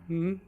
Hello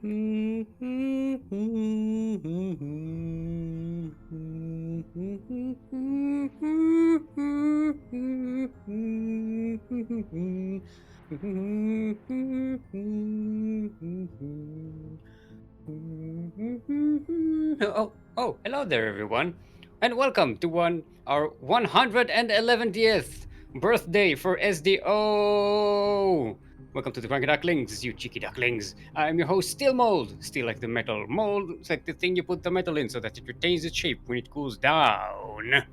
there, everyone, and welcome to our 111th birthday for SDO. Welcome to the CranKy Ducklings, you cheeky ducklings. I'm your host, Steelmold. Steel like the metal. Mold, it's like the thing you put the metal in so that it retains its shape when it cools down. And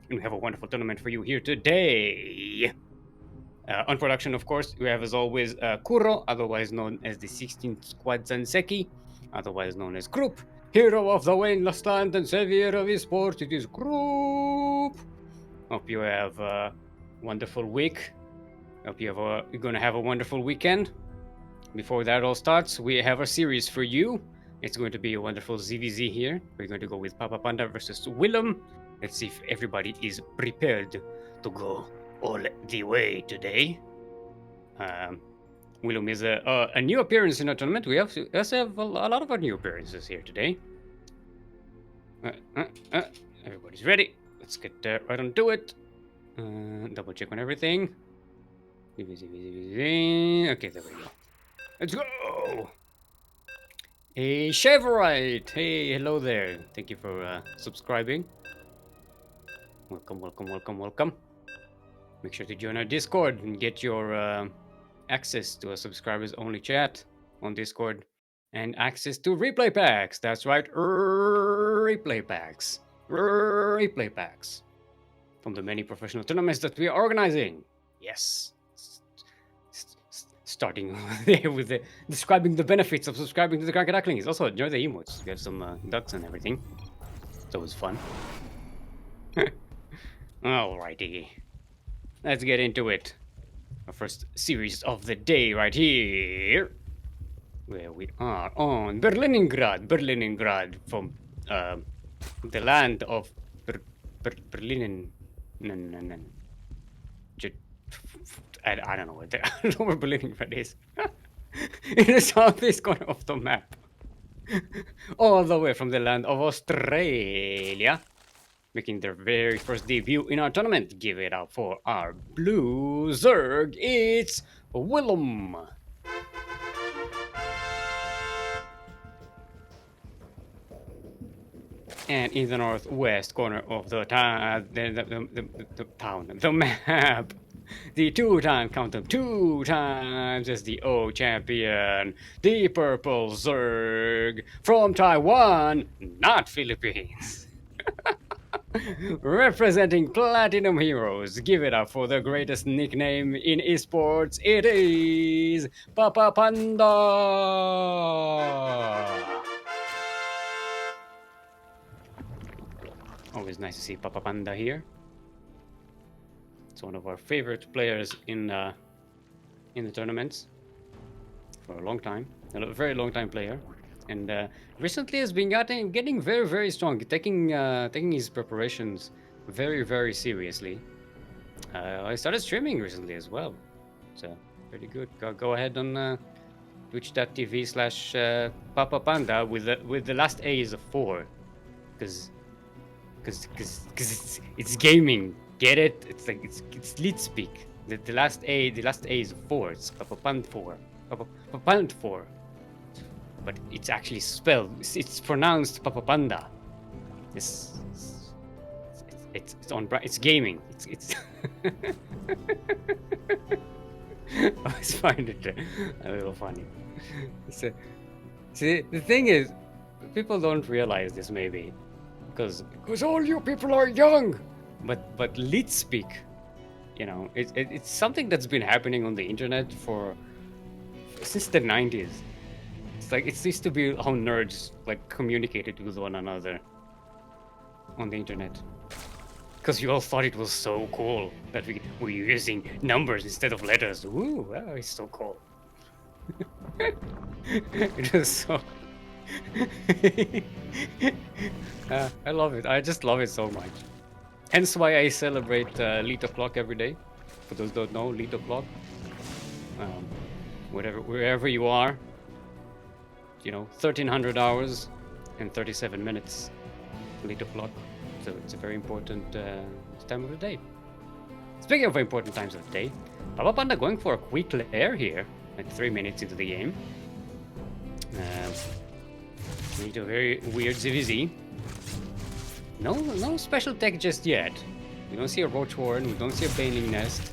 we have a wonderful tournament for you here today. On production, of course, we have as always Kuro, otherwise known as the 16th Squad Zanseki, otherwise known as Group, hero of the Wasteland and savior of his sport. It is Group. Hope you have a wonderful week. Hope you're going to have a wonderful weekend. Before that all starts, we have a series for you. It's going to be a wonderful ZVZ here. We're going to go with Papapanda versus Willum. Let's see if everybody is prepared to go all the way today. Willum is a new appearance in our tournament. We also have a lot of our new appearances here today. Everybody's ready. Let's get right on to it. Double check on everything. Okay, there we go. Let's go! Hey, Chevrite! Hey, hello there. Thank you for subscribing. Welcome, welcome, welcome, welcome. Make sure to join our Discord and get your access to a subscribers-only chat on Discord and access to replay packs. That's right, replay packs. Replay packs from the many professional tournaments that we are organizing. Yes. Starting there with describing the benefits of subscribing to the CranKy Ducklings. Also, enjoy the emotes. We have some ducks and everything. It's always fun. Alrighty. Let's get into it. Our first series of the day right here. Where we are on Berliningrad from the land of Berlin. I don't know where I don't know where Berliningrad is. In the southeast corner of the map. All the way from the land of Australia. Making their very first debut in our tournament. Give it up for our blue Zerg. It's Willum. And in the northwest corner of the town, the map, the two-time as the O champion, the purple Zerg from Taiwan, not Philippines. Representing Platinum Heroes, give it up for the greatest nickname in esports. It is Papapanda. Always nice to see Papapanda here. It's one of our favorite players in the tournaments for a long time. A very long time player. And recently has been getting very, very strong, taking his preparations very, very seriously. I started streaming recently as well, so pretty good. Go ahead on twitch.tv/Papapanda with the last A is a 4, because it's gaming. Get it? It's like it's lead speak. The last A is a 4. It's Papapand 4. Papapand 4. But it's actually spelled. It's pronounced Papapanda. It's on. It's gaming. It's. I always find it a little funny. So, see, the thing is, people don't realize this maybe, because all you people are young. But lead speak, you know, it's something that's been happening on the internet since the 90s. It's like it used to be how nerds like communicated with one another on the internet, because you all thought it was so cool that we were using numbers instead of letters. Ooh, wow, it's so cool. It was so. I love it. I just love it so much. Hence why I celebrate Leet O'Clock every day. For those who don't know, Leet O'Clock. Wherever you are, 1300 hours and 37 minutes lead to plot. So it's a very important time of the day. Speaking of important times of the day, Papapanda going for a quick lair here at 3 minutes into the game. Need a very weird ZVZ. No special tech just yet. We don't see a Roach Horn, we don't see a Baneling Nest.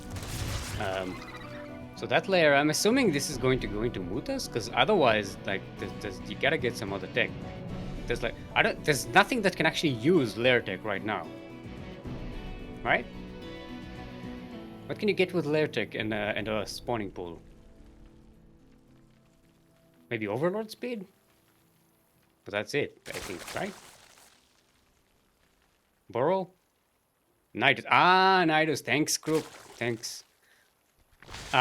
So that layer, I'm assuming this is going to go into Mutas, because otherwise, like, you gotta get some other tech. There's nothing that can actually use layer tech right now, right? What can you get with layer tech and a spawning pool? Maybe Overlord speed, but that's it, I think, right? Burrow, Nidus. Nidus. Thanks, group. Thanks.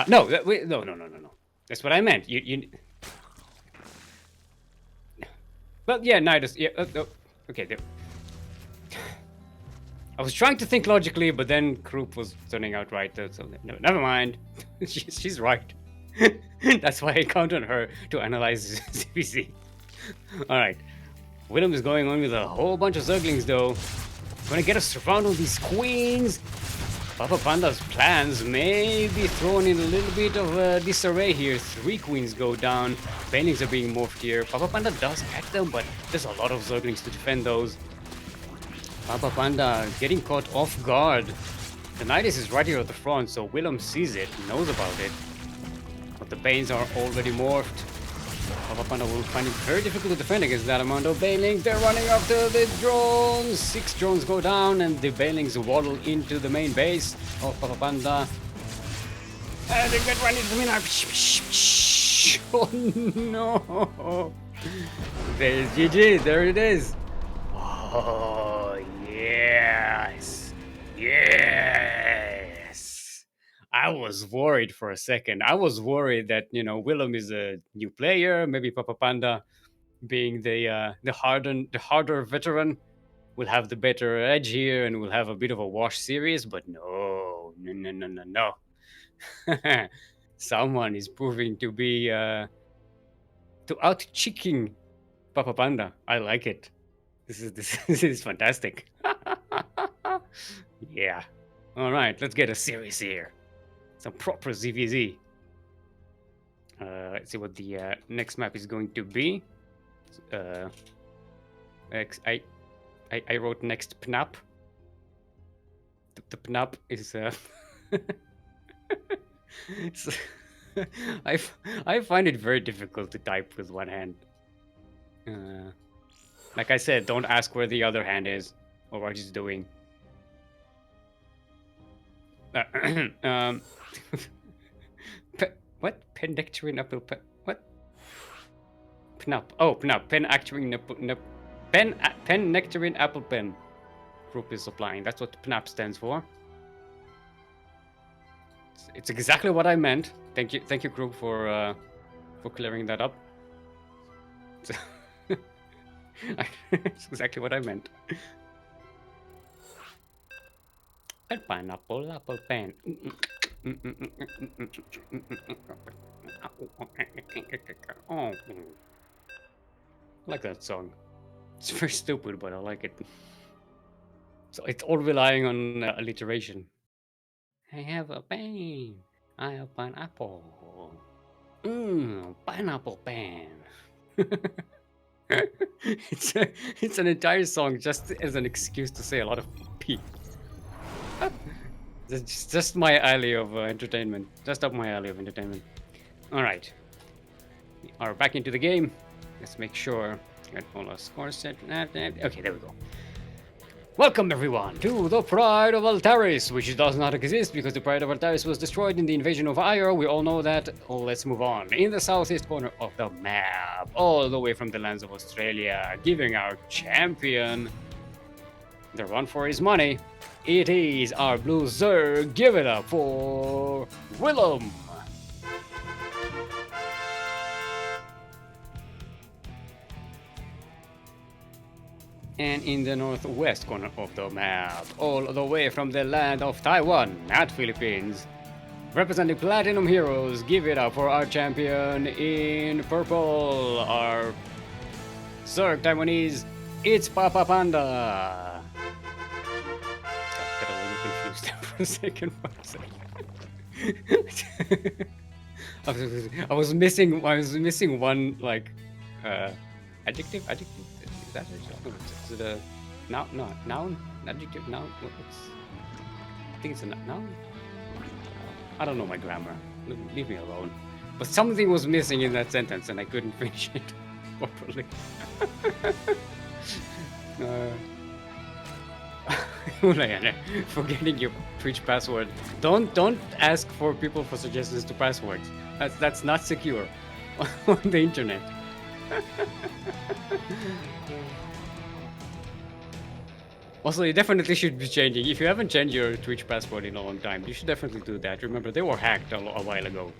No. That's what I meant. You. Well, yeah, Nidus. Yeah. Okay. There. I was trying to think logically, but then Krupp was turning out right. So no, never mind. she's right. That's why I count on her to analyze CPC. All right. Willum is going on with a whole bunch of Zerglings, though. Gonna get us around all these queens. Papapanda's plans may be thrown in a little bit of disarray here. 3 queens go down. Banelings are being morphed here. Papapanda does get them, but there's a lot of Zerglings to defend those. Papapanda getting caught off guard. The Nidus is right here at the front, so Willum sees it, knows about it. But the Banes are already morphed. Papapanda will find it very difficult to defend against that amount of Banelings. They're running after the drones. 6 drones go down, and the Banelings waddle into the main base of Papapanda. And they get run into the minar. Oh no! There's GG. There it is. Oh yes, yes. I was worried for a second. I was worried that Willum is a new player. Maybe Papapanda, being the harder veteran, will have the better edge here and will have a bit of a wash series. But no. Someone is proving to be to out-cheeking Papapanda. I like it. This is fantastic. Yeah. All right, let's get a series here. Some proper ZVZ. Let's see what the next map is going to be. I wrote next PNAP. The PNAP is I find it very difficult to type with one hand. Like I said, don't ask where the other hand is or what he's doing. What? Pendectorin apple pen? What? PNAP. Oh, PNAP. Pen nectarine apple pen. Group is supplying. That's what PNAP stands for. It's exactly what I meant. Thank you, group, for clearing that up. It's exactly what I meant. And pineapple, apple pen. Oh, I like that song. It's very stupid, but I like it. So it's all relying on alliteration. I have a pen. I have pineapple. Pineapple pen. It's an entire song just as an excuse to say a lot of P. It's just my alley of entertainment. Just up my alley of entertainment. All right, we are back into the game. Let's make sure we got all our scores set. Okay, there we go. Welcome everyone to the Pride of Altaris, which does not exist because the Pride of Altaris was destroyed in the invasion of Ire. We all know that. Let's move on. In the southeast corner of the map, all the way from the lands of Australia, giving our champion the run for his money. It is our blue Zerg. Give it up for Willum. And in the northwest corner of the map, all the way from the land of Taiwan, not Philippines, Representing Platinum Heroes, give it up for our champion in purple, our Zerg Taiwanese, it's Papapanda. Got a little confused there for a second. I was missing one like adjective. Adjective is that it? Is it a noun? No, noun. Adjective. Noun. I think it's a noun. I don't know my grammar. Leave me alone. But something was missing in that sentence, and I couldn't finish it properly. Forgetting your Twitch password. Don't ask for people for suggestions to passwords. That's not secure on the internet. Also, you definitely should be changing. If you haven't changed your Twitch password in a long time, you should definitely do that. Remember, they were hacked a while ago.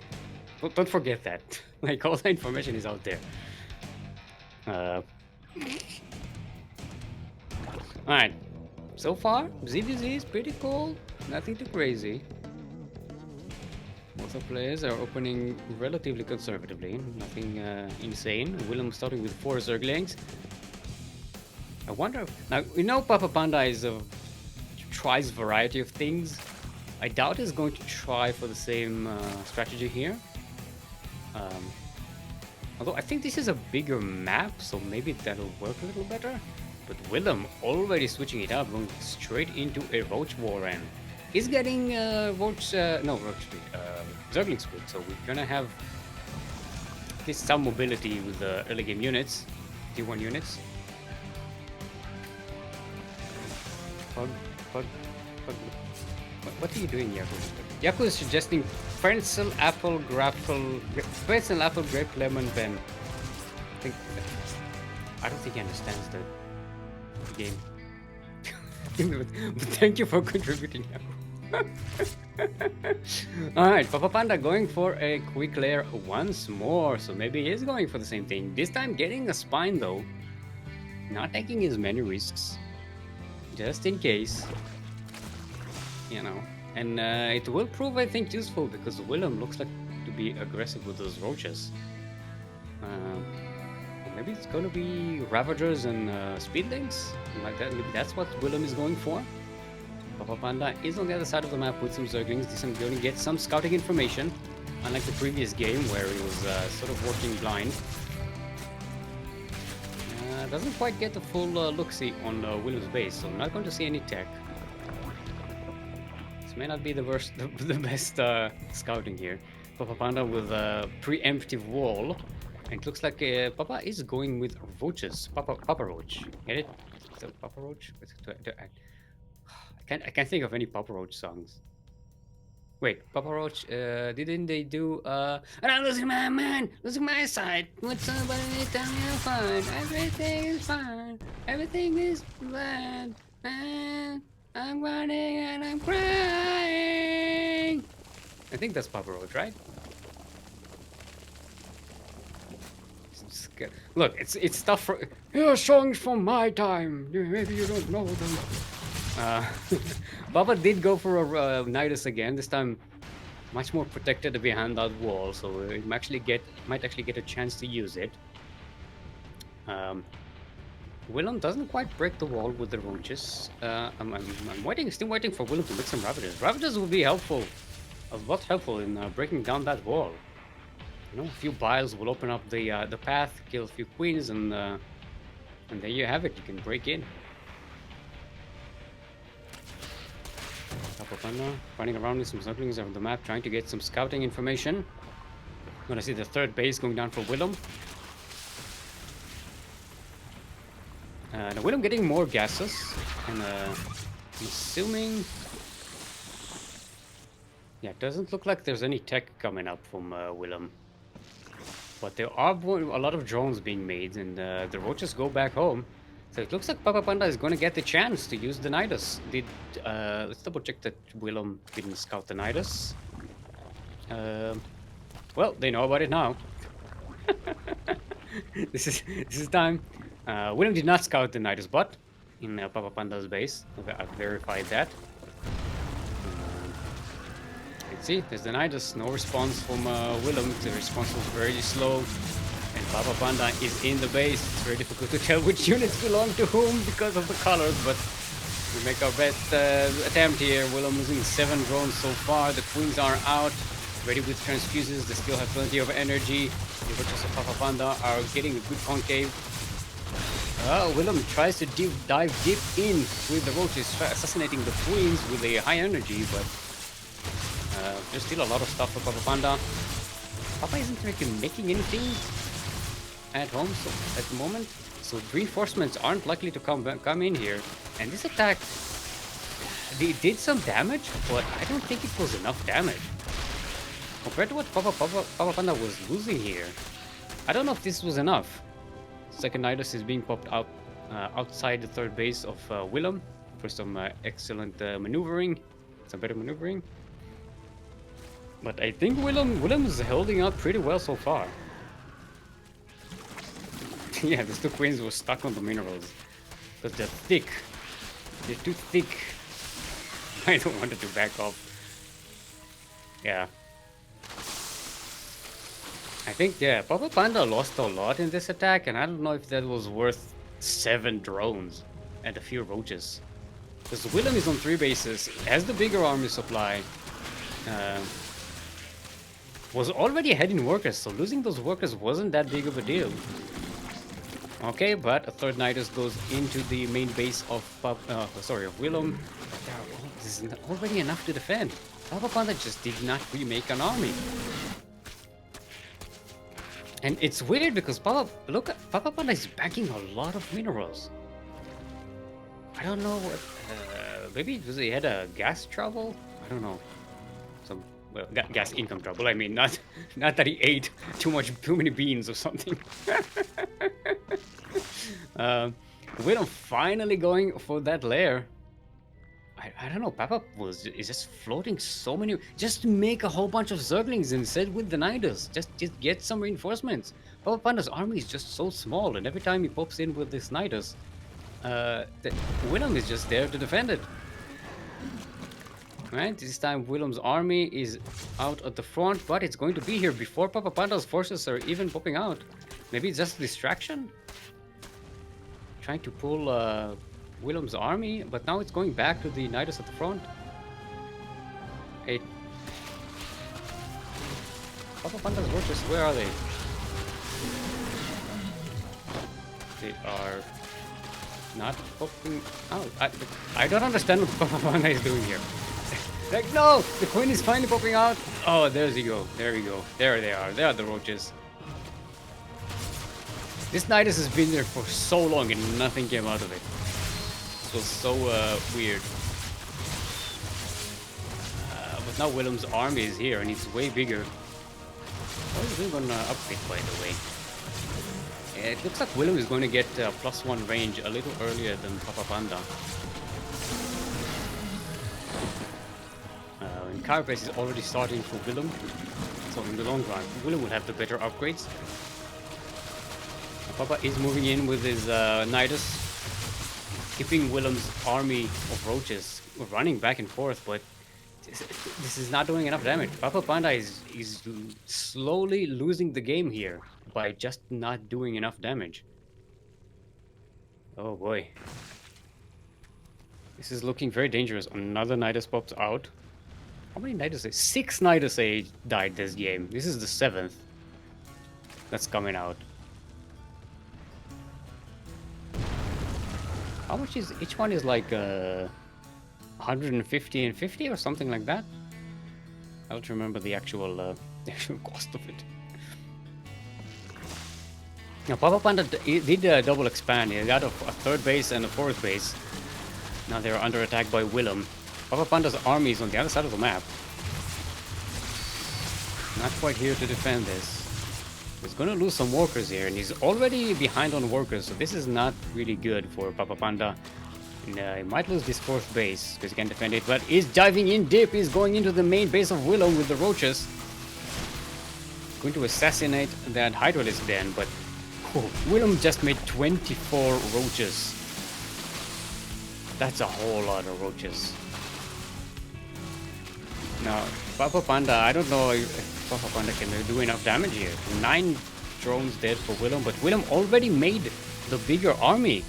Don't forget that. Like, all the information is out there. Alright. So far, ZVZ is pretty cool. Nothing too crazy. Most of players are opening relatively conservatively. Nothing insane. Willum starting with 4 Zerglings. I wonder... Now, you know Papapanda tries variety of things. I doubt he's going to try for the same strategy here. Although I think this is a bigger map, so maybe that'll work a little better. But Willum already switching it up, going straight into a Roach Warren. He's getting Zergling Speed, so we're gonna have at least some mobility with the early game units, T1 units. What are you doing, Yaku? Yaku is suggesting pencil, apple, grape, lemon, pen. I don't think he understands the game. But thank you for contributing, Yaku. Alright, Papapanda going for a quick lair once more, so maybe he is going for the same thing. This time getting a spine though. Not taking as many risks. Just in case. You know. And it will prove, I think, useful because Willum looks like to be aggressive with those roaches. Maybe it's gonna be Ravagers and Speedlings? Like that. Maybe that's what Willum is going for. Papapanda is on the other side of the map with some Zerglings. This time going to get some scouting information. Unlike the previous game where he was sort of working blind. Doesn't quite get the full look-see on Willum's base, so not going to see any tech. This may not be the best scouting here. Papapanda with a preemptive wall. And it looks like Papa is going with roaches. Papa Roach. Get it? So Papa Roach? I can't think of any Papa Roach songs. Wait, Papa Roach, didn't they do, and I'm losing my mind, losing my sight. Would somebody tell me I'm fine? Everything is fine. Everything is bad. And I'm running and I'm crying. I think that's Papa Roach, right? Look, it's stuff for... Here are songs from my time. Maybe you don't know them. Baba did go for a Nidus again. This time, much more protected behind that wall, so he might actually get a chance to use it. Willum doesn't quite break the wall with the roaches. I'm still waiting for Willum to make some Ravagers. Ravagers will be helpful, a lot helpful in breaking down that wall. You know, a few biles will open up the path, kill a few queens, and there you have it. You can break in. Papapanda running around with some Ducklings on the map, trying to get some scouting information. Gonna see the third base going down for Willum. Now Willum getting more gases, and I'm assuming... Yeah, it doesn't look like there's any tech coming up from Willum. But there are a lot of drones being made, and the roaches go back home. So it looks like Papapanda is going to get the chance to use the Nidus. Let's double check that Willum didn't scout the Nidus. Well, they know about it now. This is time. Willum did not scout the Nidus bot in Papapanda's base. I've verified that. See, there's the Nidus. No response from Willum. The response was very slow. And Papapanda is in the base. It's very difficult to tell which units belong to whom because of the colors, but we make our best attempt here. Willum losing 7 drones so far. The queens are out, ready with transfuses. They still have plenty of energy. The Roaches of Papapanda are getting a good concave. Willum tries to dive deep in with the Roaches, assassinating the queens with a high energy, but there's still a lot of stuff for Papapanda. Papa isn't really making anything at home at the moment, so reinforcements aren't likely to come in here. And this attack, they did some damage, but I don't think it was enough damage compared to what Papapanda was losing here. I don't know if this was enough. Second Nidus is being popped up outside the third base of Willum for some excellent maneuvering, some better maneuvering. But I think Willum is holding out pretty well so far. Yeah, the 2 queens were stuck on the minerals because they're thick. They're too thick. I don't want it to back off. Yeah. I think, yeah, Papapanda lost a lot in this attack, and I don't know if that was worth 7 drones and a few roaches. Because Willum is on 3 bases, has the bigger army supply, was already ahead in workers, so losing those workers wasn't that big of a deal. Okay, but a third Nidus goes into the main base of Willum. This is already enough to defend. Papapanda just did not remake an army. And it's weird because Papapanda is backing a lot of minerals. I don't know what. Maybe because he had a gas trouble. I don't know. Well, gas income trouble. I mean, not that he ate too many beans or something. Willum finally going for that lair. I don't know. Papa is just floating so many, just to make a whole bunch of Zerglings instead with the Nidus. Just get some reinforcements. Papapanda's army is just so small, and every time he pops in with this Nidus, Willum is just there to defend it. Right, this time Willum's army is out at the front, but it's going to be here before Papapanda's forces are even popping out. Maybe it's just a distraction? Trying to pull Willum's army, but now it's going back to the Nidus at the front. Hey. Papapanda's forces, where are they? They are not popping out. I don't understand what Papapanda is doing here. Like, no! The queen is finally popping out! Oh, there you go. There we go. There they are. There are the roaches. This Nidus has been there for so long and nothing came out of it. It was so weird. But now Willum's army is here and it's way bigger. What is Willum gonna upgrade, by the way? Yeah, it looks like Willum is going to get +1 range a little earlier than Papapanda. Carapace is already starting for Willum, so in the long run, Willum will have the better upgrades. Papa is moving in with his Nidus, keeping Willum's army of roaches running back and forth, but this is not doing enough damage. Papapanda is slowly losing the game here by just not doing enough damage. Oh boy. This is looking very dangerous. Another Nidus pops out. How many Nidus? 6 Nidus died this game. This is the 7th that's coming out. How much is each one? Is like 150 and 50 or something like that. I don't remember the actual cost of it. Now Papapanda did double expand. He got a 3rd base and a 4th base. Now they're under attack by Willum. Papapanda's army is on the other side of the map. Not quite here to defend this. He's gonna lose some workers here, and he's already behind on workers, so this is not really good for Papapanda. And, he might lose this 4th base, because he can't defend it, but he's diving in deep. He's going into the main base of Willum with the roaches. Going to assassinate that Hydralisk den, but Willum just made 24 roaches. That's a whole lot of roaches. Now, Papapanda, I don't know if Papapanda can do enough damage here. 9 drones dead for Willum, but Willum already made the bigger army.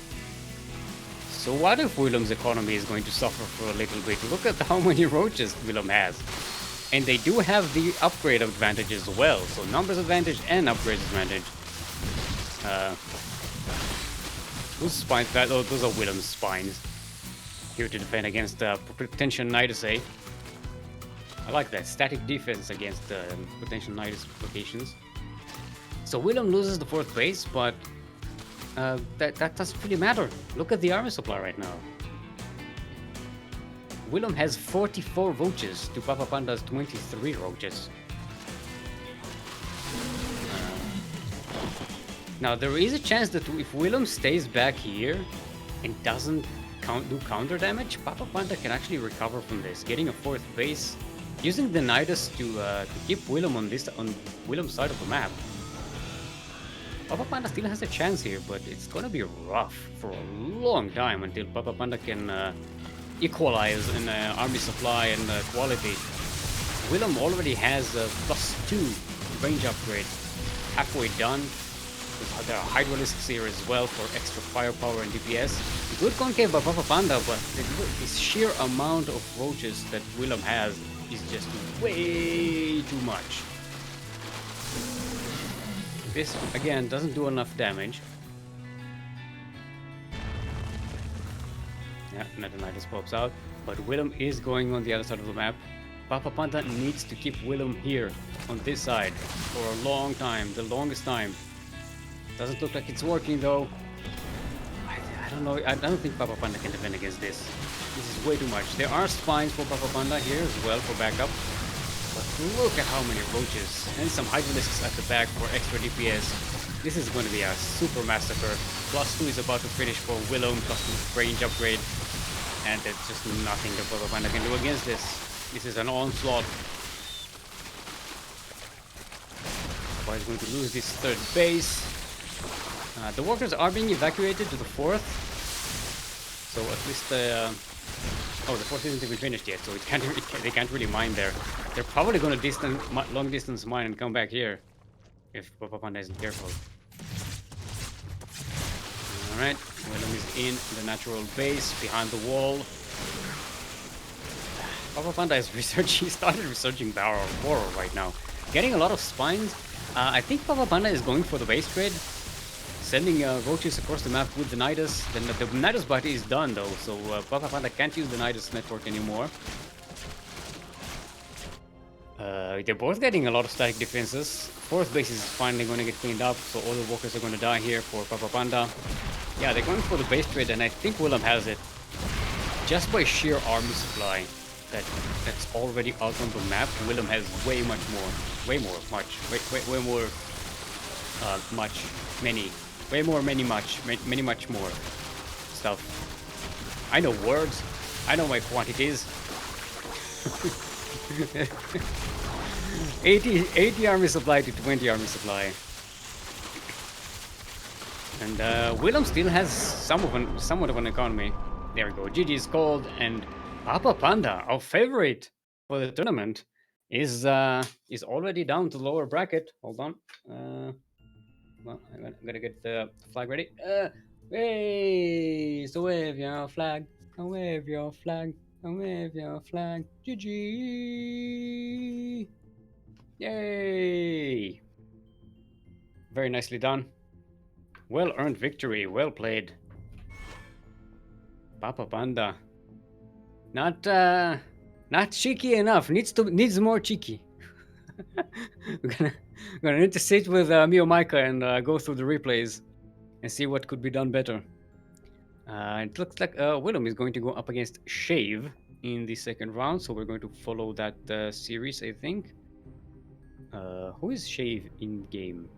So what if Willum's economy is going to suffer for a little bit? Look at how many roaches Willum has. And they do have the upgrade advantage as well. So numbers advantage and upgrade advantage. Those spines, those are Willum's spines. Here to defend against potential Nidus, eh? I like that. Static defense against potential Nidus locations. So Willum loses the 4th base, but that doesn't really matter. Look at the army supply right now. Willum has 44 roaches to Papapanda's 23 roaches. Now there is a chance that if Willum stays back here and doesn't do counter damage, Papapanda can actually recover from this, getting a 4th base, using the Nidus to keep Willum on Willum's side of the map. Papapanda still has a chance here, but it's gonna be rough for a long time until Papapanda can equalize in army supply and quality. Willum already has a +2 range upgrade, halfway done. There are Hydralisks here as well for extra firepower and DPS. Good concave by Papapanda, but the sheer amount of roaches that Willum has is just way too much. This, again, doesn't do enough damage. Yeah, another Nidus pops out, but Willum is going on the other side of the map. Papapanda needs to keep Willum here on this side for a long time, the longest time. Doesn't look like it's working though. I don't know. I don't think Papapanda can defend against this. This is way too much. There are spines for Papapanda here as well for backup. But look at how many roaches. And some Hydralisks at the back for extra DPS. This is going to be a super massacre. +2 is about to finish for Willum, +2 range upgrade. And there's just nothing that Papapanda can do against this. This is an onslaught. Papa is going to lose this 3rd base. The workers are being evacuated to the 4th. So at least oh, the 4th isn't even finished yet, so they can't really mine there. They're probably going to long distance mine and come back here if Papapanda isn't careful. Alright, Willum is in the natural base behind the wall. Papapanda is researching. He started researching Barrow Coral right now. Getting a lot of spines. I think Papapanda is going for the base trade. Sending roaches across the map with the Nidus. Then the Nidus party is done though, so Papapanda can't use the Nidus network anymore. They're both getting a lot of static defenses. 4th base is finally going to get cleaned up, so all the walkers are going to die here for Papapanda. Yeah, they're going for the base trade, and I think Willum has it. Just by sheer army supply that's already out on the map, Willum has way more stuff. I know words. I know my quantities. 80 army supply to 20 army supply. And Willum still has somewhat of an economy. There we go. GG is called, and Papapanda, our favorite for the tournament, is already down to lower bracket. Hold on. Well, I'm gonna get the flag ready. Hey, so wave your flag, wave your flag, wave your flag. GG! Yay! Very nicely done. Well earned victory. Well played. Papapanda. Not cheeky enough. Needs more cheeky. We're gonna need to sit with Mio Micah and go through the replays and see what could be done better. It looks like Willum is going to go up against Shave in the 2nd round, so we're going to follow that series, I think. Who is Shave in game?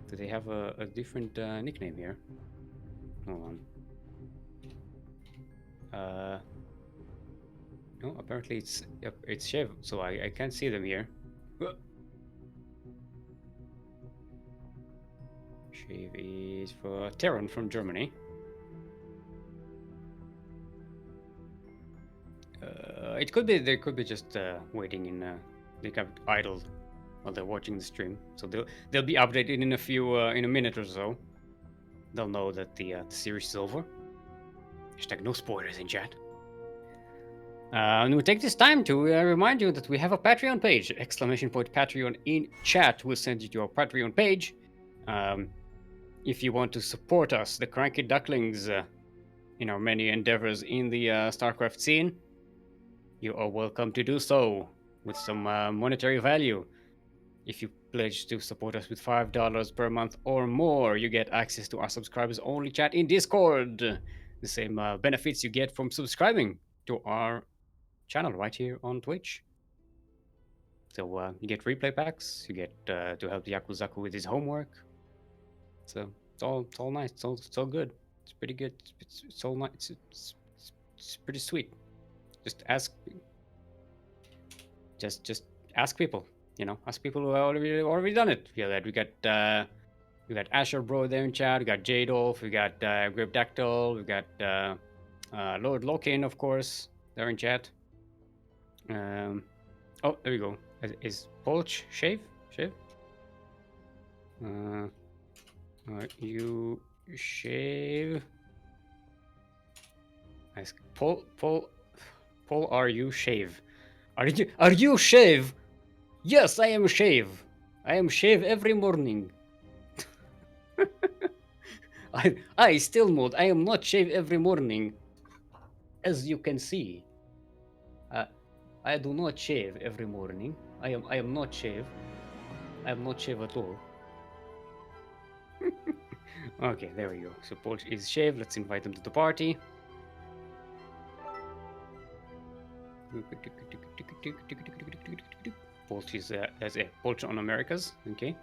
Do they have a different nickname here? Hold on. No, apparently it's Shave, so I can't see them here. Shave is for Terran from Germany. It could be they could be just waiting in. They got idle while they're watching the stream, so they'll be updated in a few in a minute or so. They'll know that the series is over. Hashtag no spoilers in chat. And we take this time to remind you that we have a Patreon page! Exclamation point Patreon in chat will send you to our Patreon page. If you want to support us, the CranKy Ducklings, in our many endeavors in the StarCraft scene, you are welcome to do so with some monetary value. If you pledge to support us with $5 per month or more, you get access to our subscribers only chat in Discord. The same benefits you get from subscribing to our channel right here on Twitch. So you get replay packs, you get to help Yakuzaku with his homework. So it's all nice, it's all good. It's pretty good. It's all nice. It's pretty sweet. Just ask people. You know, ask people who have already done it. Yeah, that we got Asher Bro there in chat. We got Jadolf. We got Gripdactyl. We got Lord Lokin, of course, there in chat. Oh, there we go. Is Polch shave? You shave? Ask Paul. Are you shave? Are you shave? Yes, I am shave. I am shave every morning. I Steelmold. I am not shave every morning, as you can see. I do not shave every morning. I am not shave. I am not shave at all. Okay, there we go. So Paul is shaved. Let's invite him to the party. Polch is as a Polch on Americas. Okay.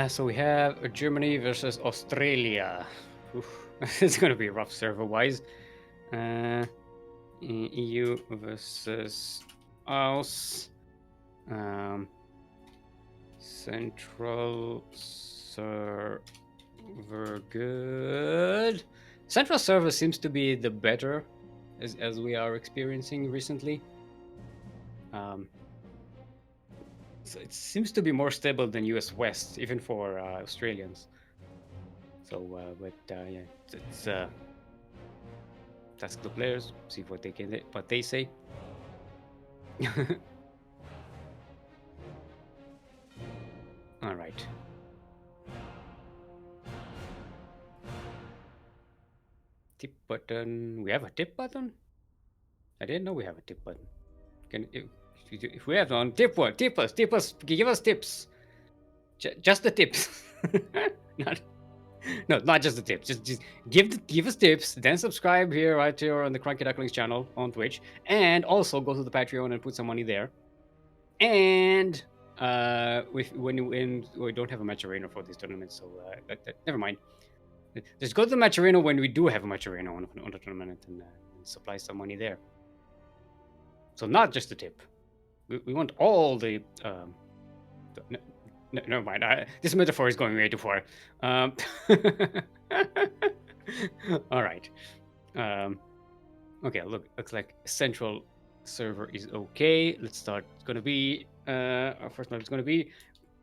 So we have Germany versus Australia. It's gonna be rough server-wise. EU versus Aus. Central server good. Central server seems to be the better, as we are experiencing recently. So it seems to be more stable than US West, even for Australians. So, yeah, it's task the players, see what they say. All right. Tip button. We have a tip button? I didn't know we have a tip button. If we have one, tip us, give us tips. Just the tips. Not just the tips. Just give us tips. Then subscribe here, right here on the CranKy Ducklings channel on Twitch, and also go to the Patreon and put some money there. And when we don't have a match arena for this tournament, so never mind. Just go to the match arena when we do have a match arena on the tournament and supply some money there. So not just the tip. We want all the. Never mind. This metaphor is going way too far. All right. Okay. Looks like central server is okay. Let's start. It's gonna be our first map is gonna be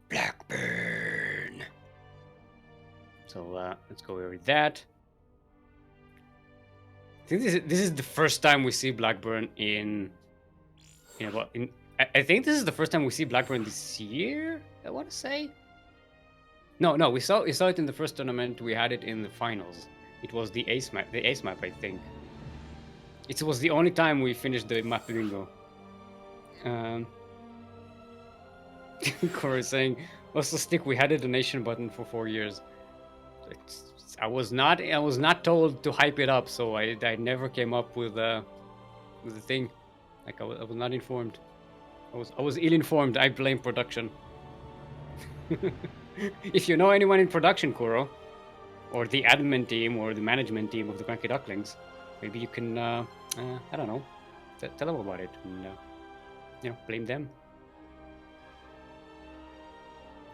Blackburn. So let's go over that. I think this is the first time we see Blackburn in. I think this is the first time we see Blackburn this year. I want to say. No, we saw it in the first tournament. We had it in the finals. It was the ace map. I think. It was the only time we finished the map bingo. Cora is saying, also stick. We had a donation button for 4 years. I was not told to hype it up, so I never came up with the thing. Like I was not informed. I was ill-informed. I blame production. If you know anyone in production, Kuro, or the admin team or the management team of the CranKy Ducklings, maybe you can I don't know, tell them about it and blame them.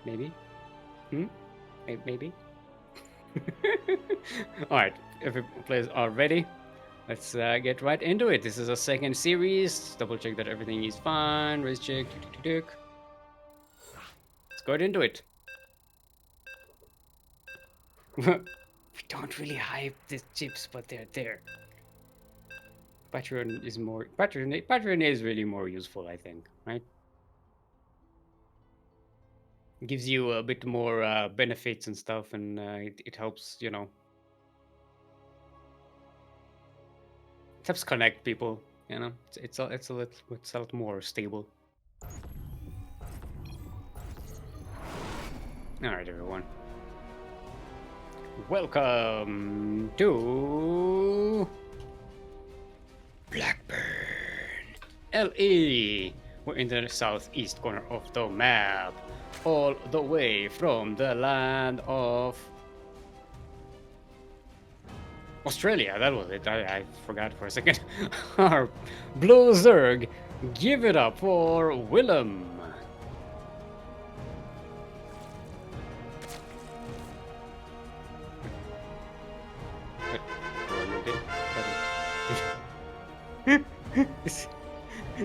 Maybe. Maybe. All right. If players are ready, let's get right into it. This is a second series. Double check that everything is fine. Raise check. Let's go right into it. We don't really hype the chips, but they're there. Patreon is more Patreon is really more useful, I think, right? It gives you a bit more benefits and stuff, and it helps, you know, it helps connect people. You know, it's a lot more stable. All right, everyone. Welcome to Blackburn, LE. We're in the southeast corner of the map, all the way from the land of Australia. That was it. I forgot for a second. Our Blue Zerg. Give it up for Willum.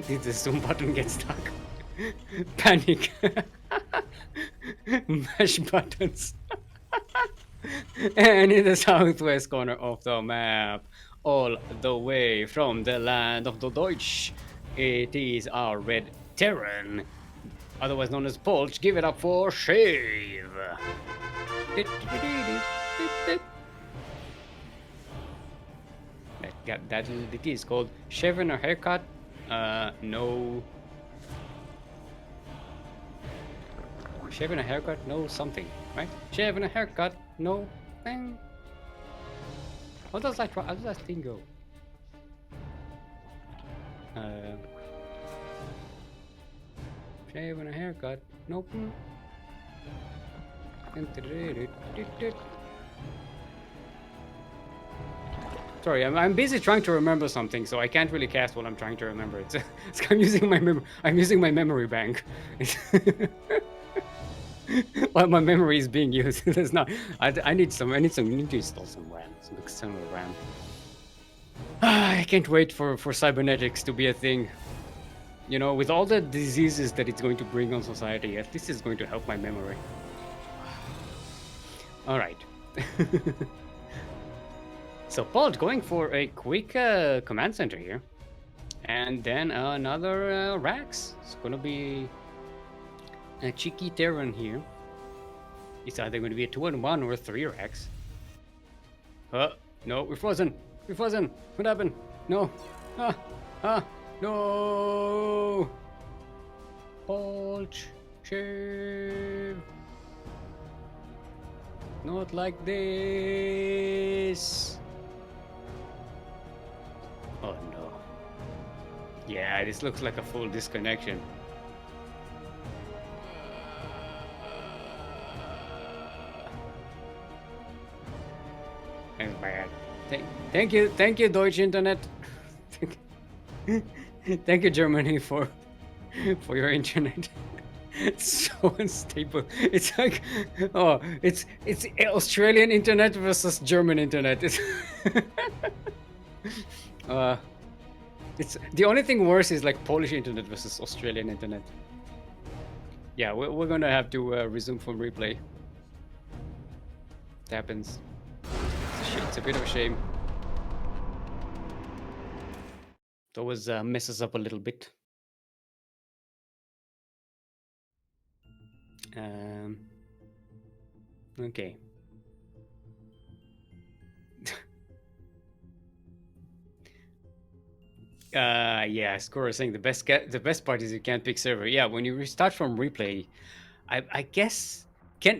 Did the zoom button get stuck? Panic. Mash buttons. And in the southwest corner of the map, all the way from the land of the Deutsch, it is our red Terran, otherwise known as Polch. Give it up for Shave. That it is called shaving or haircut. No. Shaving a haircut, no something, right? Shaving a haircut, no thing. How does that thing go? Shaving a haircut, nope. Sorry, I'm busy trying to remember something, so I can't really cast while I'm trying to remember it. I'm using my memory bank. While my memory is being used, there's not. I need to install some RAM, some external RAM. I can't wait for cybernetics to be a thing. You know, with all the diseases that it's going to bring on society, at least it's going to help my memory. All right. So Paul's going for a quick command center here, and then another Rax. It's gonna be a cheeky Terran here. It's either going to be a 2-1 or a 3 Rax. No, we're frozen. We're frozen. What happened? No. No. Polch. Shave. Not like this. Oh no. Yeah, this looks like a full disconnection. That's bad. Thank you, Deutsche Internet. Thank you, Germany, for your internet. It's so unstable. It's like, oh, it's Australian internet versus German internet. It's the only thing worse is like Polish internet versus Australian internet. Yeah, we're gonna have to resume from replay. It happens. It's a bit of a shame. It always messes up a little bit. Okay. Yeah, Score is saying the best part is you can't pick server. Yeah, when you restart from replay, I guess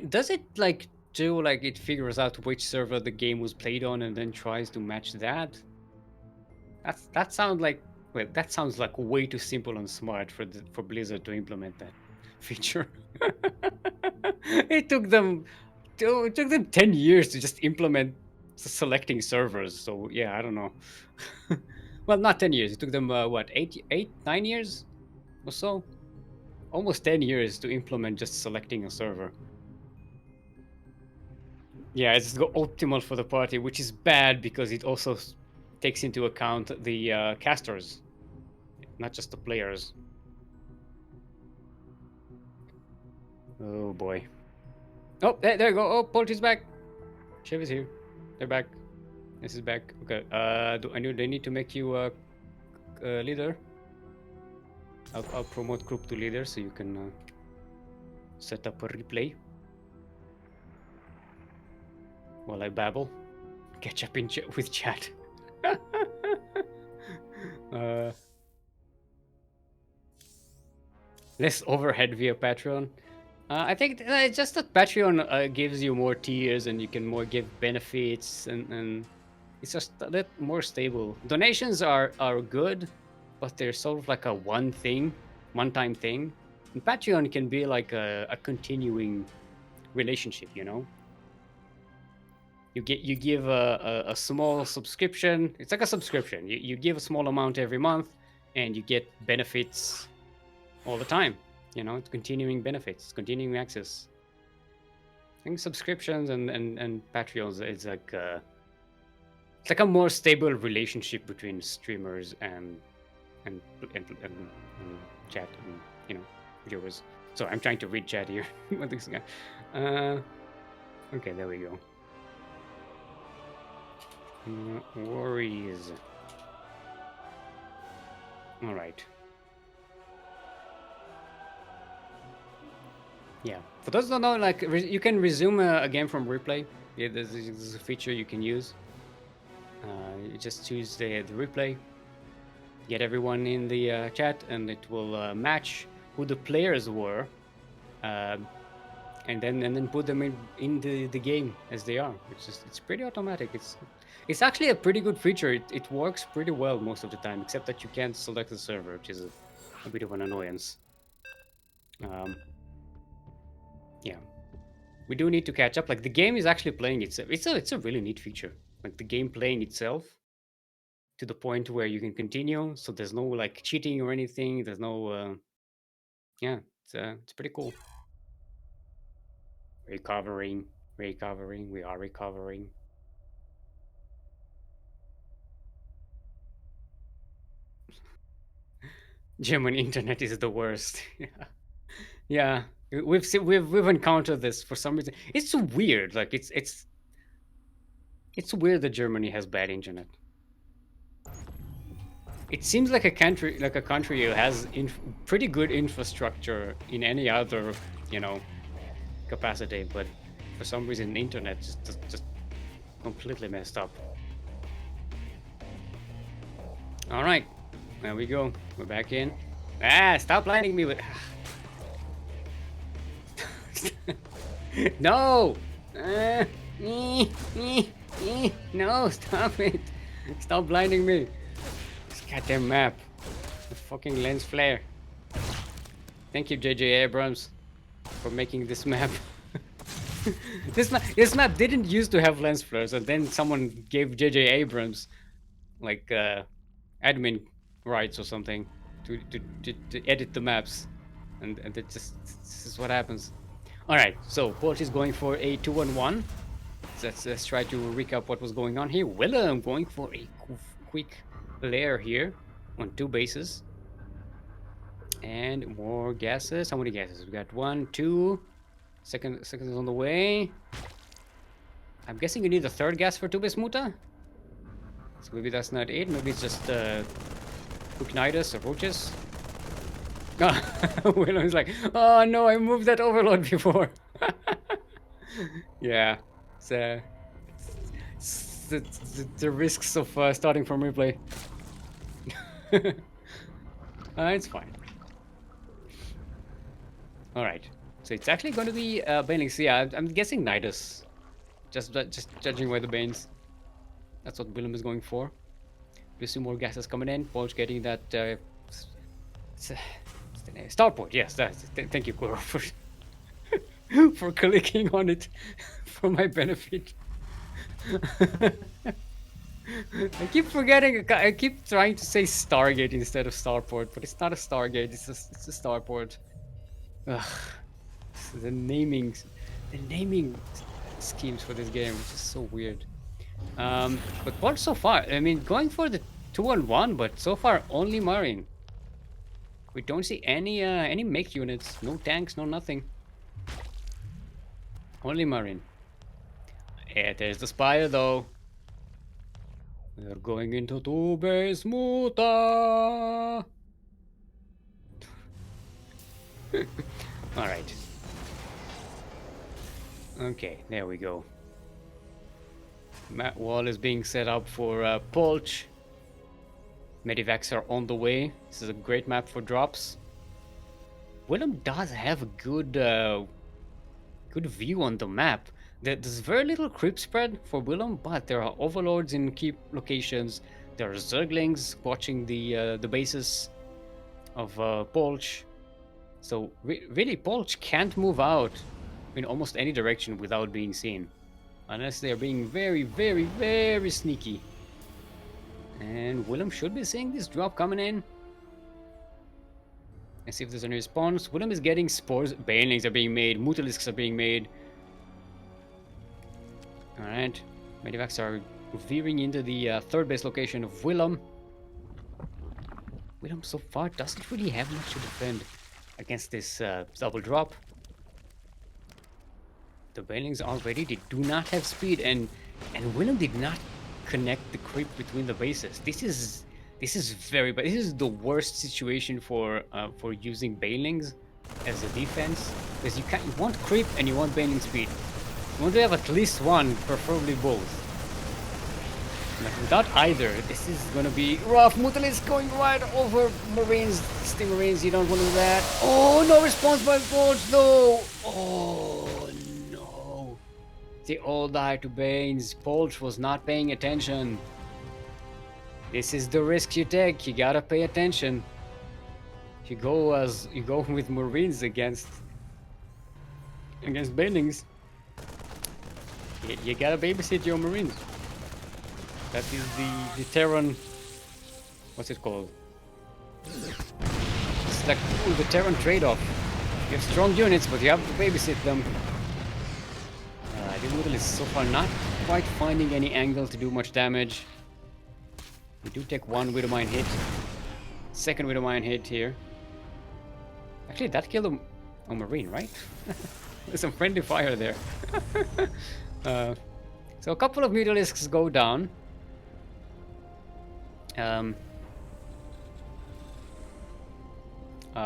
does it like do like it figures out which server the game was played on and then tries to match that? That sounds like way too simple and smart for Blizzard to implement that feature. It took them 10 years to just implement selecting servers. So yeah, I don't know. Well, not 10 years. It took them what 9 years or so, almost 10 years to implement just selecting a server. Yeah, it's optimal for the party, which is bad because it also takes into account the casters, not just the players. Oh boy. Oh, there you go. Oh, Poultry's back. Shiv is here. They're back. This is back. Okay. They need to make you a leader. I'll promote group to leader so you can set up a replay while I babble. Catch up in with chat. Less overhead via Patreon. I think it's just that Patreon gives you more tiers and you can more give benefits and it's just a bit more stable. Donations are good, but they're sort of like a one-time thing. And Patreon can be like a continuing relationship, you know. You give a small subscription. It's like a subscription. You give a small amount every month, and you get benefits all the time. You know, it's continuing benefits, continuing access. I think subscriptions and Patreons is like it's like a more stable relationship between streamers and chat and viewers. So I'm trying to read chat here. What this guy? Okay, there we go. Worries. All right. Yeah. For those who don't know, like you can resume a game from replay. Yeah, there's a feature you can use. You just choose the replay, get everyone in the chat, and it will match who the players were, and then put them in the game as they are. It's pretty automatic. It's actually a pretty good feature. It works pretty well most of the time, except that you can't select the server, which is a bit of an annoyance. Yeah, we do need to catch up. Like the game is actually playing itself. It's a really neat feature. Like the game playing itself to the point where you can continue. So there's no like cheating or anything. There's no yeah. It's pretty cool. Recovering. We are recovering. German internet is the worst. Yeah, we've encountered this for some reason. It's so weird. Like it's weird that Germany has bad internet. It seems like a country who has pretty good infrastructure in any other capacity, but for some reason the internet just completely messed up. All right, there we go. We're back in. Stop blinding me with. No! No, stop it! Stop blinding me! This goddamn map. The fucking lens flare. Thank you, J.J. Abrams, for making this map. This map didn't used to have lens flares, and then someone gave J.J. Abrams like admin rights or something to edit the maps, and this is what happens. All right, so Porsche is going for a 2-1-1. Let's try to recap what was going on here. Willum going for a quick lair here on 2 bases. And more gases. How many gases? We got 1, 2. Second is on the way. I'm guessing you need a 3rd gas for 2 base muta. So maybe that's not it. Maybe it's just quick nidus or roaches. Willem is like, oh no, I moved that overload before. Yeah, it's the risks of starting from replay. It's fine. All right, so it's actually going to be Banelings. Yeah, I'm guessing nidus. Just judging by the Banes. That's what Willem is going for. We see more gases coming in. Paul's getting that. Starport, yes, thank you, Kuro, for clicking on it for my benefit. I keep forgetting. I keep trying to say Stargate instead of Starport, but it's not a Stargate. It's a Starport. Ugh. The naming schemes for this game, which is so weird. But what so far? I mean, going for the 2-on-1, but so far only Marine. We don't see any mech units, no tanks, no nothing. Only Marine. Yeah, there's the Spire though. We're going into 2-base Muta. Alright. Okay, there we go. Mat wall is being set up for Polch. Medivacs are on the way. This is a great map for drops. Willum does have a good view on the map. There's very little creep spread for Willum, but there are overlords in key locations. There are Zerglings watching the bases of Polch. So really, Polch can't move out in almost any direction without being seen, unless they're being very, very, very sneaky. And Willum should be seeing this drop coming in. Let's see if there's any response. Willum is getting spores. Banelings are being made. Mutalisks are being made. Alright. Medivacs are veering into the third base location of Willum. Willum so far doesn't really have much to defend against this double drop. The Banelings are ready. They do not have speed, and Willum did not connect the creep between the bases. This is very bad. This is the worst situation for using Banelings as a defense, because you want creep and you want Baneling speed. You want to have at least one, preferably both. But without either, this is gonna be rough. Mutalisk going right over Marines. Steam Marines, you don't want to do that. Oh, no response by Forge, no! Oh no. They all died to Banes. Polch was not paying attention. This is the risk you take. You gotta pay attention. You go with Marines against Banelings. You gotta babysit your Marines. That is the Terran. What's it called? It's like the Terran trade-off. You have strong units, but you have to babysit them. The Moodle is so far not quite finding any angle to do much damage. We do take one Widowmine hit. Second Widowmine hit here. Actually, that killed a Marine, right? There's some friendly fire there. So a couple of Mutalisks go down.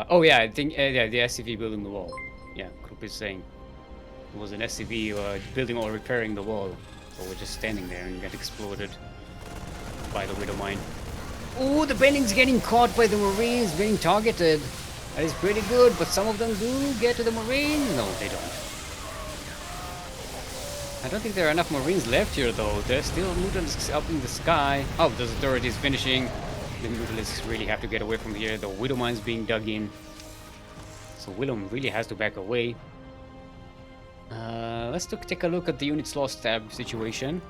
Oh yeah, I think yeah, the SCV building the wall. Yeah, Krupp is saying it was an SCV building or repairing the wall. So we're just standing there and get exploded by the Widowmine. Oh, the Baneling's getting caught by the Marines, being targeted. That is pretty good, but some of them do get to the Marines. No, they don't. I don't think there are enough Marines left here, though. There's still Mutalisks up in the sky. Oh, the turret is finishing. The Mutalisks really have to get away from here. The Widowmine's being dug in. So Willum really has to back away. Let's take a look at the units lost tab situation.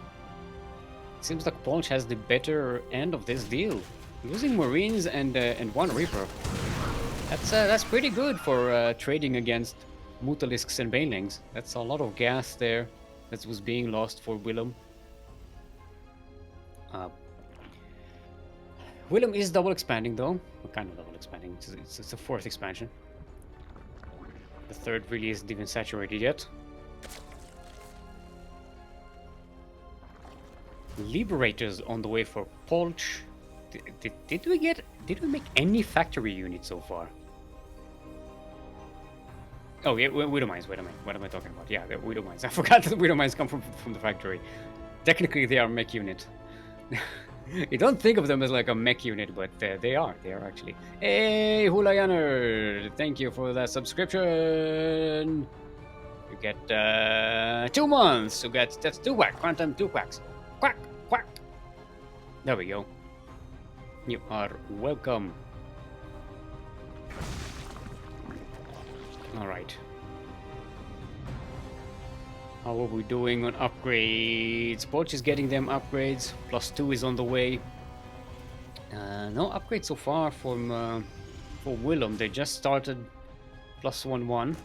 It seems like Polch has the better end of this deal. Losing Marines and one Reaper. That's pretty good for trading against Mutalisks and Banelings. That's a lot of gas there that was being lost for Willum. Willum is double expanding though. What kind of double expanding? It's a fourth expansion. The third really isn't even saturated yet. Liberators on the way for Polch. Did we make any factory units so far? Oh yeah, Widowmines. What am I talking about? Yeah, the Widowmines. I forgot that the Widowmines come from the factory. Technically, they are a mech unit. You don't think of them as like a mech unit, but they are. They are actually. Hey, Hulayaner! Thank you for that subscription. You get 2 months. That's 2 quack. Quantum 2 quacks. Quack quack. There we go. You are welcome. Alright. How are we doing on upgrades? Polch is getting them upgrades. +2 is on the way. No upgrades so far from for Willum. They just started +1-1.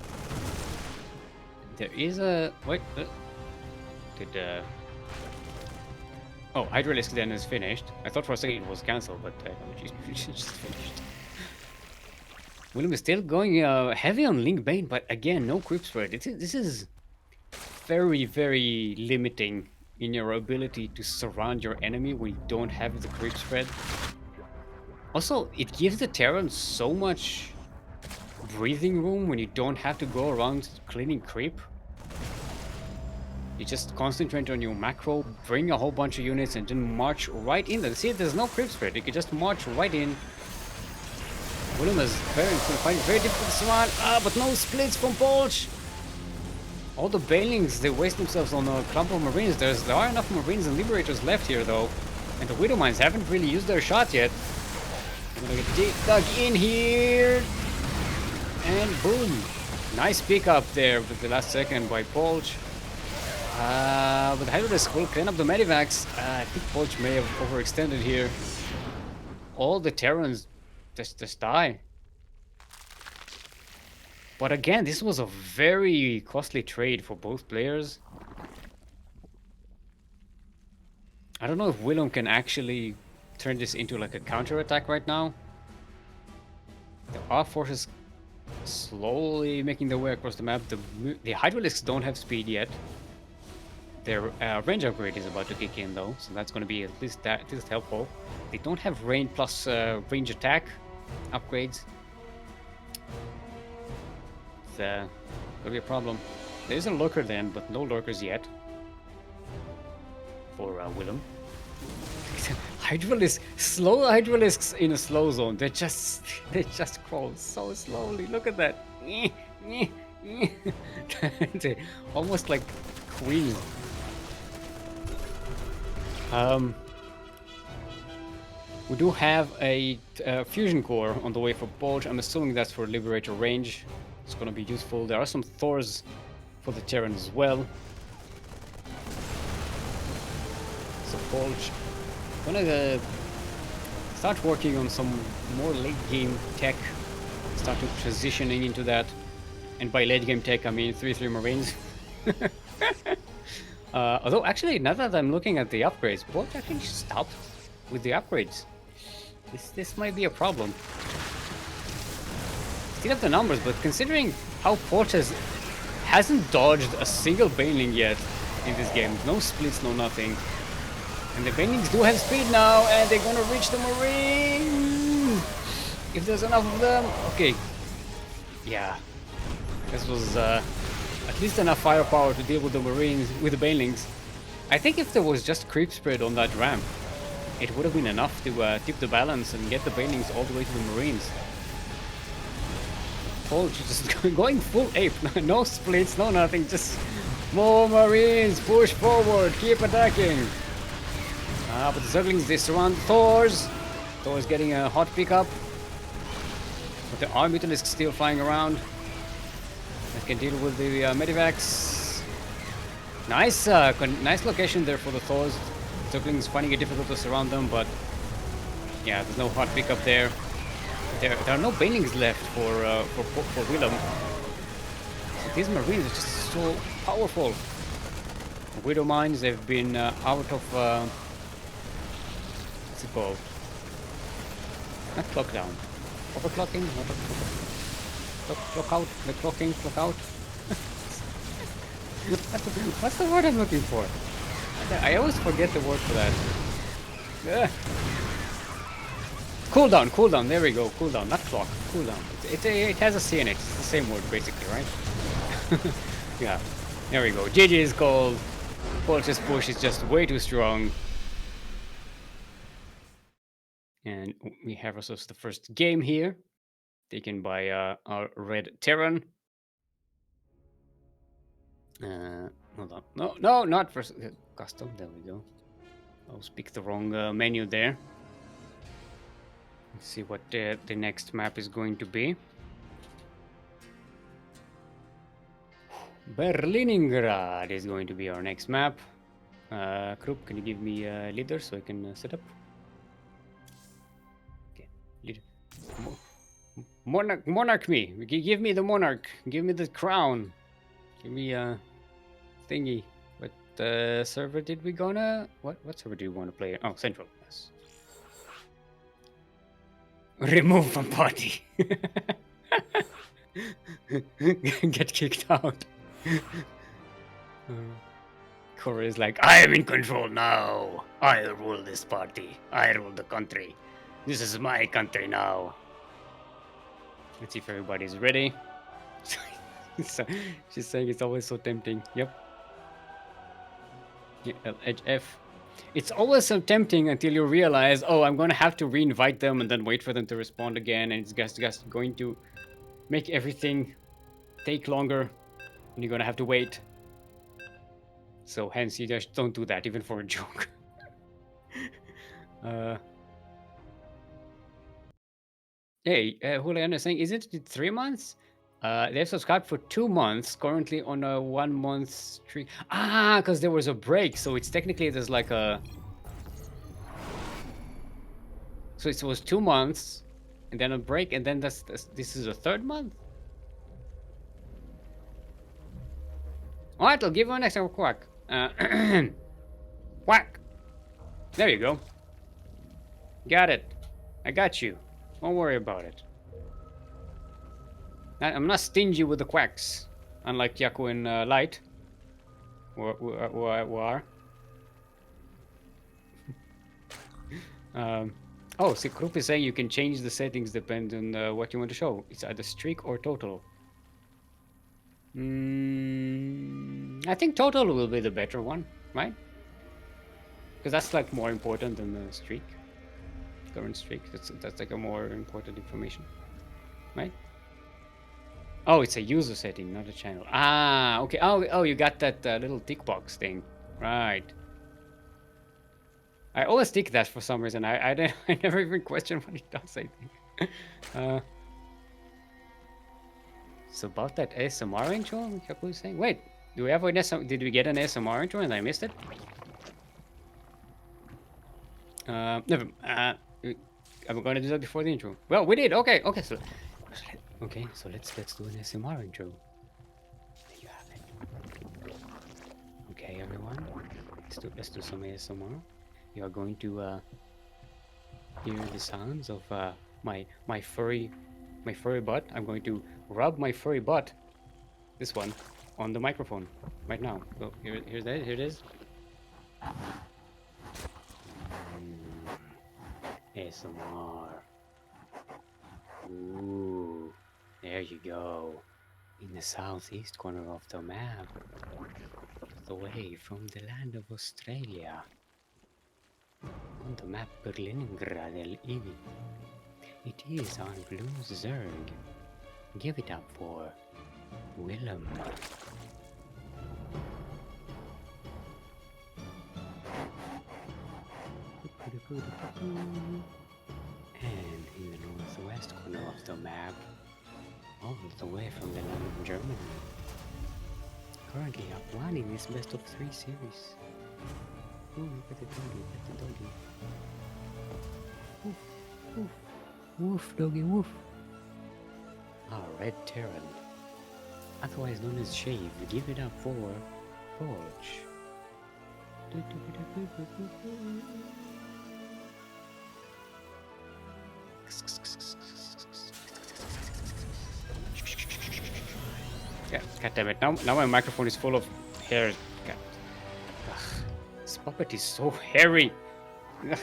There is a... Wait. Oh, Hydralisk then is finished. I thought for a second it was cancelled, but it's just finished. Willum is still going heavy on Link Bane, but again, no creep spread. This is very, very limiting in your ability to surround your enemy when you don't have the creep spread. Also, it gives the Terran so much breathing room when you don't have to go around cleaning creep. You just concentrate on your macro, bring a whole bunch of units, and then march right in there. See, there's no creep spread. You can just march right in. Willum is finding very difficult to surround. But no splits from Polch. All the Banelings, they waste themselves on a clump of Marines. There are enough Marines and Liberators left here, though. And the Widow Mines haven't really used their shot yet. I'm gonna get dug in here. And boom. Nice pickup there with the last second by Polch. But the Hydralisk will clean up the Medivacs. I think Polch may have overextended here. All the Terrans just die. But again, this was a very costly trade for both players. I don't know if Willum can actually turn this into like a counter-attack right now. There are forces slowly making their way across the map. The Hydralisks don't have speed yet. Their range upgrade is about to kick in though, so that's going to be at least helpful. They don't have range plus range attack upgrades. It's gonna be a problem. There's a lurker then, but no lurkers yet for Willum. Slow Hydralisks in a slow zone. They just crawl so slowly. Look at that. They're almost like queens. We do have a fusion core on the way for Polch. I'm assuming that's for Liberator range. It's gonna be useful. There are some Thors for the Terran as well. So Polch gonna start working on some more late game tech. Start transitioning into that. And by late game tech, I mean 3-3 Marines. Although actually, now that I'm looking at the upgrades, Polch actually stopped with the upgrades. This might be a problem. Still have the numbers, but considering how Polch hasn't dodged a single Baneling yet in this game, no splits, no nothing. And the Banelings do have speed now, and they're gonna reach the Marine! If there's enough of them. Okay. Yeah. This was at least enough firepower to deal with the Marines, with the Banelings. I think if there was just creep spread on that ramp, it would have been enough to tip the balance and get the Banelings all the way to the Marines. Polch just going full ape. No splits, no nothing, just more Marines, push forward, keep attacking. But the Ducklings, they surround Thors. Thor's getting a hot pickup. But there are Mutalisks still flying around. That can deal with the Medivacs. Nice location there for the Thors. Ducklings finding it difficult to surround them, but yeah, there's no hot pickup there. There are no Banelings left for Willum. So these Marines are just so powerful. The Widow Mines, they've been out of what's it called? Not clock down. Overclocking? Clock out? The clock out? What's the word I'm looking for? I always forget the word for that. Cooldown, there we go. Cooldown, not clock. Cooldown. It has a C in it. It's the same word basically, right? Yeah. There we go. GG is called. Polch's push is just way too strong. And we have ourselves the first game here. Taken by our red Terran. Hold on. No, not first. Custom, there we go. I'll pick the wrong menu there. Let's see what the next map is going to be. Berliningrad is going to be our next map. Krupp, can you give me a leader so I can set up? Okay, leader. Monarch me. Give me the monarch. Give me the crown. Give me a thingy. But server did we gonna... What server do you want to play? Oh, Central, yes. Remove from party. Get kicked out. Corey is like, I am in control now. I rule this party. I rule the country. This is my country now. Let's see if everybody's ready. So, she's saying it's always so tempting. Yep. Yeah, LHF. It's always so tempting until you realize, oh, I'm going to have to re-invite them and then wait for them to respond again. And it's just going to make everything take longer. And you're going to have to wait. So hence, you just don't do that, even for a joke. Hey, Julian is saying, is it 3 months? They've subscribed for 2 months, currently on a 1 month streak. Ah, because there was a break, so it's technically there's like a... So it was 2 months, and then a break, and then this is a 3rd month? Alright, I'll give you an extra quack. Quack! There you go. Got it. I got you. Don't worry about it. I'm not stingy with the quacks, unlike Yaku and Light. Who are. Oh, see, Krupp is saying you can change the settings depending on what you want to show. It's either streak or total. I think total will be the better one, right? Because that's like more important than the streak. Current streak. That's like a more important information, right? Oh, it's a user setting, not a channel. Ah, okay. Oh, you got that little tick box thing, right? I always tick that for some reason. I never even question what it does. I think. It's about that ASMR intro. Yaku is saying. Wait, do we have an ASMR? Did we get an ASMR intro and I missed it? Never. I'm gonna do that before the intro. Well, we did. Okay. So let's do an ASMR intro. There you have it. Okay, everyone. Let's do some ASMR. You are going to hear the sounds of my furry butt. I'm going to rub my furry butt, this one, on the microphone right now. So here it is. ASMR. Ooh, there you go. In the southeast corner of the map, away from the land of Australia. On the map Berlingrad el Ivi. It is on Blue Zerg. Give it up for Willum. And in the northwest corner of the map, all the way from the land of Germany. Currently up one in this best of 3 series. Ooh, look at the doggy, Woof, woof, woof, doggy, woof. Our red Terran, otherwise known as Shave, give it up for Porch. Yeah, goddammit. Now my microphone is full of hair. God. Ugh, this puppet is so hairy. Ugh.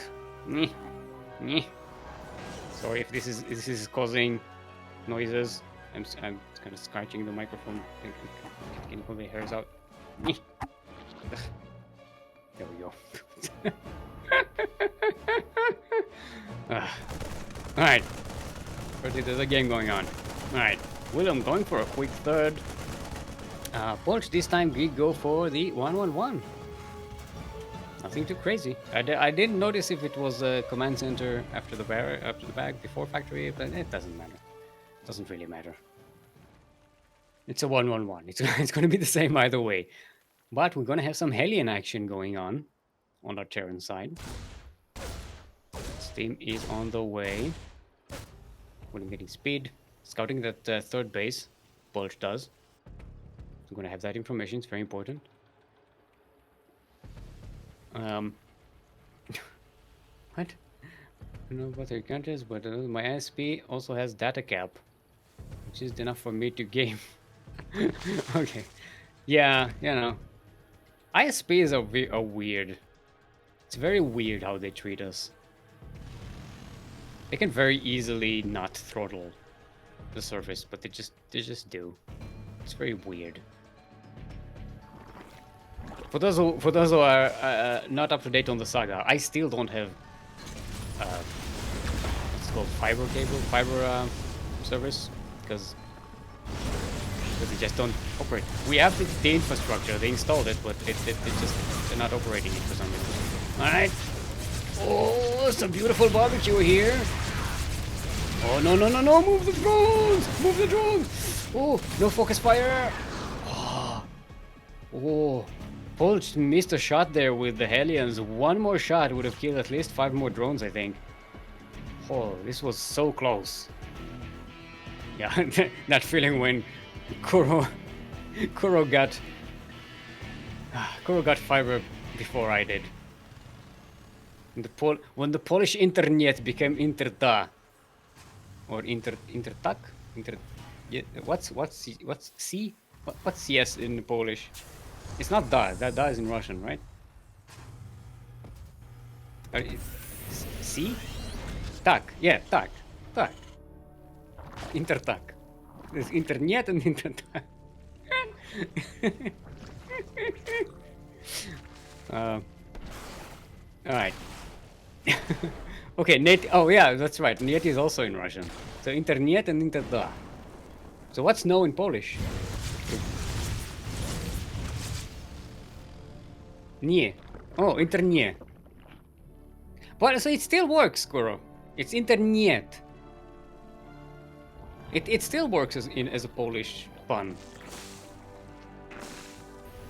Sorry if this is causing noises. I'm kind of scratching the microphone. Getting all the hairs out. There we go. Alright. Firstly, there's a game going on. Alright. Willum going for a quick third. Porch this time we go for the 1-1-1. Nothing too crazy. I didn't notice if it was a command center after the bag before factory, but it doesn't matter. It doesn't really matter. It's a 1-1-1. It's going to be the same either way. But we're going to have some Hellion action going on our Terran side. Steam is on the way. Willum getting speed. Scouting that third base. Bulge does. I'm going to have that information. It's very important. Um, what? I don't know about their countries, but my ISP also has data cap, which is enough for me to game. Okay. Yeah, you know. ISPs are weird. It's very weird how they treat us. They can very easily not throttle the surface, but they just do. It's very weird. For those who are not up to date on the saga, I still don't have what's it called, fiber service, because they just don't operate. We have the infrastructure, they installed it, but they're not operating it for some reason. All right. Oh, some beautiful barbecue here. Oh no no no no! Move the drones! Move the drones! Oh, no focus fire! Oh, Polch missed a shot there with the Hellions. One more shot would have killed at least 5 more drones, I think. Oh, this was so close. Yeah, that feeling when Kuro got fiber before I did. When the Polish internet became Interta, or Intertak, yeah, what's C? What's CS in Polish? It's not da. That da is in Russian, right? C? Tak. Yeah, tak. Tak. Intertak. There's internet and intertak. Alright. Okay, net. Oh yeah, that's right. Net is also in Russian. So internet and interda. So what's no in Polish? Nie. Oh, internet. But so it still works, Kuro. It's internet. It still works as a Polish pun.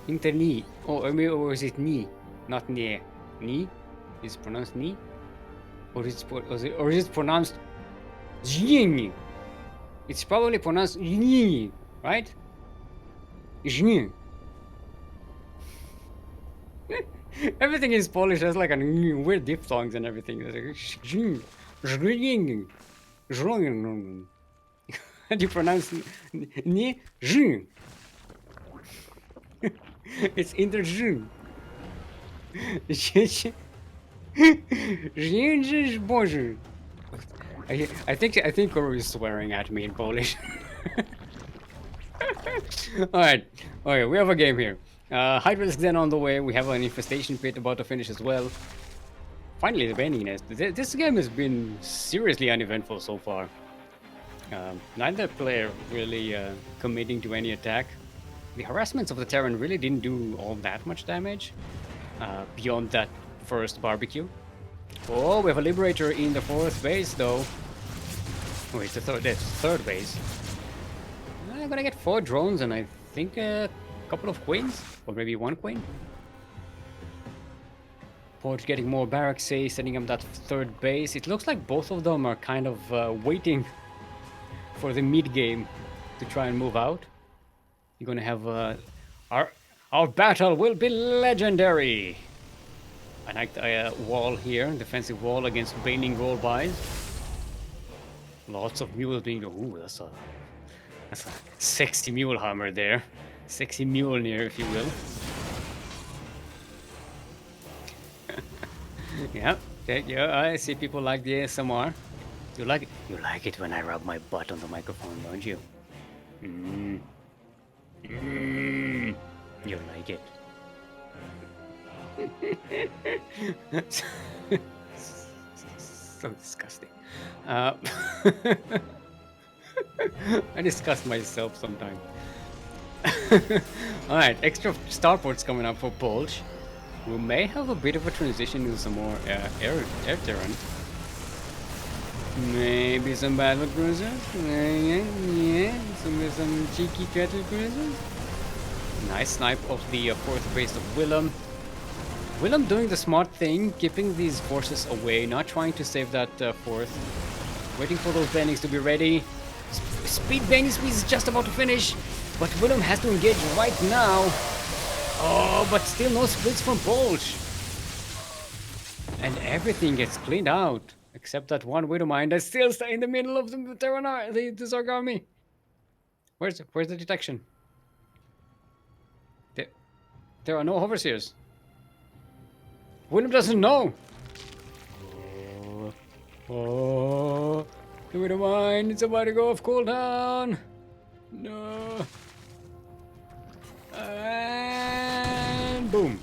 Internet. Oh, I mean, or is it ni? Not nie. Ni? Is it pronounced ni? Or is it pronounced zhni? It's probably pronounced zhni, right? Zhni. Everything is Polish has like a weird diphthongs and everything. How do you pronounce ni? Zhn. It's interzhn. I think Kuro is swearing at me in Polish. Alright, we have a game here. Hydralisk then on the way. We have an infestation pit about to finish as well. Finally, the Bending Nest. This game has been seriously uneventful so far. Neither player really committing to any attack. The harassments of the Terran really didn't do all that much damage beyond that first barbecue. Oh, we have a Liberator in the 4th base though. Oh, it's the third base. I'm gonna get 4 drones and I think a couple of queens, or maybe 1 queen. Forge getting more barracks, say, setting up that 3rd base. It looks like both of them are kind of waiting for the mid game to try and move out. You're gonna have our battle will be legendary. I like the wall here, defensive wall against Baning rollbys. Lots of mules being. Ooh, that's a sexy mule hammer there. Sexy Mjolnir, if you will. Yeah, I see people like the ASMR. You like it when I rub my butt on the microphone, don't you? You like it. So disgusting. I disgust myself sometimes. Alright, extra starports coming up for Polch. We may have a bit of a transition into some more air terrain. Maybe some battle cruisers. Yeah, some cheeky cattle cruisers. Nice snipe of the 4th base of Willum. Willum doing the smart thing, keeping these forces away, not trying to save that 4th. Waiting for those bendings to be ready. Speed bending speed is just about to finish, but Willum has to engage right now. Oh, but still no splits from Polch. And everything gets cleaned out. Except that one Widow Mine that's still in the middle of the the Zerg army. Where's the detection? There, there are no overseers. Willum doesn't know. Oh, the Widow Mine is about to go off cooldown. No. And boom.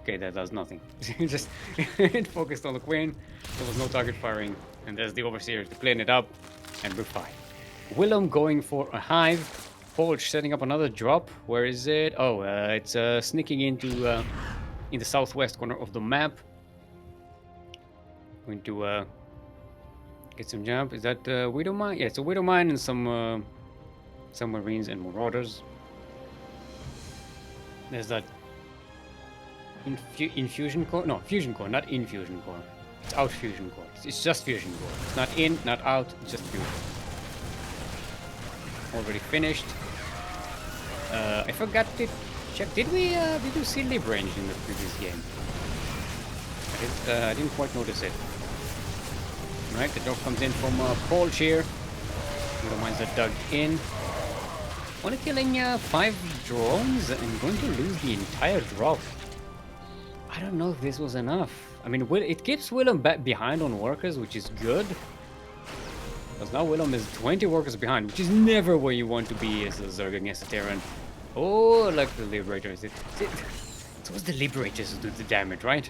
Okay, that does nothing. Just it focused on the queen. There was no target firing, and there's the overseer to clean it up, and we're fine. Willum going for a hive. Polch setting up another drop. Where is it? Oh, it's sneaking into in the southwest corner of the map. Going to get some jump. Is that Widow Mine? Yeah, it's a Widow Mine and some Marines and Marauders. There's that infusion core? No, fusion core, not infusion core. It's out fusion core. It's just fusion core. It's not in, not out, it's just fusion. Already finished. I forgot to check. Did we see lib range in the previous game? I didn't quite notice it. Right, the drop comes in from Polch here. The ones that dug in. Only killing 5 drones and going to lose the entire drop. I don't know if this was enough. I mean, it keeps Willum back behind on workers, which is good. Because now Willum is 20 workers behind, which is never where you want to be as a Zerg against a Terran. Oh, like the Liberators. It's always the Liberators who do the damage, right?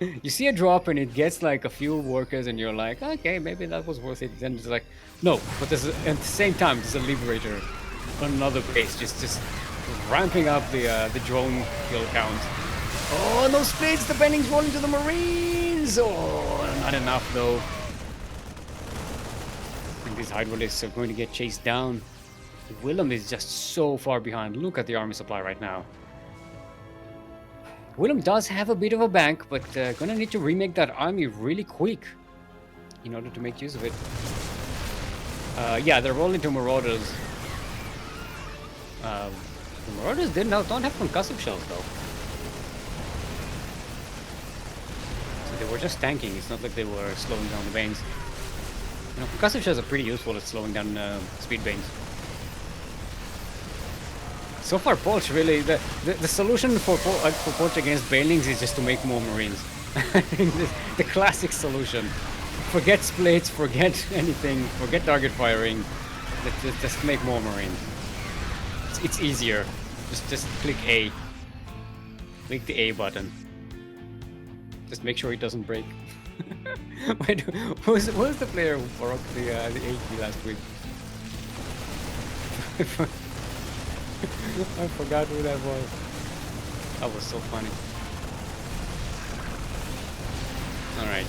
You see a drop and it gets like a few workers and you're like, okay, maybe that was worth it. Then it's like, no, but there's at the same time, there's a Liberator on another base, just ramping up the drone kill count. Oh, no splits! The bending's rolling to the Marines! Oh, not enough though. And these Hydralisks are going to get chased down. Willum is just so far behind. Look at the army supply right now. Willum does have a bit of a bank, but gonna need to remake that army really quick in order to make use of it. Yeah, they're rolling to Marauders. The Marauders don't have concussive shells though. So they were just tanking. It's not like they were slowing down the Banes. You know, concussive shells are pretty useful at slowing down speed Banes. So far, Polch really the solution for Polch against Banelings is just to make more Marines. the classic solution. Forget splits, forget anything, forget target firing. Just make more Marines. It's easier. Just click A. Click the A button. Just make sure it doesn't break. Wait, who was the player who broke the 80 last week? I forgot who that was. That was so funny. Alright.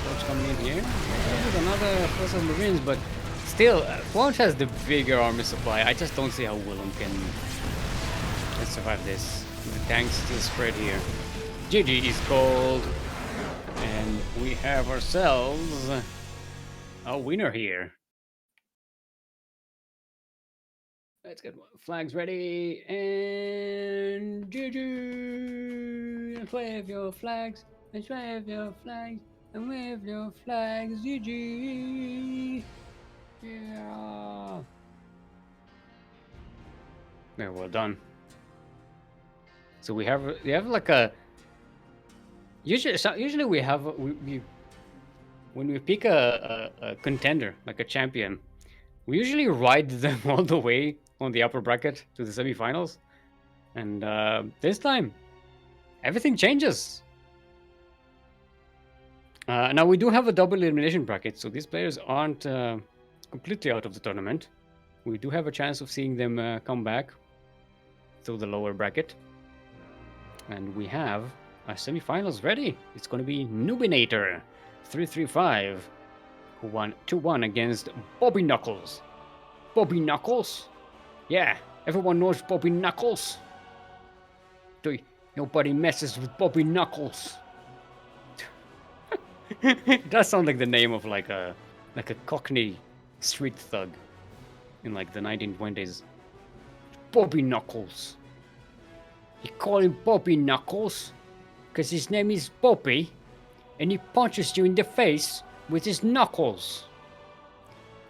Polch coming in here. There's another force of Marines, but still, Polch has the bigger army supply. I just don't see how Willum can survive this. The tanks still spread here. GG is cold. And we have ourselves a winner here. Let's get flags ready and GG! And wave your flags, and wave your flags, and wave your flags, GG! Yeah! Yeah, well done. So we have like a usually we have we when we pick a contender like a champion, we usually ride them all the way on the upper bracket to the semifinals, and this time everything changes. Now we do have a double elimination bracket, so these players aren't completely out of the tournament. We do have a chance of seeing them come back through the lower bracket, and we have our semifinals ready. It's going to be Noobinator 335, who won 2-1 against Bobby Knuckles. Bobby Knuckles? Yeah, everyone knows Bobby Knuckles. Nobody messes with Bobby Knuckles. It does sound like the name of like a Cockney street thug in like the 1920s. Bobby Knuckles. You call him Bobby Knuckles? Because his name is Bobby, and he punches you in the face with his knuckles.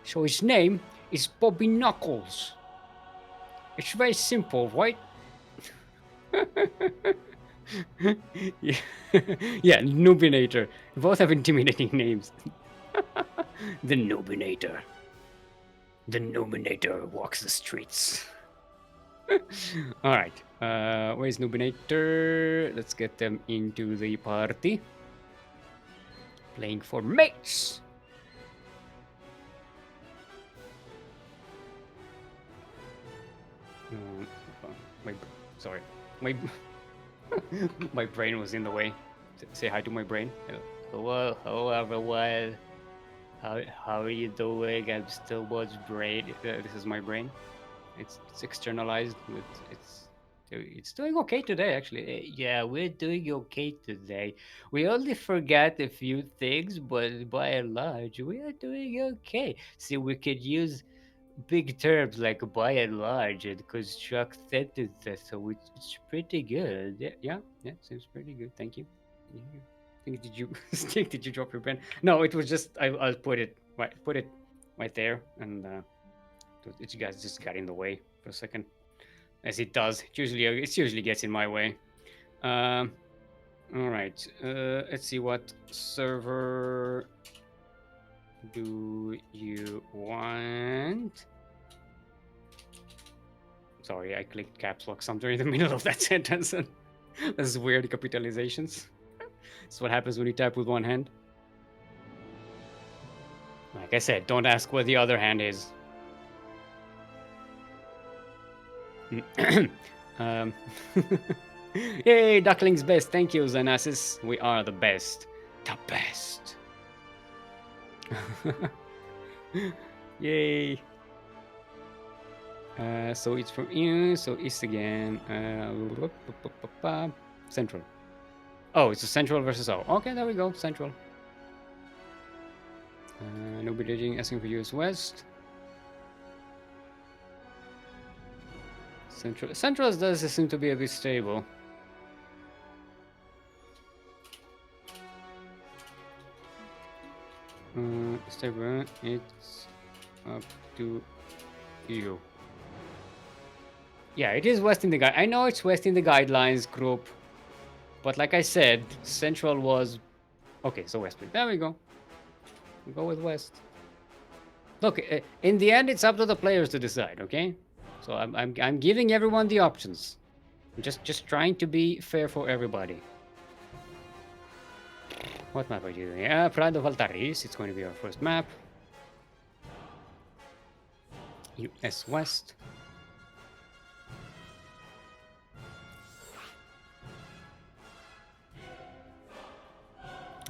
So his name is Bobby Knuckles. It's very simple, right? Yeah, yeah, Noobinator. Both have intimidating names. The Noobinator. The Noobinator walks the streets. All right. Where's Noobinator? Let's get them into the party. Playing for mates. My sorry, my my brain was in the way. Say hi to my brain. Hello everyone. How are you doing? I'm Steelmold's brain. This is my brain. It's externalized. It's doing okay today, actually. Yeah, we're doing okay today. We only forgot a few things, but by and large, we are doing okay. See, we could use big terms like by and large and construct sentences, so it's pretty good. Yeah, seems pretty good. Thank you. Yeah. Did you Stick? Did you drop your pen? No, it was just I'll put it right there, and you guys just got in the way for a second, as it does. It usually gets in my way. Um, all right. Let's see what server do you want? Sorry, I clicked caps lock somewhere in the middle of that sentence. And this is weird capitalizations. That's what happens when you type with one hand. Like I said, don't ask where the other hand is. um, Yay, Ducklings best. Thank you, Xanasis. We are the best. The best. Yay. So it's from you, so east again. Central. Oh, it's a central versus O. Okay, there we go. Central. Nobody asking for US West. Central does seem to be a bit stable. Stable. It's up to you. Yeah, it is west in the guide. I know it's west in the guidelines group, but like I said, Central was okay. So west. There we go. We'll go with west. Look, in the end, it's up to the players to decide. Okay, so I'm giving everyone the options. I'm just trying to be fair for everybody. What map are you doing? Pride of Altaris. It's going to be our first map. US West.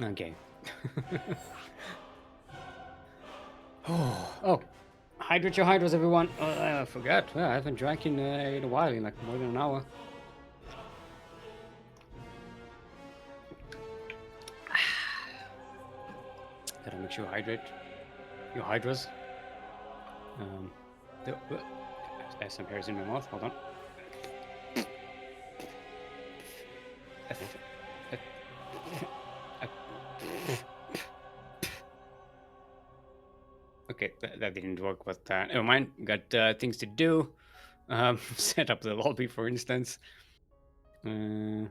Okay. Oh, hydrate your hydros, everyone. I forgot. Well, I haven't drank in a while, in like more than an hour. Gotta make sure you hydrate your hydros. There's some hairs in my mouth. Hold on. Okay, that didn't work, but never mind. Got things to do. Set up the lobby, for instance. All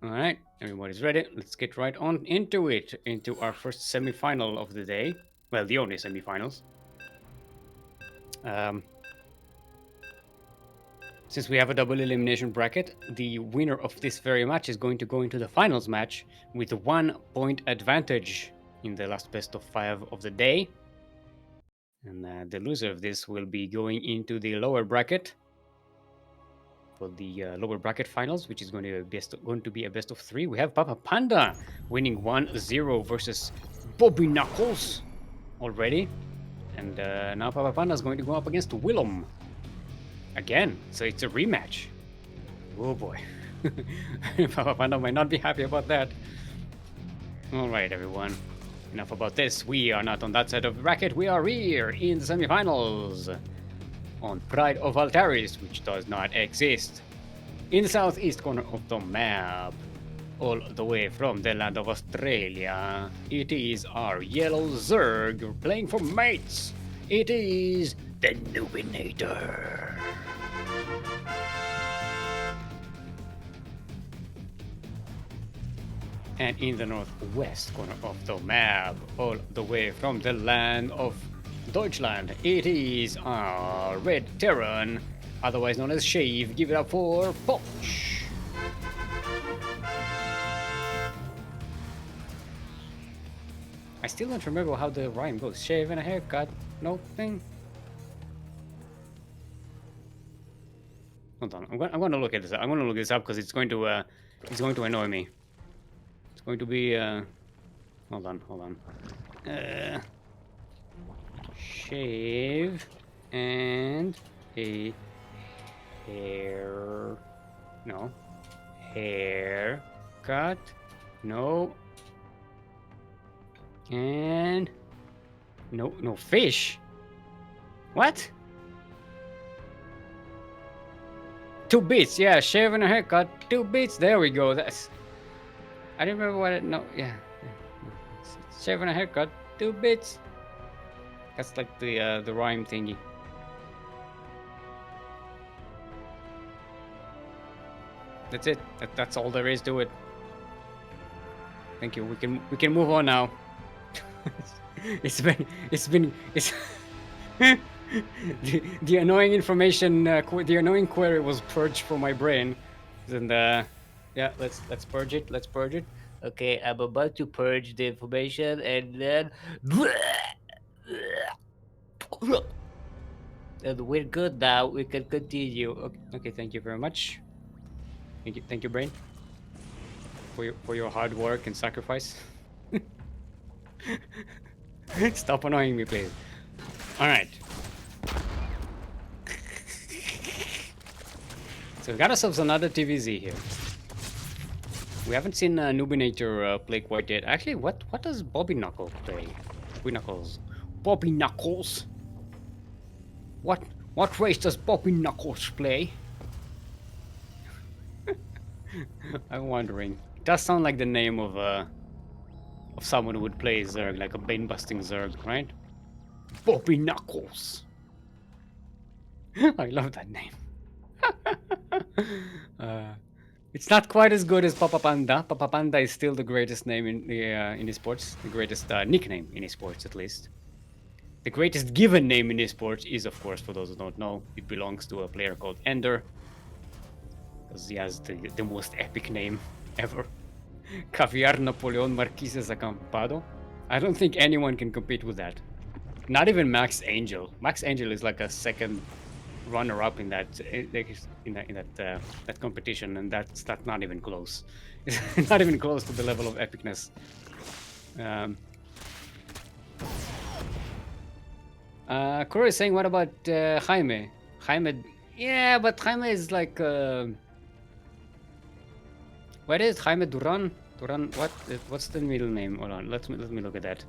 right, everybody's ready. Let's get right on into it, into our first semi-final of the day. Well, the only semi-finals. Since we have a double elimination bracket, the winner of this very match is going to go into the finals match with 1 point advantage in the last best of 5 of the day. And the loser of this will be going into the lower bracket for the lower bracket finals, which is going to be a best of 3. We have Papapanda winning 1-0 versus Bobby Knuckles already. And now Papapanda is going to go up against Willum again. So it's a rematch. Oh boy. Papapanda might not be happy about that. All right, everyone. Enough about this. We are not on that side of the bracket. We are here in the semifinals on Pride of Altaris, which does not exist, in the southeast corner of the map. all the way from the land of Australia. It is our yellow Zerg playing for mates. It is the Nubinator. And in the northwest corner of the map, all the way from the land of Deutschland, it is our Red Terran, otherwise known as Shave. Give it up for Poch. I still don't remember how the rhyme goes. Shave and a haircut, no thing. Hold on, I'm going to look at this. I'm going to look this up because it's going to annoy me. It's going to be hold on. Shave and a haircut, no, and no fish. What? 2 bits, yeah, shave and a haircut, 2 bits. There we go. That's. I don't remember what it. No, yeah. Shave and a haircut, 2 bits. That's like the rhyme thingy. That's it. That's all there is to it. Thank you. We can move on now. it's the annoying information. The annoying query was purged from my brain, and yeah, let's purge it. Let's purge it. Okay, I'm about to purge the information, and then. And we're good now. We can continue. Okay, thank you very much. Thank you, brain, for your hard work and sacrifice. Stop annoying me, please. All right. So we got ourselves another TVZ here. We haven't seen Nubinator play quite yet. Actually, what does Bobby Knuckles play? Bobby Knuckles. What race does Bobby Knuckles play? I'm wondering. It does sound like the name of someone who would play Zerg, like a bane-busting Zerg, right? Bobby Knuckles. I love that name. It's not quite as good as Papapanda. Papapanda is still the greatest name in esports, the greatest nickname in esports, at least. The greatest given name in esports is, of course, for those who don't know, it belongs to a player called Ender, because he has the most epic name ever. Caviar Napoleon Marquises Acampado. I don't think anyone can compete with that. Not even Max Angel. Max Angel is like a second runner-up in that that competition, and that's not even close. It's not even close to the level of epicness. Kuro is saying, what about Jaime? Jaime, yeah, but Jaime is like what is Jaime Duran? Duran, what's the middle name? Hold on, let me look at that.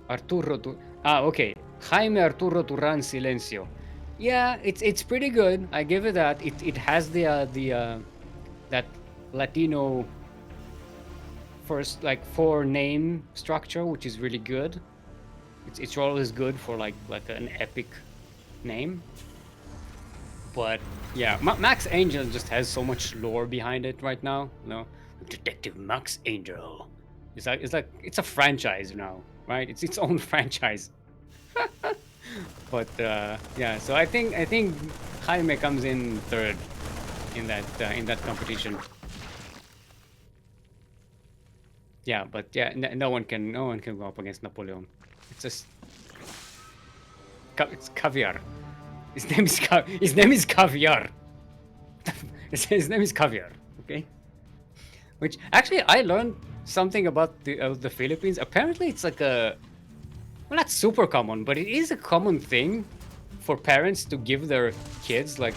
Arturo okay. Jaime Arturo Duran Silencio. Yeah, it's pretty good. I give it that. It has the that Latino first like 4 name structure, which is really good. It's always good for like an epic name. But yeah, Max Angel just has so much lore behind it right now. You know, Detective Max Angel. It's a franchise now, right? It's its own franchise. But yeah, so I think Jaime comes in third in that competition. Yeah, but yeah, no one can go up against Napoleon. It's just it's Caviar. His name is Caviar. His name is Caviar. Okay. Which actually I learned something about the Philippines. Apparently, it's like a well, not super common, but it is a common thing for parents to give their kids like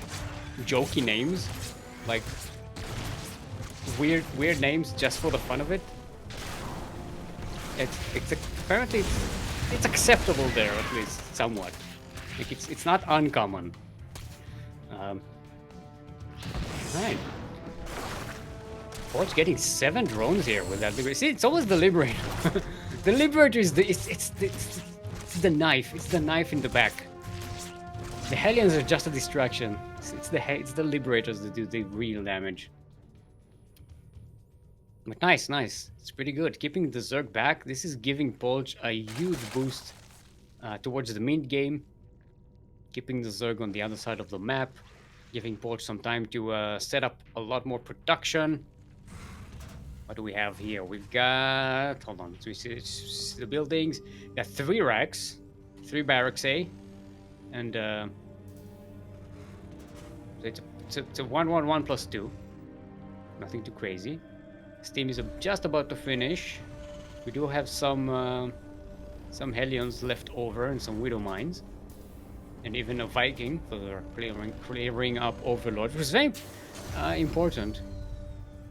jokey names, like weird names just for the fun of it. Apparently it's acceptable there, at least somewhat. Like it's not uncommon. Right. Forge getting 7 drones here with that Liberator. See, it's always the Liberator. The Liberator is it's the knife. It's the knife in the back. The Hellions are just a distraction. It's the Liberators that do the real damage. But nice, nice. It's pretty good. Keeping the Zerg back, this is giving Polch a huge boost towards the mid game. Keeping the Zerg on the other side of the map, giving Polch some time to set up a lot more production. What do we have here? We've got... Hold on. So we see the buildings. We got 3 racks. 3 barracks, eh? And it's a 1-1-1 plus 2. Nothing too crazy. Steam is just about to finish. We do have some Hellions left over and some Widow Mines. And even a Viking for clearing up Overlord, which is very important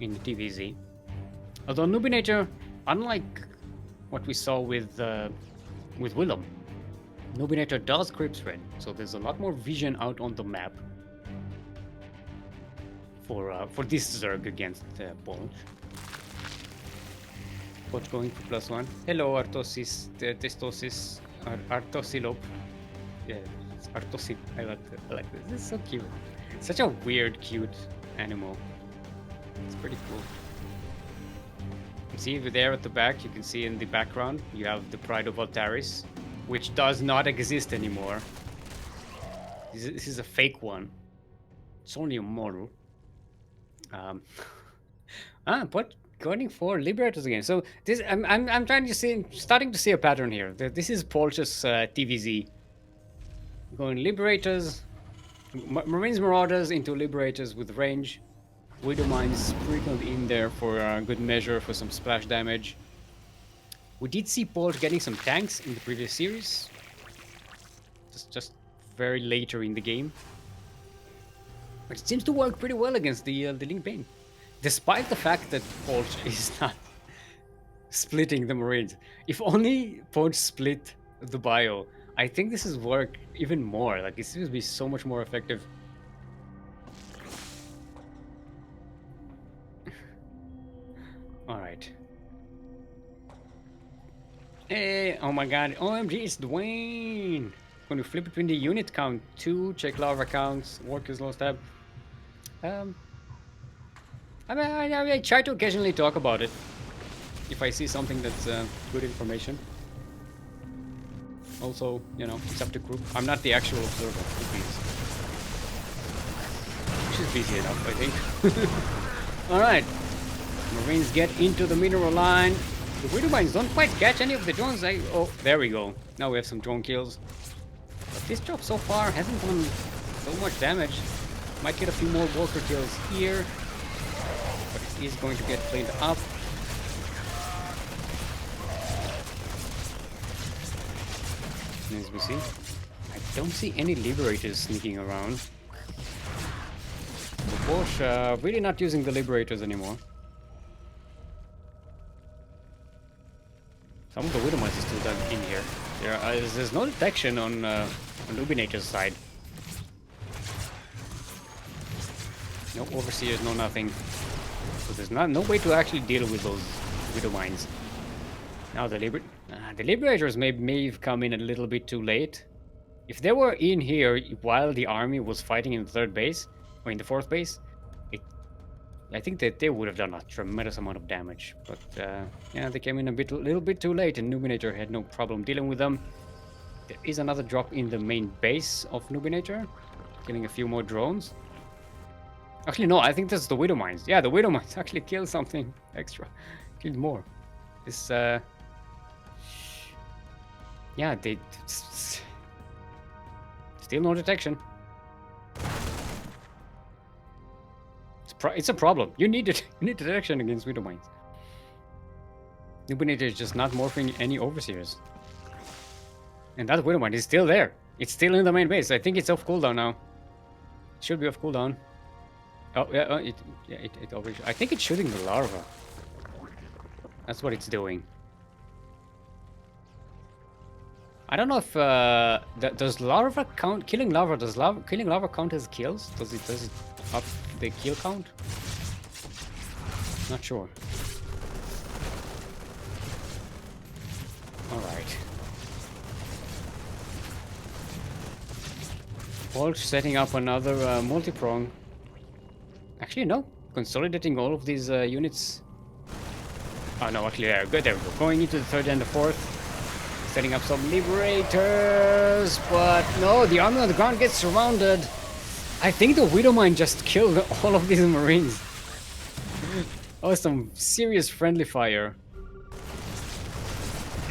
in the TVZ. Although Nubinator, unlike what we saw with Willum, Nubinator does creep spread, so there's a lot more vision out on the map for this Zerg against Polch. Polch going for +1. Hello, Artosis, Testosis, Artosilop. Yeah, it's Artosil. I like this. This is so cute. It's such a weird, cute animal. It's pretty cool. See over there at the back, you can see in the background, you have the Pride of Altaris, which does not exist anymore. This is a fake one. It's only a model. But going for Liberators again. So this, I'm starting to see a pattern here. This is Polch's TVZ. Going Liberators, Marines Marauders into Liberators with range. Widow Mines sprinkled in there for good measure for some splash damage. We did see Polch getting some tanks in the previous series. Just very later in the game. But it seems to work pretty well against the Link Bane. Despite the fact that Polch is not splitting the Marines. If only Polch split the bio, I think this is work even more. Like, this would be so much more effective. Alright. Hey, oh my god, OMG, it's Dwayne! When we flip between the unit count, 2, check larva counts, workers lost tab. I try to occasionally talk about it. If I see something that's good information. Also, you know, it's up to group. I'm not the actual observer, which is busy enough, I think. Alright. Marines get into the mineral line. The Widow Mines don't quite catch any of the drones. Oh, there we go. Now we have some drone kills. But this drop so far hasn't done so much damage. Might get a few more walker kills here. But it is going to get cleaned up. As we see, I don't see any Liberators sneaking around. The Polch really not using the Liberators anymore. Some of the Widow Mines are still done in here. There's no detection on Lubinator's side. No Overseers, no nothing. So there's no way to actually deal with those Widow Mines. Now the Liberators may have come in a little bit too late. If they were in here while the army was fighting in the 3rd base, or in the 4th base, I think that they would have done a tremendous amount of damage. But yeah, they came in a little bit too late, and Nubinator had no problem dealing with them. There is another drop in the main base of Nubinator, killing a few more drones. Actually, no, I think that's the Widow Mines. Yeah, the Widow Mines actually killed something extra. Killed more. This, yeah, they... Still no detection. It's a problem. You need it. You need detection against Widow Mines. Nubinator is just not morphing any Overseers. And that Widow Mine is still there. It's still in the main base. I think it's off cooldown now. It should be off cooldown. Oh, yeah, it over... I think it's shooting the larva. That's what it's doing. I don't know if does larva count killing larva killing larva count as kills? Does it up the kill count? Not sure. All right. Polch setting up another multi-prong. Actually, no. Consolidating all of these units. Oh no, actually, good. There we go. Going into the third and the fourth. Setting up some liberators, but no, the army on the ground gets surrounded. I think the Widowmine just killed all of these marines. Oh, some serious friendly fire.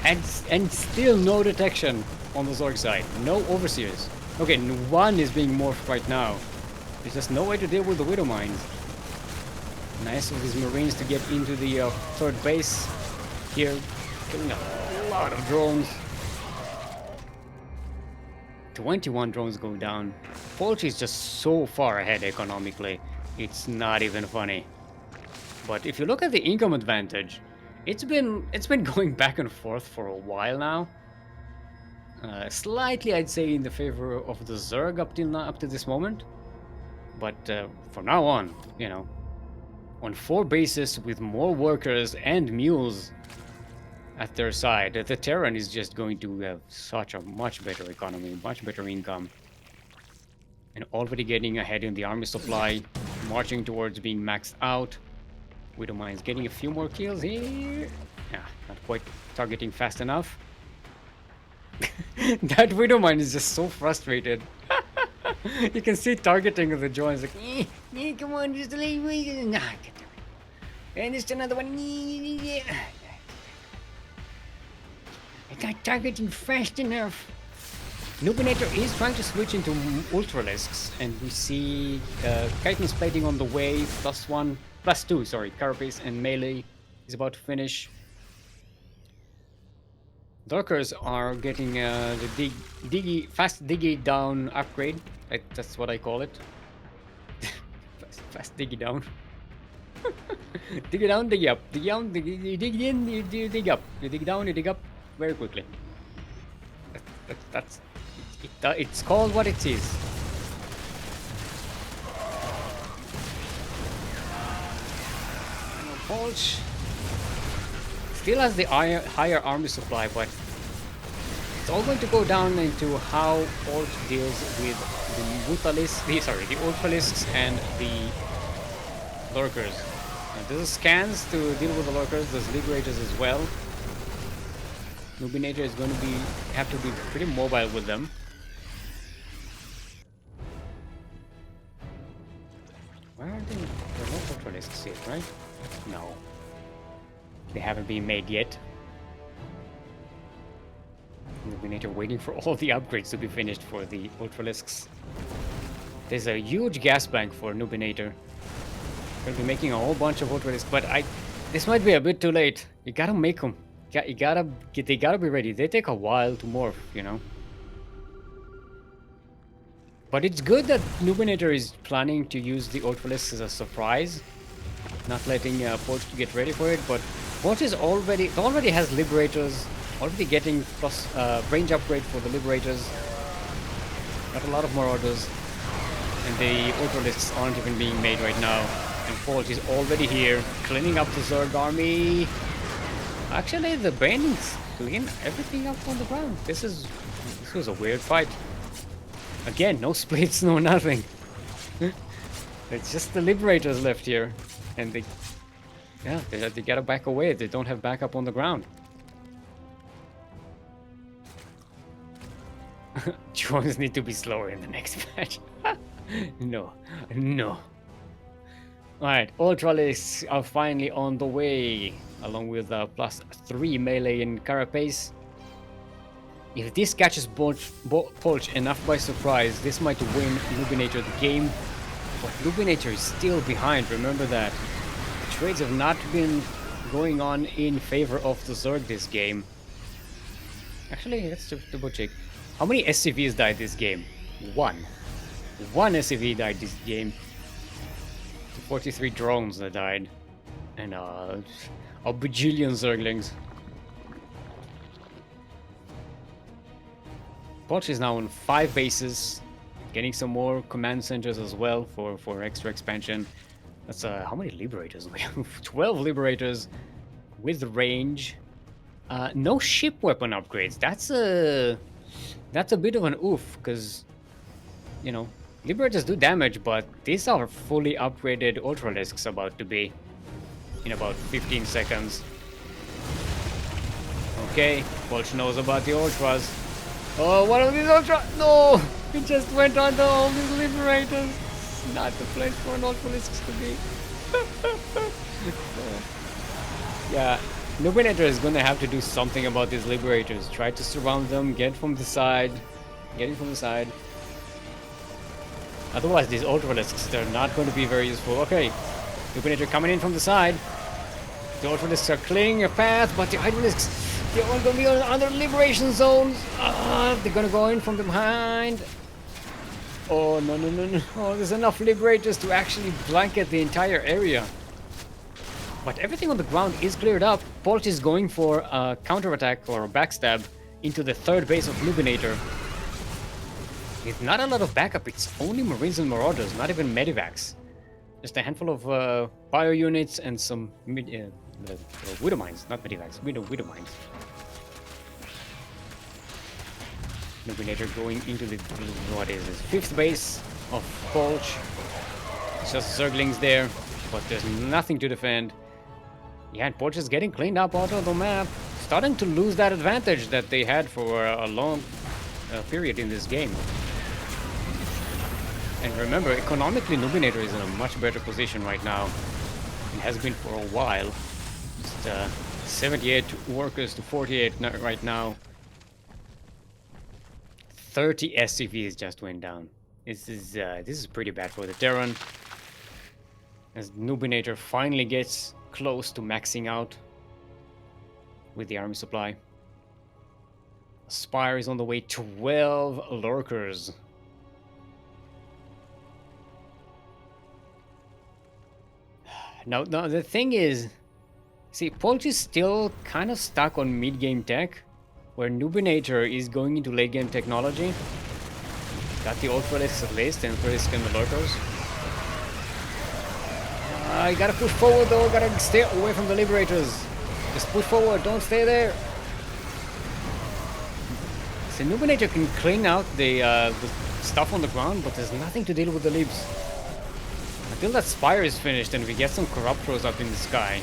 And still no detection on the Zorg side. No overseers. Okay, one is being morphed right now. There's just no way to deal with the Widowmines. Nice of these marines to get into the third base here, killing a lot of drones. 21 drones go down. Polch is just so far ahead economically. It's not even funny. But if you look at the income advantage, it's been going back and forth for a while now. Slightly, I'd say, in the favor of the Zerg up to this moment. But from now on, you know, on 4 bases with more workers and mules at their side, the Terran is just going to have such a much better economy, much better income. And already getting ahead in the army supply, marching towards being maxed out. Widowmine's getting a few more kills here. Yeah, not quite targeting fast enough. That Widowmine is just so frustrated. You can see targeting of the drones like, come on, just leave me. Nah, get there. And just another one. It's not targeting fast enough. Nubinator is trying to switch into Ultralisks, and we see Chitinous plating on the way, +2, sorry, Carapace and Melee is about to finish. Darkers are getting the fast diggy down upgrade. That's what I call it. fast diggy down. Dig it down, dig up. Dig down, you dig in, you dig up. You dig down, you dig up very quickly. It's called what it is. Polch still has the higher army supply, but it's all going to go down into how Polch deals with the Ultralisks and the Lurkers. There's scans to deal with the Lurkers, there's Liberators as well. Nubinator is going to have to be pretty mobile with them. Where are they? There are no Ultralisks yet, right? No. They haven't been made yet. Nubinator waiting for all the upgrades to be finished for the Ultralisks. There's a huge gas bank for Nubinator. We'll be making a whole bunch of Ultralisks, but this might be a bit too late. You gotta make them. They gotta be ready. They take a while to morph, you know. But it's good that Nubinator is planning to use the Ultralisks as a surprise, not letting Polch get ready for it. But Polch is already has Liberators, already getting plus range upgrade for the Liberators. Got a lot of more orders, and the Ultralisks aren't even being made right now. And Polch is already here, cleaning up the Zerg army. Actually, the Banings clean everything up on the ground. This was a weird fight. Again, no splits, no nothing. It's just the Liberators left here, and they gotta back away. They don't have backup on the ground. Drones need to be slower in the next match. No. Alright, Ultralisks are finally on the way, along with +3 melee in Carapace. If this catches Polch enough by surprise, this might win Nubinator the game. But Nubinator is still behind, remember that. The trades have not been going on in favor of the Zerg this game. Actually, let's double check. How many SCVs died this game? One. One SCV died this game. 43 drones that died. And a bajillion Zerglings. Poch is now on 5 bases, getting some more command centers as well for extra expansion. That's how many liberators? We have 12 liberators with range. No ship weapon upgrades. That's a bit of an oof, because you know liberators do damage, but these are fully upgraded ultralisks about to be in about 15 seconds. Okay, Poch knows about the ultras. Oh, one of these ultras! No! It just went under all these liberators. Not the place for an ultralisk to be. Yeah, Nubinator is gonna have to do something about these liberators. Try to surround them, get from the side. Get in from the side. Otherwise, these ultralisks, they're not going to be very useful. Okay, Nubinator coming in from the side. The ultralisks are clearing a path, but the hydralisks, they're all going to be on other liberation zones. They're going to go in from behind. Oh, no, no, no, no. Oh, there's enough liberators to actually blanket the entire area. But everything on the ground is cleared up. Poch is going for a counterattack or a backstab into the third base of Nubinator. It's not a lot of backup. It's only Marines and Marauders, not even Medivacs. Just a handful of bio units and some Widow Mines, not Medivacs, Widow Mines. Nubinator going into the, what is this, 5th base of Poch. It's just Zerglings there, but there's nothing to defend. Yeah, and Poch is getting cleaned up out of the map. Starting to lose that advantage that they had for a long period in this game. And remember, economically, Nubinator is in a much better position right now. It has been for a while. Just 78 workers to 48 right now. 30 SCVs just went down. This is pretty bad for the Terran. As Nubinator finally gets close to maxing out with the army supply. Spire is on the way. 12 lurkers. Now the thing is, see, Poch is still kind of stuck on mid-game tech, where Nubinator is going into late-game technology. Got the ultralisks at least, and ultralisks and the lurkers. You gotta push forward though, gotta stay away from the liberators. Just push forward, don't stay there. So Nubinator can clean out the stuff on the ground, but there's nothing to deal with the libs. Until that spire is finished and we get some corruptors up in the sky,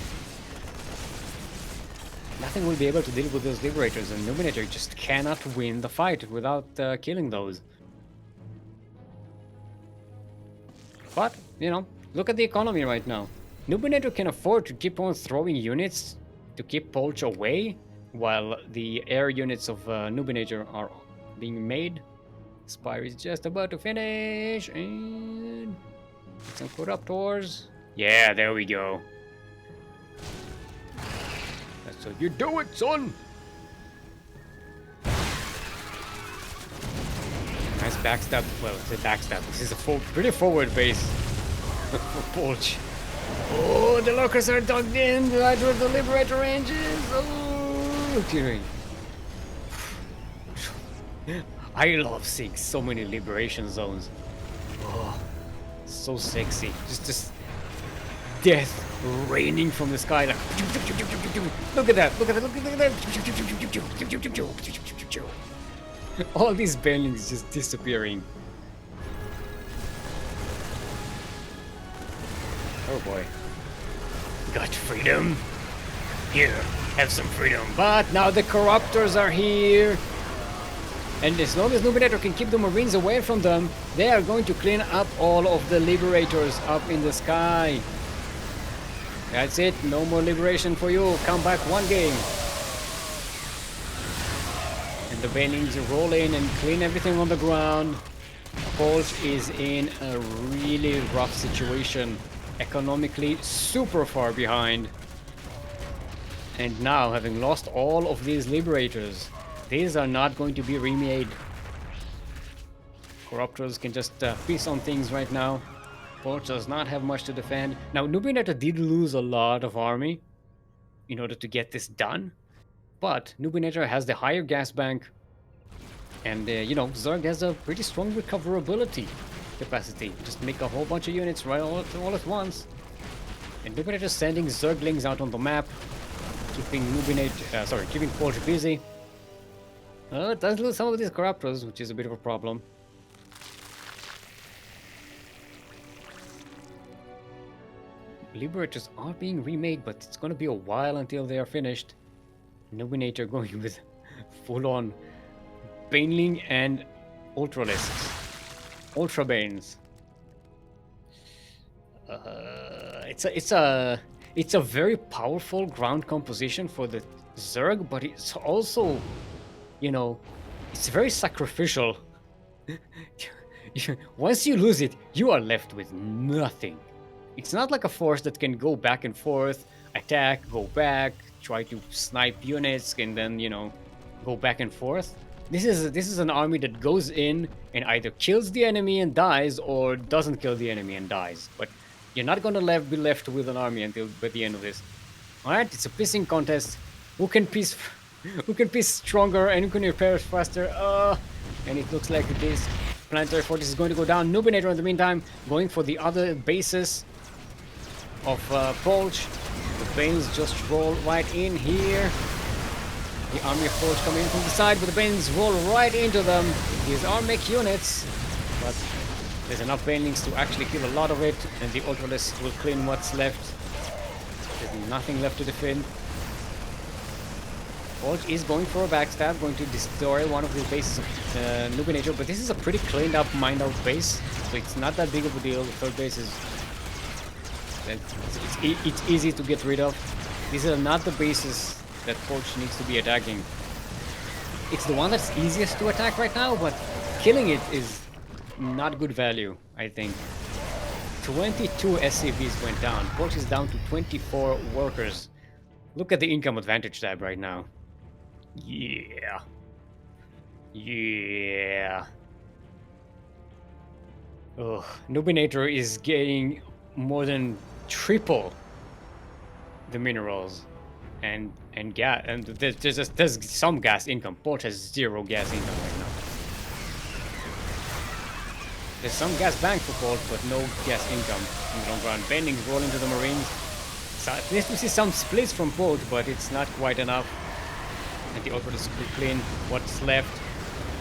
nothing will be able to deal with those liberators, and Nubinator just cannot win the fight without killing those. But, you know, look at the economy right now. Nubinator can afford to keep on throwing units to keep Poch away, while the air units of Nubinator are being made. Spire is just about to finish, and some corruptors. Yeah, there we go. That's how you do it, son! Nice backstab. Well, it's a backstab. This is a pretty forward base for Poch. Oh, the lurkers are dug in right where the liberator range is. Oh, dearie. I love seeing so many liberation zones. Oh, so sexy. Just death raining from the sky. Like, look at that! Look at that! Look at that! All these banelings just disappearing. Oh boy. Got freedom. Here, have some freedom. But now the corruptors are here. And as long as Nubinator can keep the Marines away from them, they are going to clean up all of the liberators up in the sky. That's it. No more liberation for you. Come back one game. And the banelings roll in and clean everything on the ground. Poch is in a really rough situation. Economically super far behind. And now, having lost all of these liberators, these are not going to be remade. Corruptors can just piece on things right now. Poch does not have much to defend. Now, Nubinator did lose a lot of army in order to get this done. But Nubinator has the higher gas bank. And, you know, Zerg has a pretty strong recoverability capacity. Just make a whole bunch of units right all at once. And look at it, just sending Zerglings out on the map, keeping keeping Forge busy. It does lose some of these Corruptors, which is a bit of a problem. Liberators are being remade, but it's gonna be a while until they are finished. Nominator going with full-on Baneling and Ultralisks. Ultra Banes. It's a very powerful ground composition for the Zerg, but it's also, you know, it's very sacrificial. Once you lose it, you are left with nothing. It's not like a force that can go back and forth, attack, go back, try to snipe units, and then, you know, go back and forth. This is an army that goes in and either kills the enemy and dies, or doesn't kill the enemy and dies. But you're not gonna be left with an army until by the end of this. All right, it's a piecing contest. Who can piece, who can piece stronger and who can repair faster? And it looks like this planetary fortress is going to go down. Nubinator, in the meantime, going for the other bases of Polch. The Banes just roll right in here. The army of Forge coming in from the side, but the Banes roll right into them. These are mech units, but there's enough Banelings to actually kill a lot of it, and the Ultralisk will clean what's left. There's nothing left to defend. Forge is going for a backstab, going to destroy one of the bases of Nubinator, but this is a pretty cleaned up, mined out base, so it's not that big of a deal. The third base is... It's easy to get rid of. These are not the bases that Forge needs to be attacking. It's the one that's easiest to attack right now, but killing it is not good value, I think. 22 SCVs went down. Forge is down to 24 workers. Look at the income advantage tab right now. Yeah. Yeah. Ugh. Nubinator is getting more than triple the minerals. And gas, and there's some gas income. Port has 0 gas income right now. There's some gas bank for Port, but no gas income in the long run. Bendings roll into the Marines. So at least we see some splits from Port, but it's not quite enough. And the Ultras will clean what's left.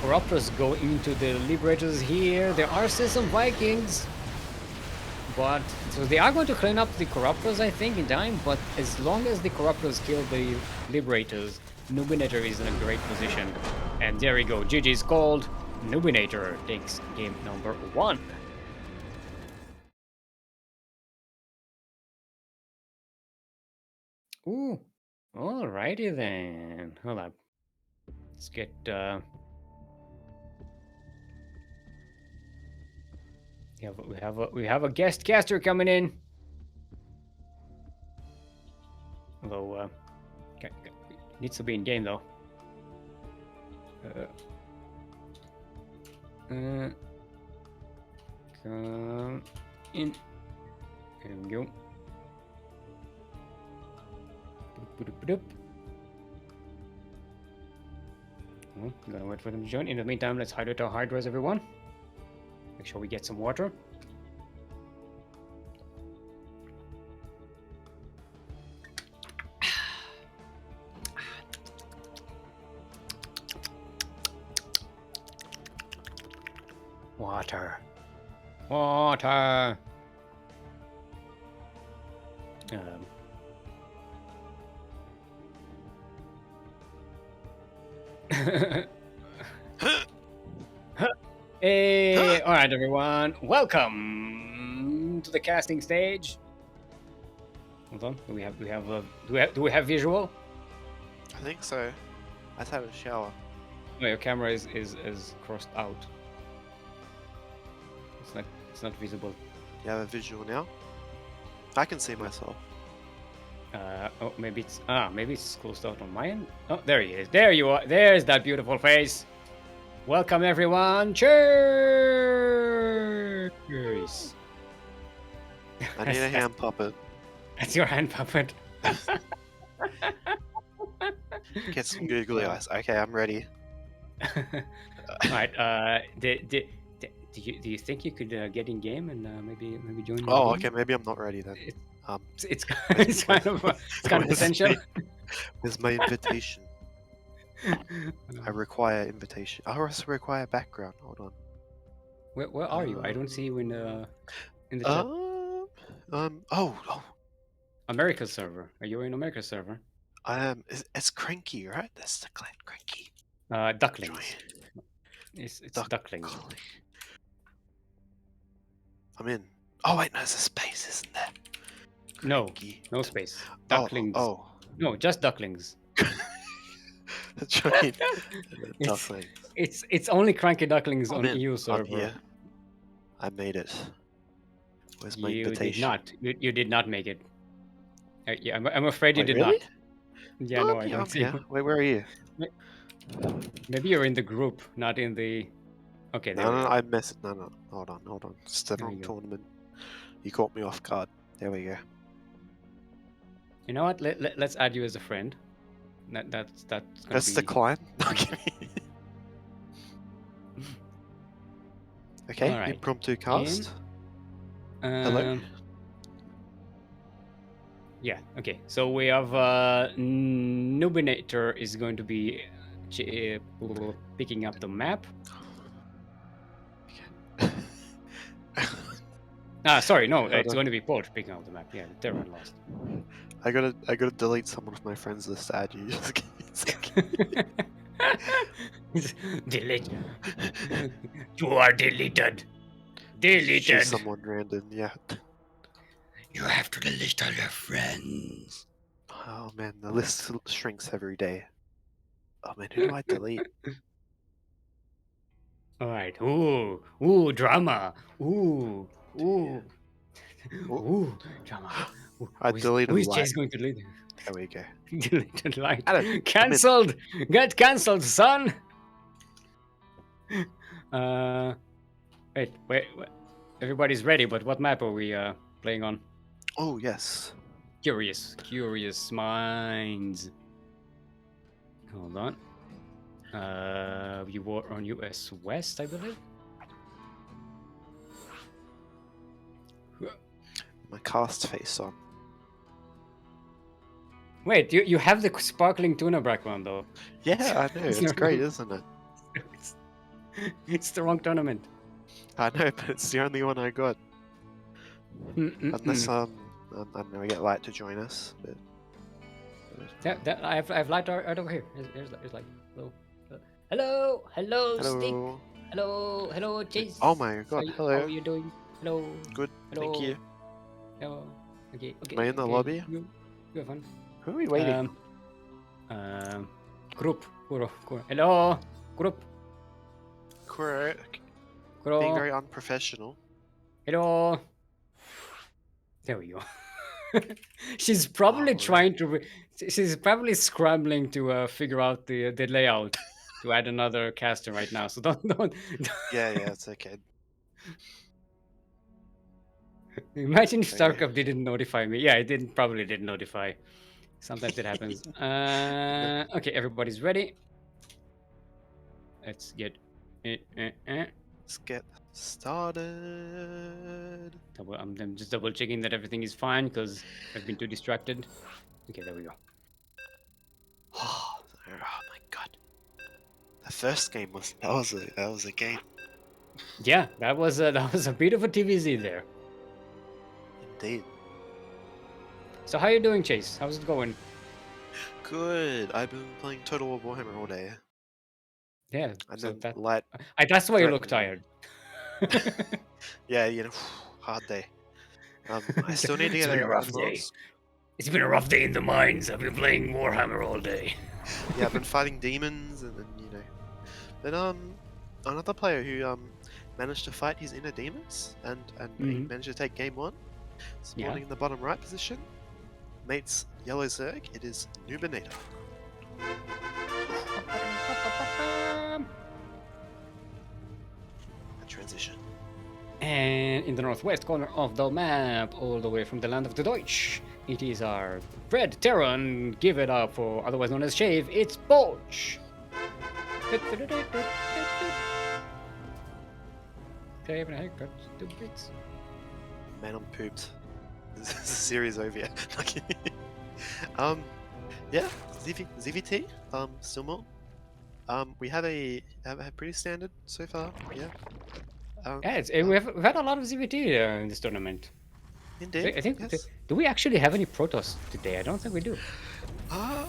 Corruptors go into the Liberators here. There are still some Vikings. But, so they are going to clean up the Corruptors, I think, in time, but as long as the Corruptors kill the Liberators, Nubinator is in a great position. And there we go, GG's called. Nubinator takes game number 1. Ooh, alrighty then. Hold up. Let's get, we have a guest caster coming in. Although, needs to be in game though. Come in. There we go. Gonna wait for them to join. In the meantime, let's hydrate our hydras, everyone. Make sure we get some water. Water. Water. Hey, all right, everyone. Welcome to the casting stage. Hold on. Do we have visual? I think so. I had a shower. No, your camera is crossed out. It's not visible. You have a visual now? I can see myself. Oh, maybe it's closed out on my end. Oh, there he is. There you are. There's that beautiful face. Welcome, everyone. Cheers. I need a hand puppet. That's your hand puppet. Get some googly eyes. Okay, I'm ready. Alright, do you think you could get in game and maybe join me? Oh, okay. Maybe I'm not ready then. It, Um, it's where's it's my- it's kind of where's essential. where's my invitation? I require invitation. I also require background. Hold on. Where are you? I don't see you in the chat. Oh, America server. Are you in America server? I am. It's CranKy, right? That's the clan CranKy. Ducklings. It's Ducklings. I'm in. Oh wait, no, there's a space, isn't there? No, CranKy. no space. Oh, Ducklings. oh. No, just Ducklings. Join It's- Ducklings. It's only CranKy Ducklings I'm on in. EU I'm server. here. I made it. Where's my You did invitation? not. You did not make it. Yeah, I'm afraid you Wait, did really? not. Yeah, Oh, no, I yeah, don't I'm see here. you. Wait, where are you? Maybe you're in the group, not in the. Okay, there No, we no, go. I missed. No. Hold on. It's the There wrong you go. tournament. You caught me off guard. There we go. You know what? Let's add you as a friend. That's gonna That's be. the clan. Okay. All right. Impromptu cast. Hello. Yeah. Okay. So we have Nubinator is going to be picking up the map. Sorry, no, Hold it's on. going to be Poach picking up the map. Yeah, the Terran lost. I gotta delete someone of my friends list to add you. Just give me a second. Delete. You are deleted. Deleted. Choose someone random. Yeah. You have to delete all your friends. Oh man, the list shrinks every day. Oh man, who do I delete? All right. Ooh, drama. Ooh, drama. I deleted Who is Light. Chase going to delete? There we go. Deleted light. Adam, Cancelled. Get cancelled, son. Wait. Everybody's ready, but what map are we playing on? Oh yes. Curious minds. Hold on. We were on US West, I believe. My cast face on. Wait, you have the sparkling tuna background though. Yeah, I know. It's great, isn't it? It's the wrong tournament. I know, but it's the only one I got. Unless I don't know, we get Light to join us. But... I have light right over here. Here's light. Hello, Stick. Hello. Hello, Chase. Oh my god, hello. How are you doing? Hello. Good, thank you. Hello. Okay. Am I in the lobby? You have fun. Who are we waiting? Group. Kuro. Hello. Group. Correct. Kuro. Being very unprofessional. Hello. There we go. She's probably trying to. She's probably scrambling to figure out the layout to add another caster right now. So don't. Yeah, it's okay. Imagine if StarCraft didn't notify me. Yeah, it probably didn't notify. Sometimes it happens. Okay, everybody's ready. Let's get Let's get started. I'm just double checking that everything is fine because I've been too distracted. Okay, there we go. Oh my god. The first game was a game. Yeah, that was a bit of a TVZ there. Indeed. So how you doing, Chase? How's it going? Good. I've been playing Total War Warhammer all day. Yeah, And so then Light. that's why you look threatened tired. Yeah, hard day. I still need to get a rough day. It's been a rough day in the mines. I've been playing Warhammer all day. Yeah, I've been fighting demons and Then another player who managed to fight his inner demons and he managed to take game 1. Spawning in the bottom right position. Mates Yellow Zerg, it is Nubinator. A transition. And in the northwest corner of the map, all the way from the land of the Deutsch, it is our red Terran. Give it up for, otherwise known as Shave, it's Poach. Can I have a haircut? Stupids. Man, I'm pooped. This is a series over here. Yeah, ZVT, Steelmold. We have a pretty standard so far. Yeah. Yeah, we've had a lot of ZVT in this tournament. Indeed. I think. Yes. Do we actually have any Protoss today? I don't think we do. I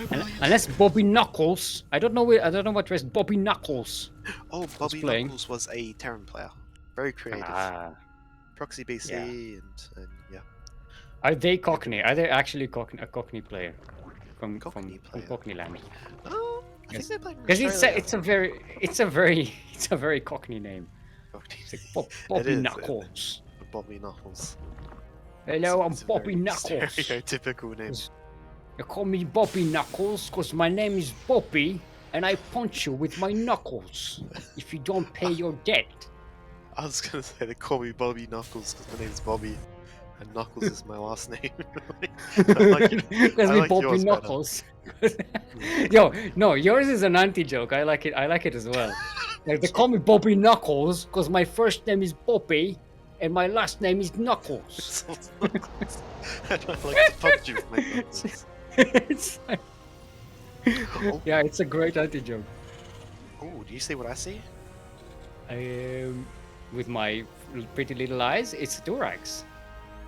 believe. Unless Bobby Knuckles. I don't know. I don't know what race Bobby Knuckles. Oh, Bobby playing. Knuckles was a Terran player. Very creative. Proxy BC Yeah. and yeah. Are they Cockney? Are they actually a Cockney player from Cockney Cockney land? Oh, I think they play Because it's a very Cockney name. It's like Bobby Knuckles. Bobby Knuckles. Hello, I'm Bobby Knuckles. Stereotypical name. You call me Bobby Knuckles because my name is Bobby and I punch you with my knuckles if you don't pay your debt. I was gonna say they call me Bobby Knuckles because my name's Bobby and Knuckles is my last name. Because we like Bobby Knuckles. Yo, no, yours is an anti-joke. I like it as well. Like they call me Bobby Knuckles because my first name is Bobby and my last name is Knuckles. And I like to punch you with my knuckles. It's like... Yeah, it's a great anti-joke. Oh, do you see what I see? With my pretty little eyes, it's Durax.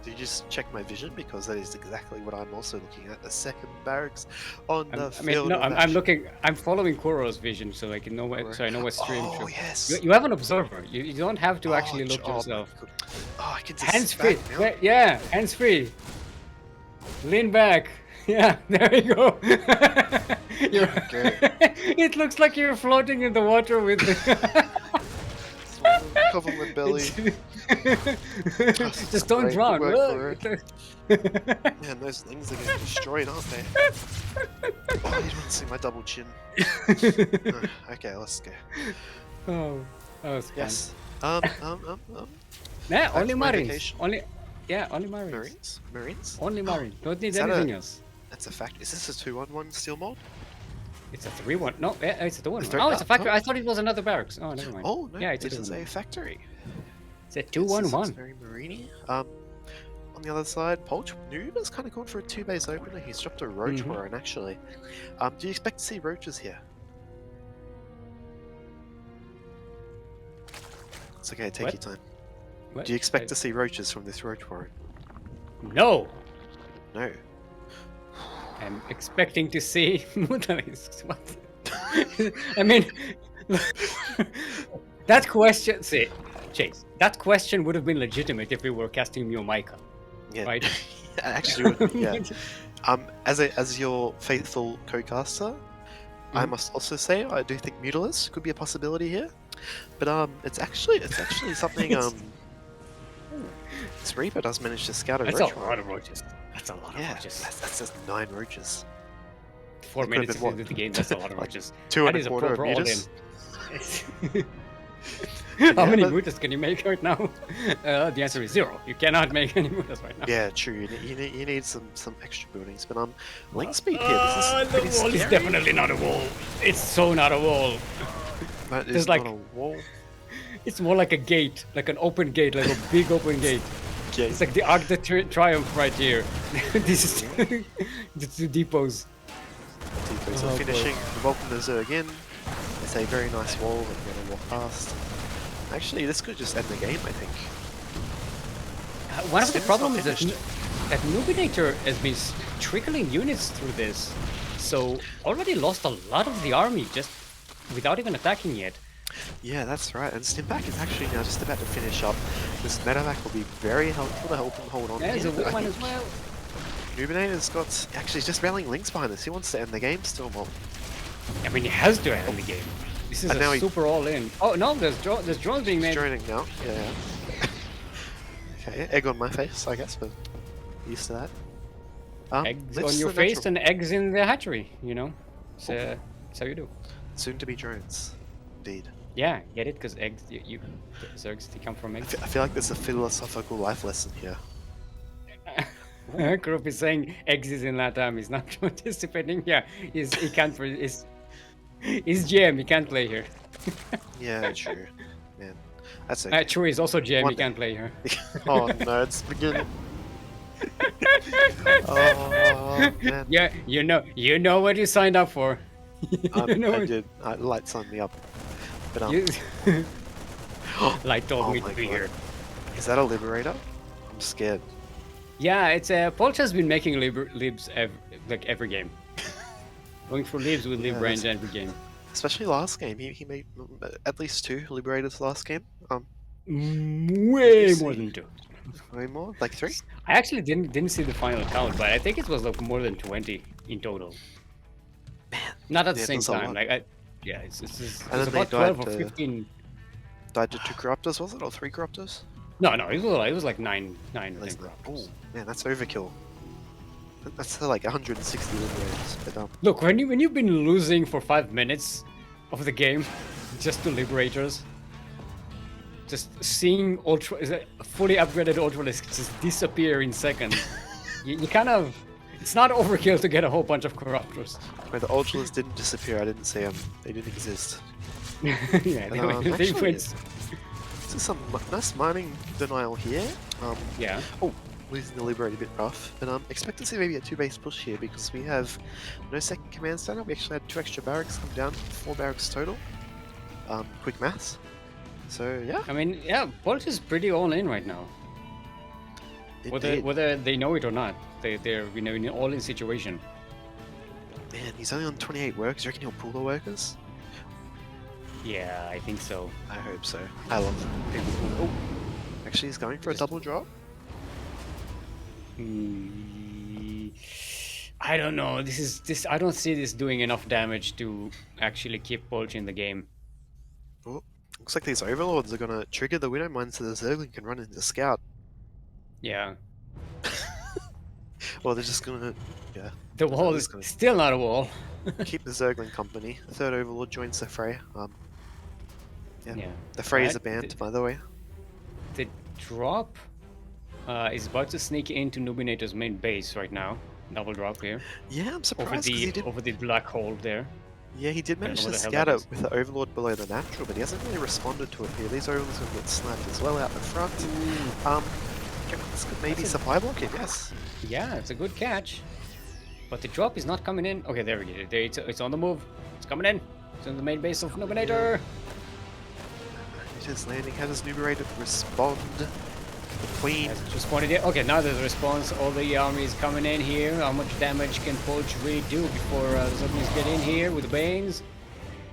Do you just check my vision because that is exactly what I'm also looking at. The second barracks on the field. I'm looking. I'm following Kuro's vision, so I can know what. So I know what stream. Oh yes. You have an observer. You don't have to actually look yourself. Oh, I can just hands free. Yeah, hands free. Lean back. Yeah, there you go. It looks like you're floating in the water with the... Cover my belly. Just don't drown. Man, those things are getting destroyed, aren't they? Oh, you don't want to see my double chin. Okay, let's go. Oh, that was fun. Yes. Yeah, only Marines. Only Marines. Marines? Only Marines. Don't need anything else. That's a fact. Is this a 2-on-1 Steelmold? It's a 3-1. No, it's a 2-1. Oh, it's a factory. I thought it was another barracks. Oh, never mind. Oh, no. Yeah, it is a factory. It's a 2-1-1. Very marine. On the other side, Polch Noob has kind of gone for a 2-base opener. He's dropped a Roach Warren, actually. Do you expect to see Roaches here? It's okay, take your time. What? Do you expect to see Roaches from this Roach Warren? No. No. I'm expecting to see Mutalisks. What? I mean, that question. See, Chase. That question would have been legitimate if we were casting Miomaika. Yeah. Right. Actually, would be, yeah. As your faithful co-caster, I must also say I do think Mutalisk could be a possibility here, but it's actually something. This Reaper does manage to scout a Roach. That's a lot of Roaches. That's a lot of Roaches. That's just 9 Roaches. 4 minutes into the game, that's a lot of Roaches. 2.25 meters. How many mutas can you make right now? The answer is 0. You cannot make any mutas right now. Yeah, true. You need some extra buildings, but link speed here. This is pretty the wall scary. is definitely not a wall. It's so not a wall. That is not a wall. It's more like a gate, like an open gate, like a big open gate. It's like the Arc de Triomphe right here. This is the 2 depots. Depots are finishing. The Vulcanizer again. It's a very nice wall that we're gonna walk past. Actually, this could just end the game, I think. One of the problems is that Nubinator has been trickling units through this, so already lost a lot of the army just without even attacking yet. Yeah, that's right. And Stimpak is actually now just about to finish up. This medevac will be very helpful to help him hold on. There's a woman as well. Nubinator's got... Actually, he's just rallying links behind us. He wants to end the game still more. I mean, he has to end the game. This is a super all-in. Oh, no, there's drones being made. He's joining now. Yeah. Okay, egg on my face, I guess, but used to that. Eggs on your face and eggs in the hatchery, you know? It's how you do. Soon to be drones. Indeed. Yeah, get it? Because eggs, Zergs, they come from eggs. I feel like there's a philosophical life lesson here. Group is saying eggs is in Latam. He's not participating. Yeah, he can't. He's GM, he can't play here. Yeah, true. Man, that's okay. True, he's also GM, One he day. can't play here. Oh no, it's beginning. Oh man. Yeah, you know what you signed up for. You know I what did. Light signed me up. But you... Light told oh me my to be god. here. Is that a liberator? I'm scared. Yeah, it's Polch has been making libs every game. Going for libs with lib Yeah, range every game. especially last game. He made at least 2 liberators last game. Way more than 2. Way more? Like 3? I actually didn't see the final count, but I think it was like more than 20 in total. Man. Not at the Yeah, same that's a time. lot. Yeah, it's And then about they 12 or died 15. Died to 2 corruptors, was it? Or 3 corruptors? No, it was like 9 or 10 Oh, corruptors. man, that's overkill. That's like 160 liberators. But, Look, when you've been losing for 5 minutes of the game, just to liberators, just seeing fully upgraded Ultralisks just disappear in seconds, you kind of... It's not overkill to get a whole bunch of corruptors. where the Ultralists didn't disappear, I didn't see them. They didn't exist. Yeah, they actually, went... this is some nice mining denial here. Yeah. Oh, losing the liberator a bit rough. But expect to see maybe a 2-base push here because we have no second command center. We actually had 2 extra barracks come down, 4 barracks total. Quick maths. So yeah. I mean, yeah, Polch is pretty all in right now. Whether they know it or not, they're in an all-in situation. Man, he's only on 28 workers. You reckon he'll pull the workers? Yeah, I think so. I hope so. I love people pull. Oh, actually, he's going for a double drop. I don't know. I don't see this doing enough damage to actually keep Polch in the game. Oh, looks like these overlords are gonna trigger the Widow Mine so the Zergling can run into Scout. Yeah. Or they're just gonna, yeah. The wall is still not a wall. Keep the Zergling company. The third overlord joins the fray. Yeah. The fray is a band, by the way. The drop is about to sneak into Nubinator's main base right now. Double drop here. Yeah, I'm surprised. Over the black hole there. Yeah, he did manage to scout it with the overlord below the natural, but he hasn't really responded to it here. These overlords are going to get sniped as well out the front. This could maybe supply block it, yes. Yeah, it's a good catch. But the drop is not coming in. Okay, there we go. It's on the move. It's coming in. It's in the main base of Nubinator. It is landing. How does Nubinator respond? The Queen. Has responded yet? Okay, now there's a response. All the army is coming in here. How much damage can Polch really do before the Zerglings get in here with the Banes?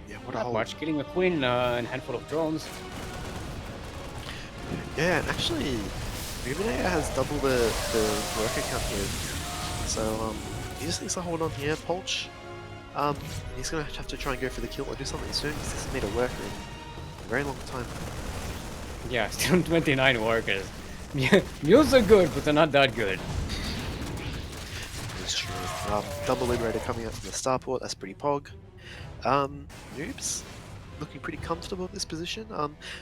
Yeah, what Not much. Killing a Queen and a handful of drones. Yeah, and actually, Nubinator has double the worker count here. So, he just needs to hold on here. Polch, he's going to have to try and go for the kill or do something soon because this has made a worker in a very long time. Yeah, still 29 workers. Mules are good, but they're not that good. That's true. Double Liberator coming out from the starport, that's pretty pog. Noobs, looking pretty comfortable at this position.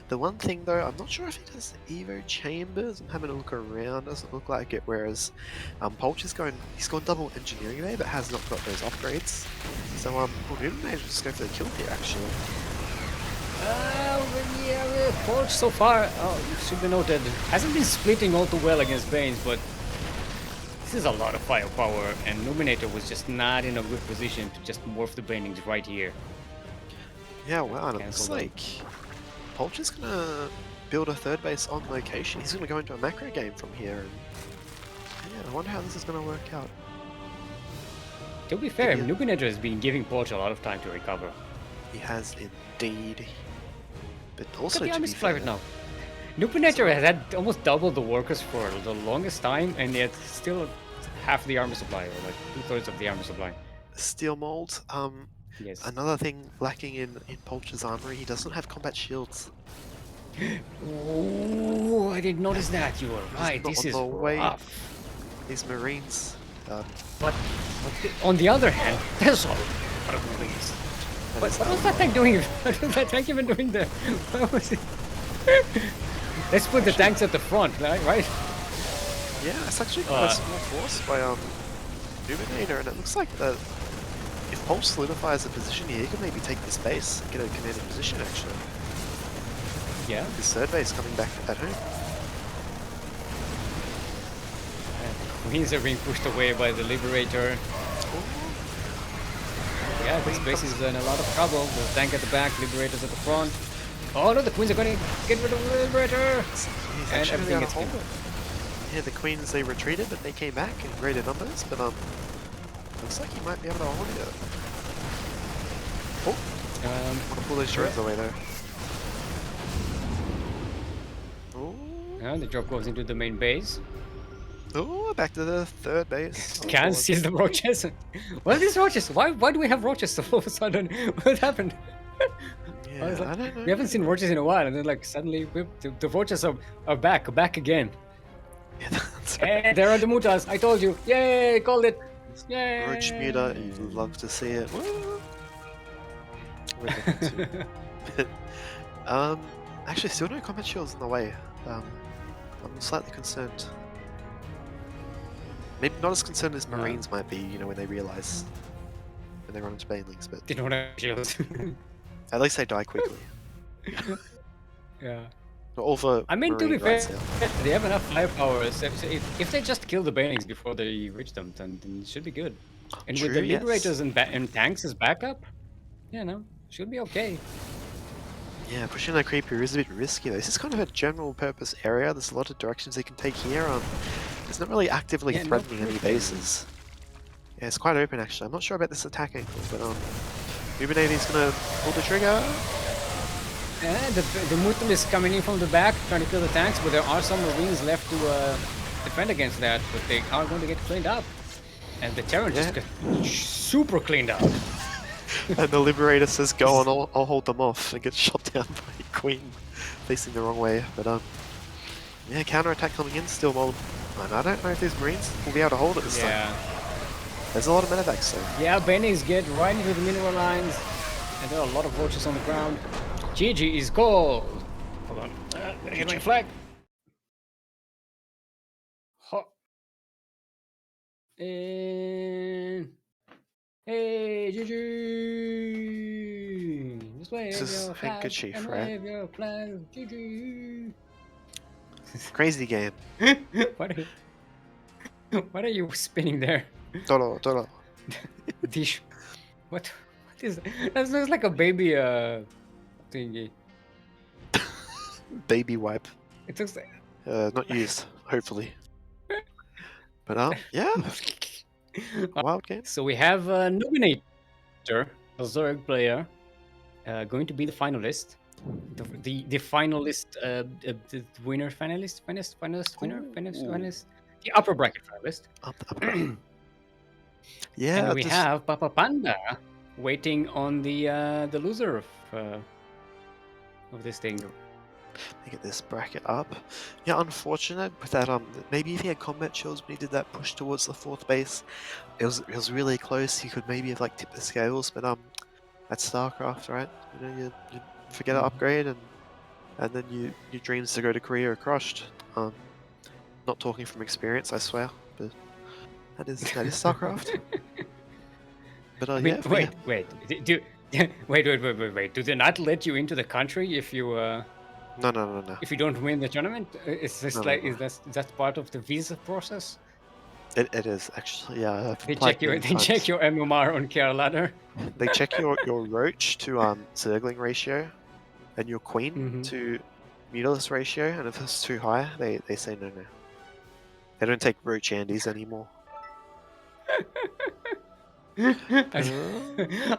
The one thing though, I'm not sure if it has Evo Chambers. I'm having a look around, doesn't look like it, whereas Polch is he's gone double engineering there, but has not got those upgrades. So, Noob may just go for the kill here actually. Yeah, Polch so far, it should be noted, hasn't been splitting all too well against Banes, but this is a lot of firepower, and Nubinator was just not in a good position to just morph the Banings right here. Yeah, wow, and it looks like Polch is gonna build a third base on location. He's gonna go into a macro game from here, and yeah, I wonder how this is gonna work out. To be fair, Nubinator has been giving Polch a lot of time to recover. He has indeed. But also, look at the army supply right now. Nubinator has had almost double the workers for the longest time, and yet still half the army supply, or like 2/3 of the army supply. Steelmold. Yes. Another thing lacking in Polch's armory, he doesn't have combat shields. Oh, I didn't notice that. You were right. This is rough. These Marines. But on the other hand, there's a lot of Marines. What was that tank doing? What was that tank even doing there? What was it? Let's put the tanks at the front, right? Yeah, it's actually quite a small force by Nubinator, and it looks like the if Pulse solidifies a position here, he could maybe take this base and get a commanding position, actually. Yeah. His third base coming back at home. Queens are being pushed away by the Liberator. Yeah, this base is in a lot of trouble. The tank at the back, Liberators at the front. Oh no, the Queens are going to get rid of the Liberator! And everything gets killed. Yeah, the Queens, they retreated, but they came back in greater numbers. But looks like he might be able to hold it. Oh, want to pull those drones away though. Oh. Yeah, the drop goes into the main base. Oh, back to the third base. Can't see the roaches. What are these roaches? Why do we have roaches all of a sudden? What happened? Yeah, I don't know. We haven't seen roaches in a while, and then like suddenly the roaches are back again. Yeah, that's right. Hey, there are the mutas. I told you. Yay! Called it. Yay! Roach muta, you'd love to see it. Actually, still no combat shields in the way. I'm slightly concerned. Maybe not as concerned as Marines might be, you know, when they realize when they run into banelings, but they don't have shields. At least they die quickly. Yeah. All for I mean, to be Marine fair, they have enough firepower. So if they just kill the banelings before they reach them, then it should be good. And True, with the yes. Liberators and tanks as backup, you know, should be okay. Yeah, pushing that creeper is a bit risky though. This is kind of a general purpose area. There's a lot of directions they can take here. It's not really actively threatening any bases. Yeah, it's quite open actually. I'm not sure about this attack angle, but Ubinaty's gonna pull the trigger. Yeah, the Mutum is coming in from the back, trying to kill the tanks, but there are some Marines left to defend against that, but they are going to get cleaned up. And the Terran just got super cleaned up. And the Liberator says, go on, I'll hold them off, and gets shot down by Queen, facing the wrong way. But yeah, counterattack coming in, Steelmold. And I don't know if these Marines will be able to hold it this time. There's a lot of medevacs though. Yeah, Bennings get right into the mineral lines, and there are a lot of roaches on the ground. GG is gold! Hold on, hit my flag. Ho. And hey, GG! This way, this is your flag, handkerchief, and right? wave your flag, GG! Crazy game. What are you spinning there? Dollar. Dish. What is that? That looks like a baby thingy. Baby wipe. It looks like... not used, hopefully. But yeah. Wild game. So we have a nominator, a Zerg player, going to be the finalist. The finalist, the winner, finalist, the upper bracket finalist. Yeah. And we have Papapanda waiting on the loser of this thing. Let me get this bracket up. Yeah, unfortunate with that. Maybe if he had combat shields when he did that push towards the fourth base, it was really close. He could maybe have like tipped the scales, but that's StarCraft, right? You know, you forget to upgrade, and then your dreams to go to Korea are crushed. Not talking from experience, I swear, but that is StarCraft. But I mean, wait. Do they not let you into the country if you? No. If you don't win the tournament, is this is that part of the visa process? It is actually, yeah. They check your MMR on Care Ladder. They check your roach to Zergling ratio, and your queen to Mutalisk ratio, and if it's too high, they say no. They don't take roach Andes anymore.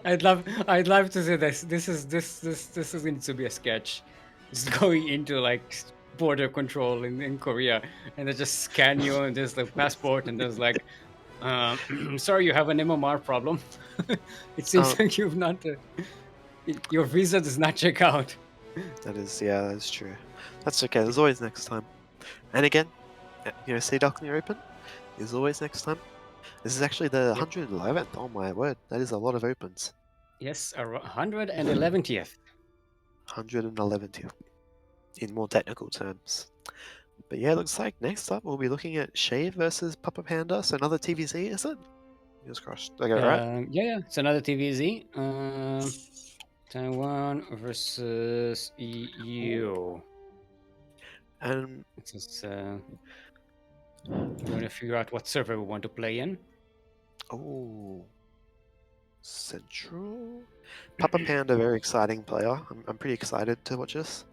I'd love to see this. This is going to be a sketch. Just going into like border control in Korea, and they just scan you, and there's the passport, and there's like, sorry, you have an MMR problem. It seems like you've not, your visa does not check out. That's true. That's okay. There's always next time. And again, you know, Sea Duckling Open. There's always next time. This is actually the 111th. Oh my word, that is a lot of opens. Yes, 111th. 111th, in more technical terms. But yeah, it looks like next up we'll be looking at Shave versus Papapanda. So another TVZ, is it? Fingers crossed. Did I get it right? Yeah, it's another TVZ. Taiwan versus EU. And It's just, we're going to figure out what server we want to play in. oh, Central. Papapanda, very exciting player. I'm pretty excited to watch this.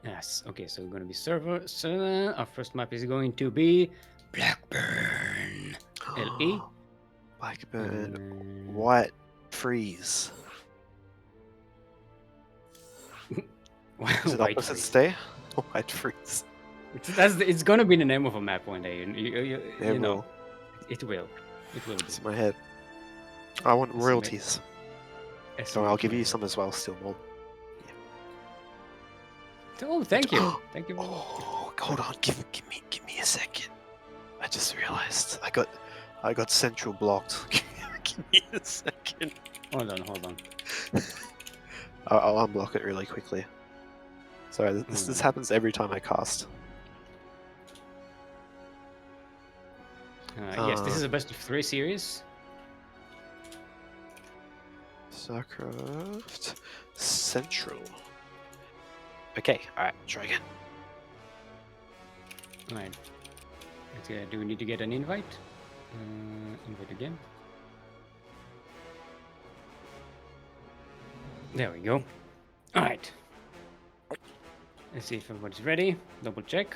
Yes. Okay, so we're going to be server. So our first map is going to be Blackburn. LE. Blackburn, White Freeze. Is it White opposite freeze. stay? White Freeze. It's going to be the name of a map one day. You know, will. it will. It will. It's in my head. I want royalties. So So I'll give you some as well, Steelmold. Oh, thank you. Thank you. Oh, hold on. Give me a second. I just realized I got Central blocked. Give me a second. Hold on. I'll unblock it really quickly. Sorry, this happens every time I cast. Yes, this is a best of 3 series. StarCraft Central. Okay, alright, try again. Alright. Do we need to get an invite? Invite again. There we go. Alright. Let's see if everybody's ready. Double check.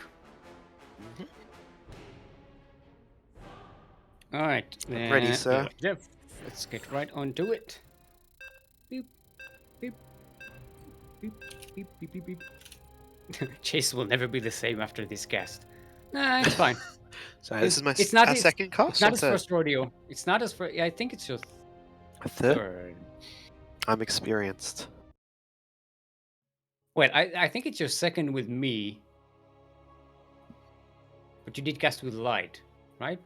Alright. Ready, sir. Jeff, let's get right onto it. Beep, beep, beep, beep, beep, beep, beep. Chase will never be the same after this cast. Nah, it's fine. So this is my second cast. It's not his first rodeo. It's not his first. I think it's just a third. I'm experienced. Well, I think it's your second with me. But you did cast with light, right?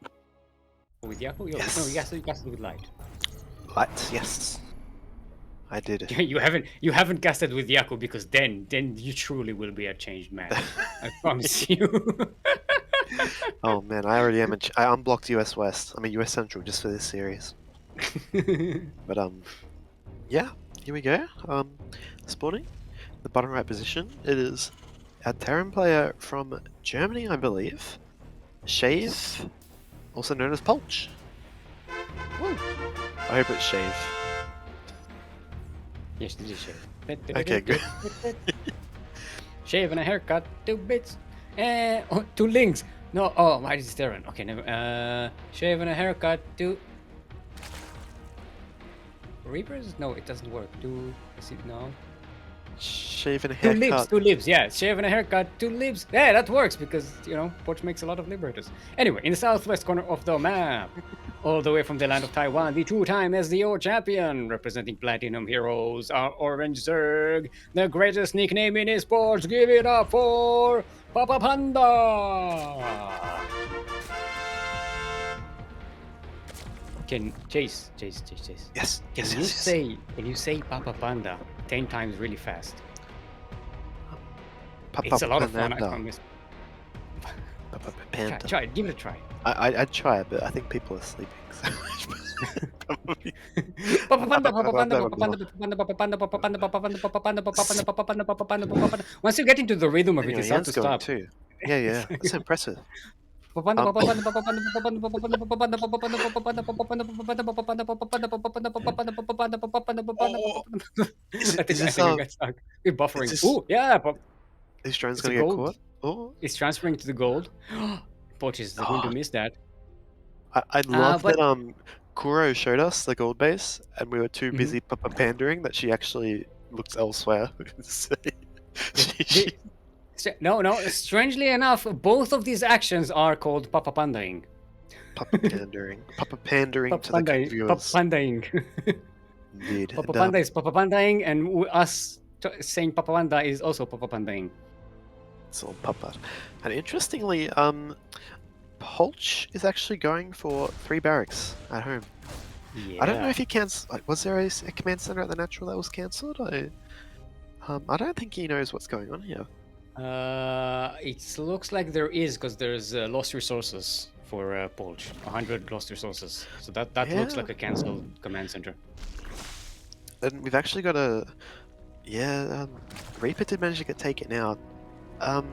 Or with Yaku? Yes. No, you casted with light. Light, yes. I did it. You haven't casted with Yaku because then you truly will be a changed man. I promise you. Oh man, I already am. I unblocked US West. I mean US Central just for this series. But yeah, here we go. Spawning, the bottom right position. It is a Terran player from Germany, I believe. Shave, also known as Polch. Woo. I hope it's Shave. Yes, this is Shave. Okay, good. Shave and a haircut, 2 bits. 2 links. No, oh, why is it Terran? Okay, never. Shave and a haircut, 2 Reapers? No, it doesn't work. 2. Is it no? Shave and a haircut. 2 lips, 2 lips. Yeah, shave and a haircut, 2 lips. Yeah, that works because Poch makes a lot of liberators. Anyway, in the southwest corner of the map, all the way from the land of Taiwan, the 2-time SDO champion, representing Platinum Heroes, our Orange Zerg, the greatest nickname in esports. Give it up for Papapanda. Chase. Yes. Can you say Papapanda 10 times really fast? It's a lot of fun, I promise. Papapanda. Try it, give it a try. I'd try it, but I think people are sleeping. So Once you get into the rhythm of it, it's hard to stop. Too. Yeah, that's impressive. I think we got stuck. We're buffering. Oh, yeah. These drones gonna get caught. Oh, it's transferring to the gold. Poch is going to miss that. I love that Kuro showed us the gold base, and we were too busy pandering that she actually looked elsewhere. No. Strangely enough, both of these actions are called Papapandaing. Papapandering to the viewers. Papapandaing. Indeed. Papapanda is Papapandaing, and us saying Papapanda is also Papapandaing. It's all Papa. And interestingly, Polch is actually going for 3 barracks at home. Yeah. I don't know if he cancelled. Was there a command center at the natural that was cancelled? I don't think he knows what's going on here. It looks like there is, because there's lost resources for Polch. 100 lost resources. So that looks Yeah. like a cancelled command center. And we've actually got a... Yeah, Reaper did manage to get taken out. I'm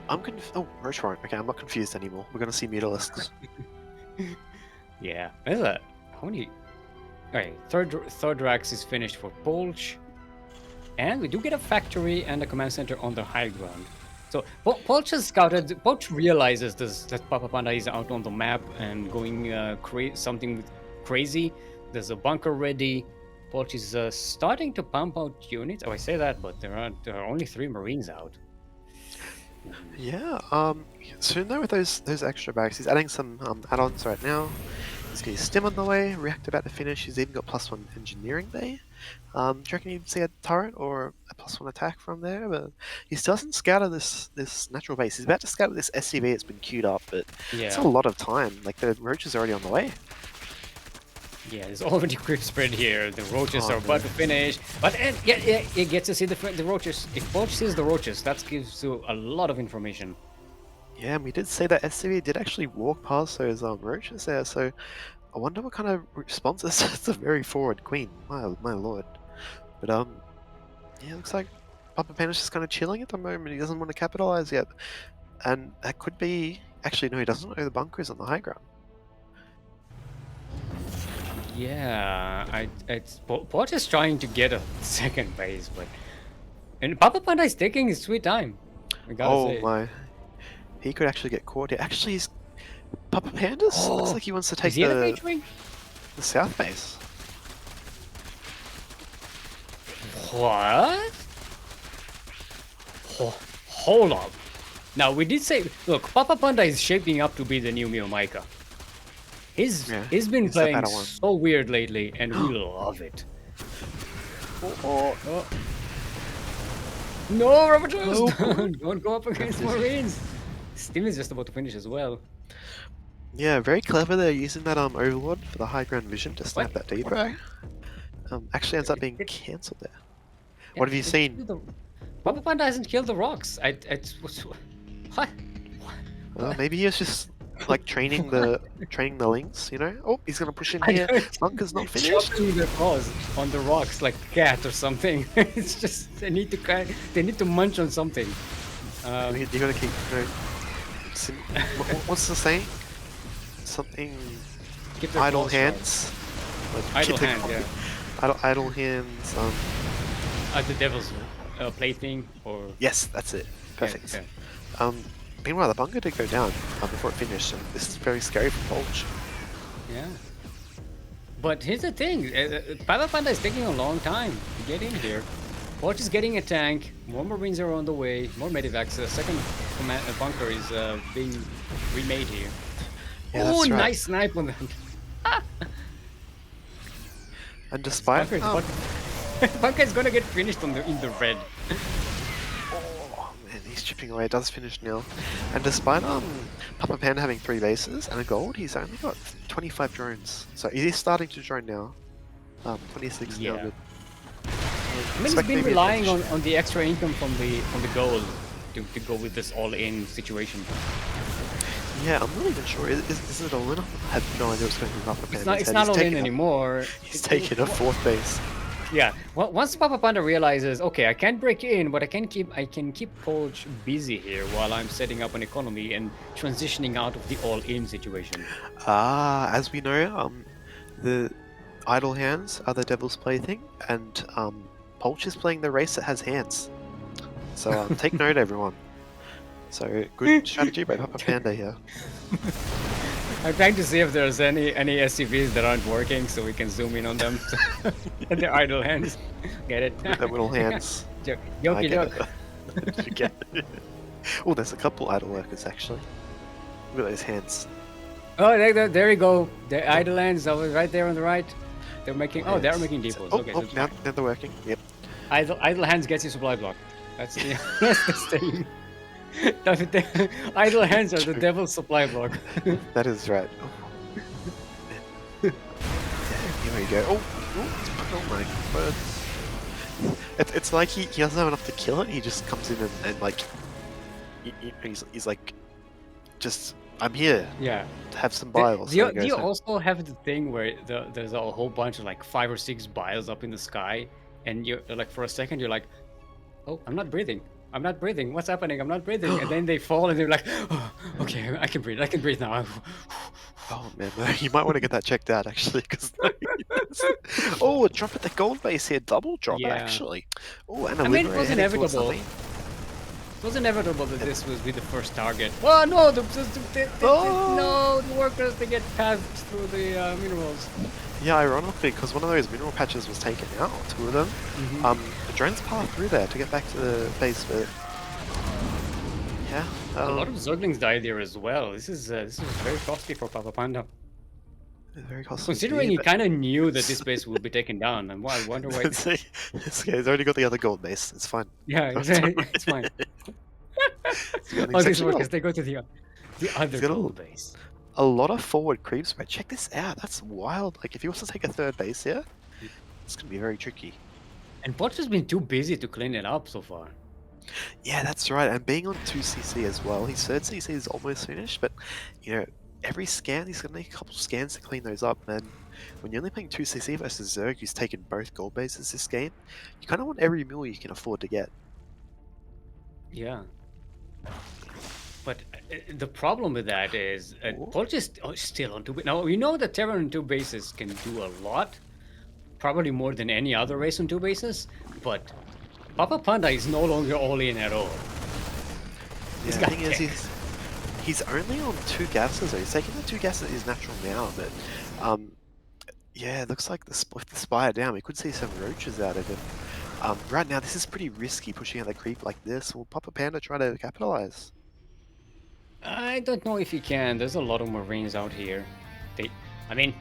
oh, Roach Warrant. Okay, I'm not confused anymore. We're gonna see Mutalisks. Yeah. There's a... How many... Alright, third Rax is finished for Polch. And we do get a factory and a command center on the high ground. So Polch has scouted. Polch realizes that Papapanda is out on the map and going something crazy. There's a bunker ready. Polch is starting to pump out units. Oh, I say that, but there are only 3 Marines out. Yeah. Soon though, with those extra bags, he's adding some add-ons right now. He's got his stim on the way. React about to finish. He's even got +1 engineering bay. Do you reckon you'd see a turret or a +1 attack from there? But he still hasn't scouted this natural base. He's about to scout this SCV that's been queued up, but it's a lot of time. Like the roach is already on the way. Yeah, there's already creep spread here. The roaches are about to finish. But yeah, you get to see the roaches. If Polch sees the roaches, that gives you a lot of information. Yeah, and we did say that SCV did actually walk past those roaches there, so I wonder what kind of response this is. It's a very forward queen, my lord. But yeah, it looks like Papapanda's just kind of chilling at the moment. He doesn't want to capitalize yet, and that could be... Actually, no, he doesn't know the bunker is on the high ground. Yeah, Polch is trying to get a second base, and Papapanda is taking his sweet time. Oh say. My! He could actually get caught here. Actually, he's Papapanda's looks like he wants to take the south base. What? Hold up. Now we did say, look, Papapanda is shaping up to be the new Miomaika. He's been playing so weird lately, and we love it. Oh. No, Robotos! Don't go up against Marines! Steam is just about to finish as well. Yeah, very clever. They're using that Overlord for the high ground vision to snap that depot. Actually ends up being cancelled there. Yeah, what have you seen? Papapanda hasn't killed the rocks. What? Well, maybe he was just like training the links, you know? Oh, he's gonna push in here. Bunker's not finished. Chopping the paws on the rocks like a cat or something. It's just they need to munch on something. You gotta keep. What's the saying? Something. Idle hands. Idle hands, yeah. Idle hands. The devil's plaything, or. Yes, that's it. Perfect. Yeah. Meanwhile, the bunker did go down before it finished, and this is very scary for Polch. Yeah. But here's the thing, Papapanda is taking a long time to get in here. Polch is getting a tank, more Marines are on the way, more Medivacs, the second bunker is being remade here. Yeah, oh, right. Nice snipe on them. And despite... Bunker is gonna get finished in the red. He's chipping away. It does finish nil. And despite Papapanda having 3 bases and a gold, he's only got 25 drones. So he is starting to drone now. 26 now. Good. I mean, he's been relying on the extra income from the gold to go with this all-in situation. Yeah, I'm not even sure. Is it all in? I have no idea what's going on with Papapanda. It's not all in anymore. He's taking a 4th base. Yeah, well, once Papapanda realizes, okay, I can't break in, but I can keep Polch busy here while I'm setting up an economy and transitioning out of the all-in situation. As we know, the idle hands are the devil's plaything, and Polch is playing the race that has hands. So take note, everyone. So good strategy by Papapanda here. I'm trying to see if there's any SCVs that aren't working, so we can zoom in on them. And their idle hands. Get it? The little hands. Yoki joke. You get it. Oh, there's a couple idle workers actually. Look at those hands. Oh, there we go. The idle hands right there on the right. They're making. Oh, they're making depots. Oh, okay, so now they're working. Yep. Idle hands gets you supply block. That's the thing. Idle hands are the devil's supply block. That is right. Here we go. Oh my word. It's like he doesn't have enough to kill it. He just comes in and like he's like just I'm here Yeah. to have some biles. Do you also have the thing where there's a whole bunch of like 5 or 6 biles up in the sky, and you're like for a second you're like, oh, I'm not breathing. I'm not breathing. What's happening? I'm not breathing. And then they fall and they're like, oh, okay, I can breathe. I can breathe now. Oh man, you might want to get that checked out actually, because oh, drop at the gold base here, double drop Yeah. actually. Oh, and a I mean, it liberator was heading towards the inevitable. lane. It was inevitable that this would be the first target. Oh no! No, the workers, they get passed through the minerals. Yeah, ironically, because one of those mineral patches was taken out, 2 of them. The drones passed through there to get back to the base, but yeah, A lot of Zerglings died there as well. This is very costly for Papapanda. very costly. Considering he kind of knew that this base would be taken down, and I wonder why. It's okay, he's already got the other gold base. It's fine. Yeah, it's fine. Oh, these workers, they go to the other gold base. A lot of forward creeps, but check this out. That's wild. Like, if he wants to take a 3rd base here, it's going to be very tricky. And Potch has been too busy to clean it up so far. Yeah, that's right. And being on 2cc as well, his 3rd CC is almost finished, but, you know, every scan, he's going to need a couple scans to clean those up. And when you're only playing 2cc versus Zerg, who's taken both gold bases this game, you kind of want every mill you can afford to get. Yeah. But the problem with that is Polch is still on 2 bases. Now, we know that Terran on 2 bases can do a lot, probably more than any other race on 2 bases, but Papapanda is no longer all in at all. Yeah, the thing is, he's only on 2 gases, though. He's taking the 2 gases his natural now, but yeah, it looks like with the Spire down, we could see some roaches out of him. Right now, this is pretty risky, pushing out the creep like this. Will Papapanda try to capitalize? I don't know if he can. There's a lot of Marines out here. I mean,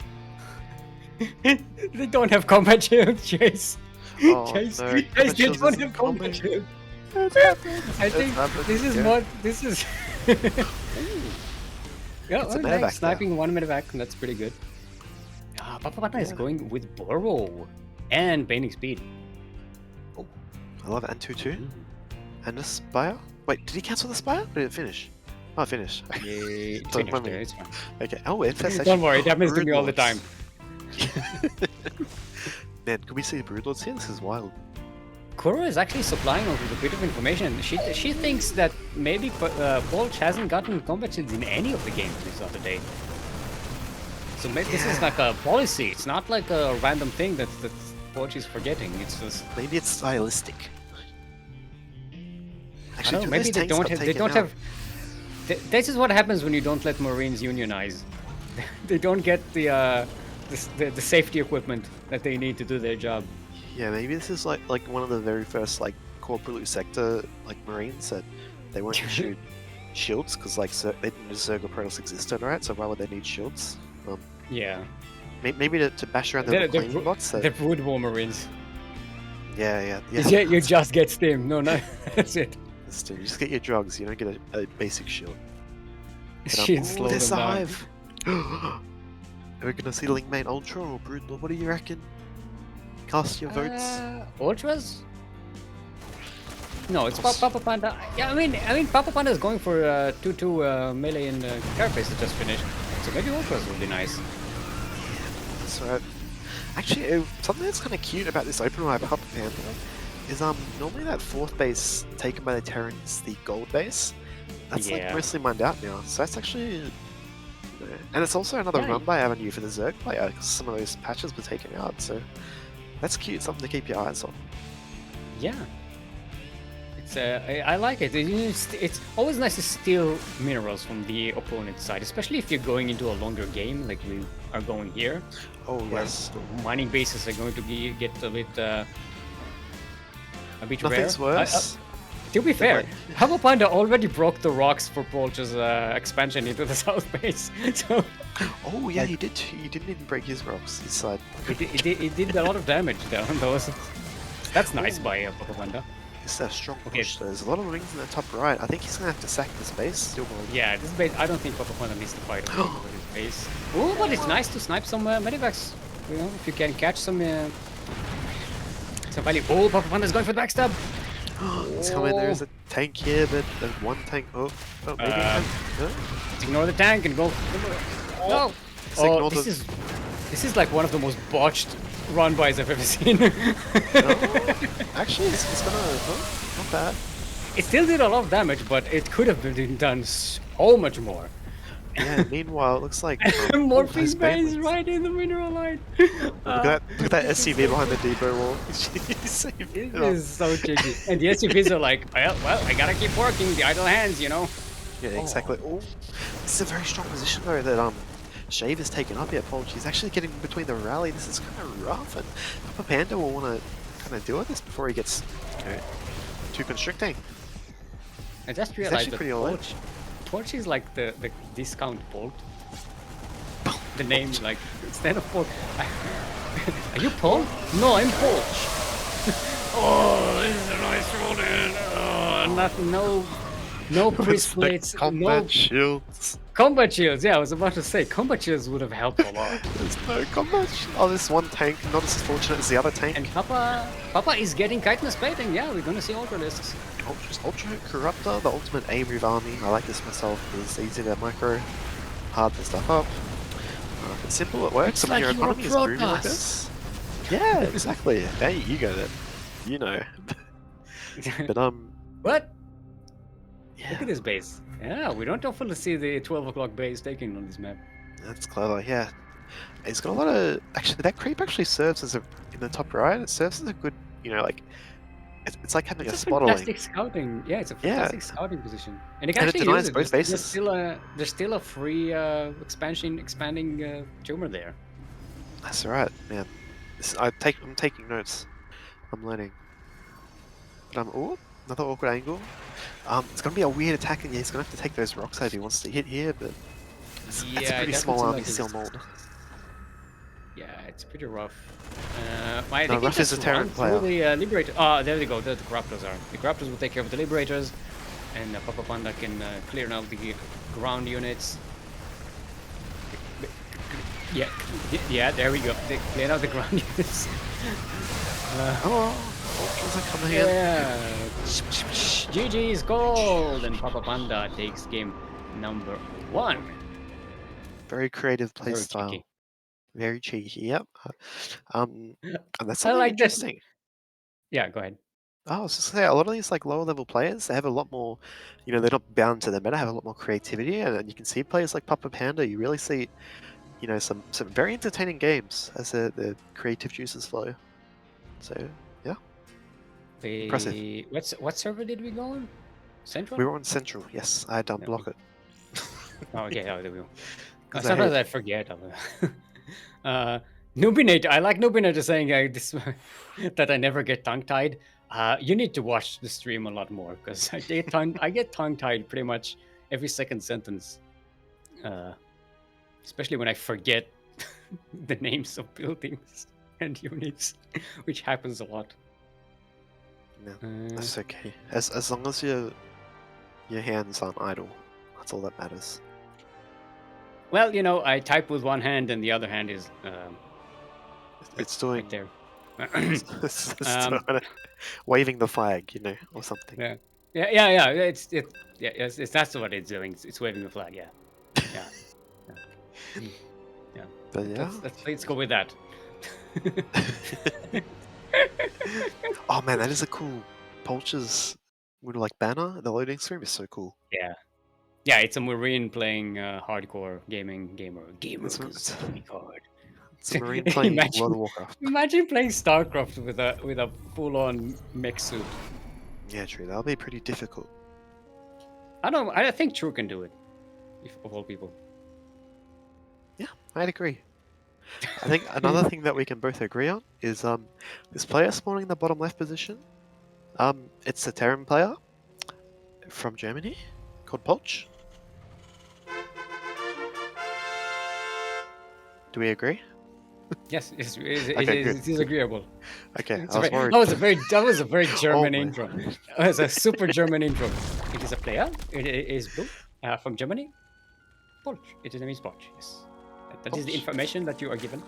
they don't have combat shield, Chase. Oh, Chase, no, Chase, they don't have combat shield. I think this is what this is. Yeah, it's nice. Sniping 1 minute back. That's pretty good. Papapanda is going with Burrow and Baning Speed. Oh, I love it. And 2-2. And the Spire? Wait, did he cancel the Spire? Or did it finish? Oh, finish. Yeah, it's finished. It's fine. Okay. Oh, infestation. Don't worry, it happens to me all the time. Man, can we see the Broodlords here? This is wild. Kuro is actually supplying us with a bit of information. She thinks that maybe Polch hasn't gotten combat shields in any of the games we saw today. So maybe this is like a policy. It's not like a random thing that Polch is forgetting. It's just maybe it's stylistic. Actually, I don't know, maybe they don't have. This is what happens when you don't let Marines unionize. They don't get the safety equipment that they need to do their job. Yeah, maybe this is like one of the very first like Corporate sector like Marines that they won't shoot shields because like they didn't know Zerg Protoss existed, right? So why would they need shields? Yeah. Maybe to bash around the plane bots. They're Brood War Marines. Yeah. You just get Stim. No, that's it. You just get your drugs. You don't get a basic shield. Shit, slow them down. Are we gonna see Link Main Ultra or Broodlord? What do you reckon? Cast your votes. Ultras? No, it's Papapanda. Yeah, I mean, Papapanda is going for 2-2 melee and carapace that just finished. So maybe Ultras would be nice. That's right. Actually, something that's kind of cute about this open by Papapanda is normally that 4th base taken by the Terrans, the gold base. That's like mostly mined out now. So that's actually, and it's also another run by avenue for the Zerg player because some of those patches were taken out. So that's cute. Something to keep your eyes on. Yeah. I like it. It's always nice to steal minerals from the opponent's side, especially if you're going into a longer game like we are going here. Oh yes. Mining bases are going to get a bit rare. Nothing's worse. To be fair, Papapanda already broke the rocks for Polch's expansion into the south base. So. Oh yeah, he did. He didn't even break his rocks. His side. He did a lot of damage there on those. That's nice by Papapanda. It's a strong push. There's a lot of rings in the top right. I think he's gonna have to sack this base. Yeah, this base. I don't think Papapanda needs to fight over his base. Oh, but it's nice to snipe some medivacs. You know, if you can catch some value. Oh, Papapanda's going for the backstab. He's coming. There's a tank here, but there's one tank. Oh, maybe a tank. No? Let's ignore the tank and go. No. Oh, this is like one of the most botched run-bys I've ever seen. No? Actually, it's gonna... Oh, not bad. It still did a lot of damage, but it could have been done so much more. Yeah, meanwhile, it looks like... Morphe's base right in the mineral line. Look at that SUV behind the depot wall. It is so cheeky. And the SUVs are like, well, I gotta keep working, the idle hands, you know? Yeah, exactly. Oh, this is a very strong position, though, that Shave is taken up here, Polch. He's actually getting between the rally. This is kind of rough, and Papapanda will want to kind of deal with this before he gets, too constricting. I just realized that Torch is like the discount Bolt. The name, like, instead of Bolt. Are you Paul? No, I'm Polch. Oh, this is a nice roll in. No priest plates. Combat shields. Combat shields, yeah, I was about to say, combat shields would have helped a lot. There's no combat shield. Oh, this one tank, not as fortunate as the other tank. And Papa is getting chitinous plating, yeah, we're gonna see Ultra Discs. Ultra Corruptor, the ultimate A move army. I like this myself. It's easy to micro, hard to stuff up. It's simple, it works. Some of your economy is booming like this. Yeah, exactly. There you go then. You know. But What? Yeah. Look at this base. Yeah, we don't often see the 12 o'clock base taken on this map. That's clever, yeah. It's got a lot of... Actually, that creep actually serves as a... In the top right, it serves as a good, like... It's like having a spotter lane. Fantastic scouting. Yeah, it's a fantastic scouting position. And it And actually it denies both bases. There's still a free expanding tumor there. That's right, man. I'm taking notes. I'm learning. But oh, another awkward angle. It's gonna be a weird attack, and yeah, he's gonna have to take those rocks out if he wants to hit here, but it's a pretty small army Steelmold. Yeah, it's pretty rough. Rough is a Terran player. The Liberator. Oh, there they go. There the Corruptors are. The Corruptors will take care of the Liberators, and Papapanda can clear out the ground units. Yeah, there we go. They cleared out the ground units. Ultras are coming in. Yeah. GG's gold, and Papapanda takes game number 1. Very creative playstyle. Cheeky. Very cheeky. Yep. And that's something like interesting. Yeah, go ahead. I was just saying, a lot of these like lower level players, they have a lot more, they're not bound to the meta, have a lot more creativity, and you can see players like Papapanda, you really see, some very entertaining games as the creative juices flow. So yeah, impressive. What server did we go on? Central? We were on Central, yes. I had done block it. Oh, okay, there we go. Sometimes I forget. Noobinator, I like Noobinator saying that I never get tongue-tied. You need to watch the stream a lot more, because I get tongue-tied pretty much every second sentence. Especially when I forget the names of buildings and units, which happens a lot. No, that's okay. As long as your hands aren't idle, that's all that matters. Well, I type with one hand and the other hand is it's doing right there. it's waving the flag, or something. Yeah. It's that's what it's doing. It's waving the flag. Yeah. But yeah, let's go with that. Oh man, that is a cool Polch's banner. The loading screen is so cool. Yeah, it's a Marine playing hardcore gamer. It's a Marine playing World of Warcraft. Imagine playing StarCraft with a full-on mech suit. Yeah, true. That'll be pretty difficult. I think True can do it, of all people. Yeah, I'd agree. I think another thing that we can both agree on is this player spawning in the bottom left position. It's a Terran player from Germany called Polch. Do we agree? Yes, it is agreeable. Okay, I was worried. That was a very German intro. It was a super German intro. It is a player. It is blue from Germany. Polch. It is name is Polch. Yes, that is the information that you are given.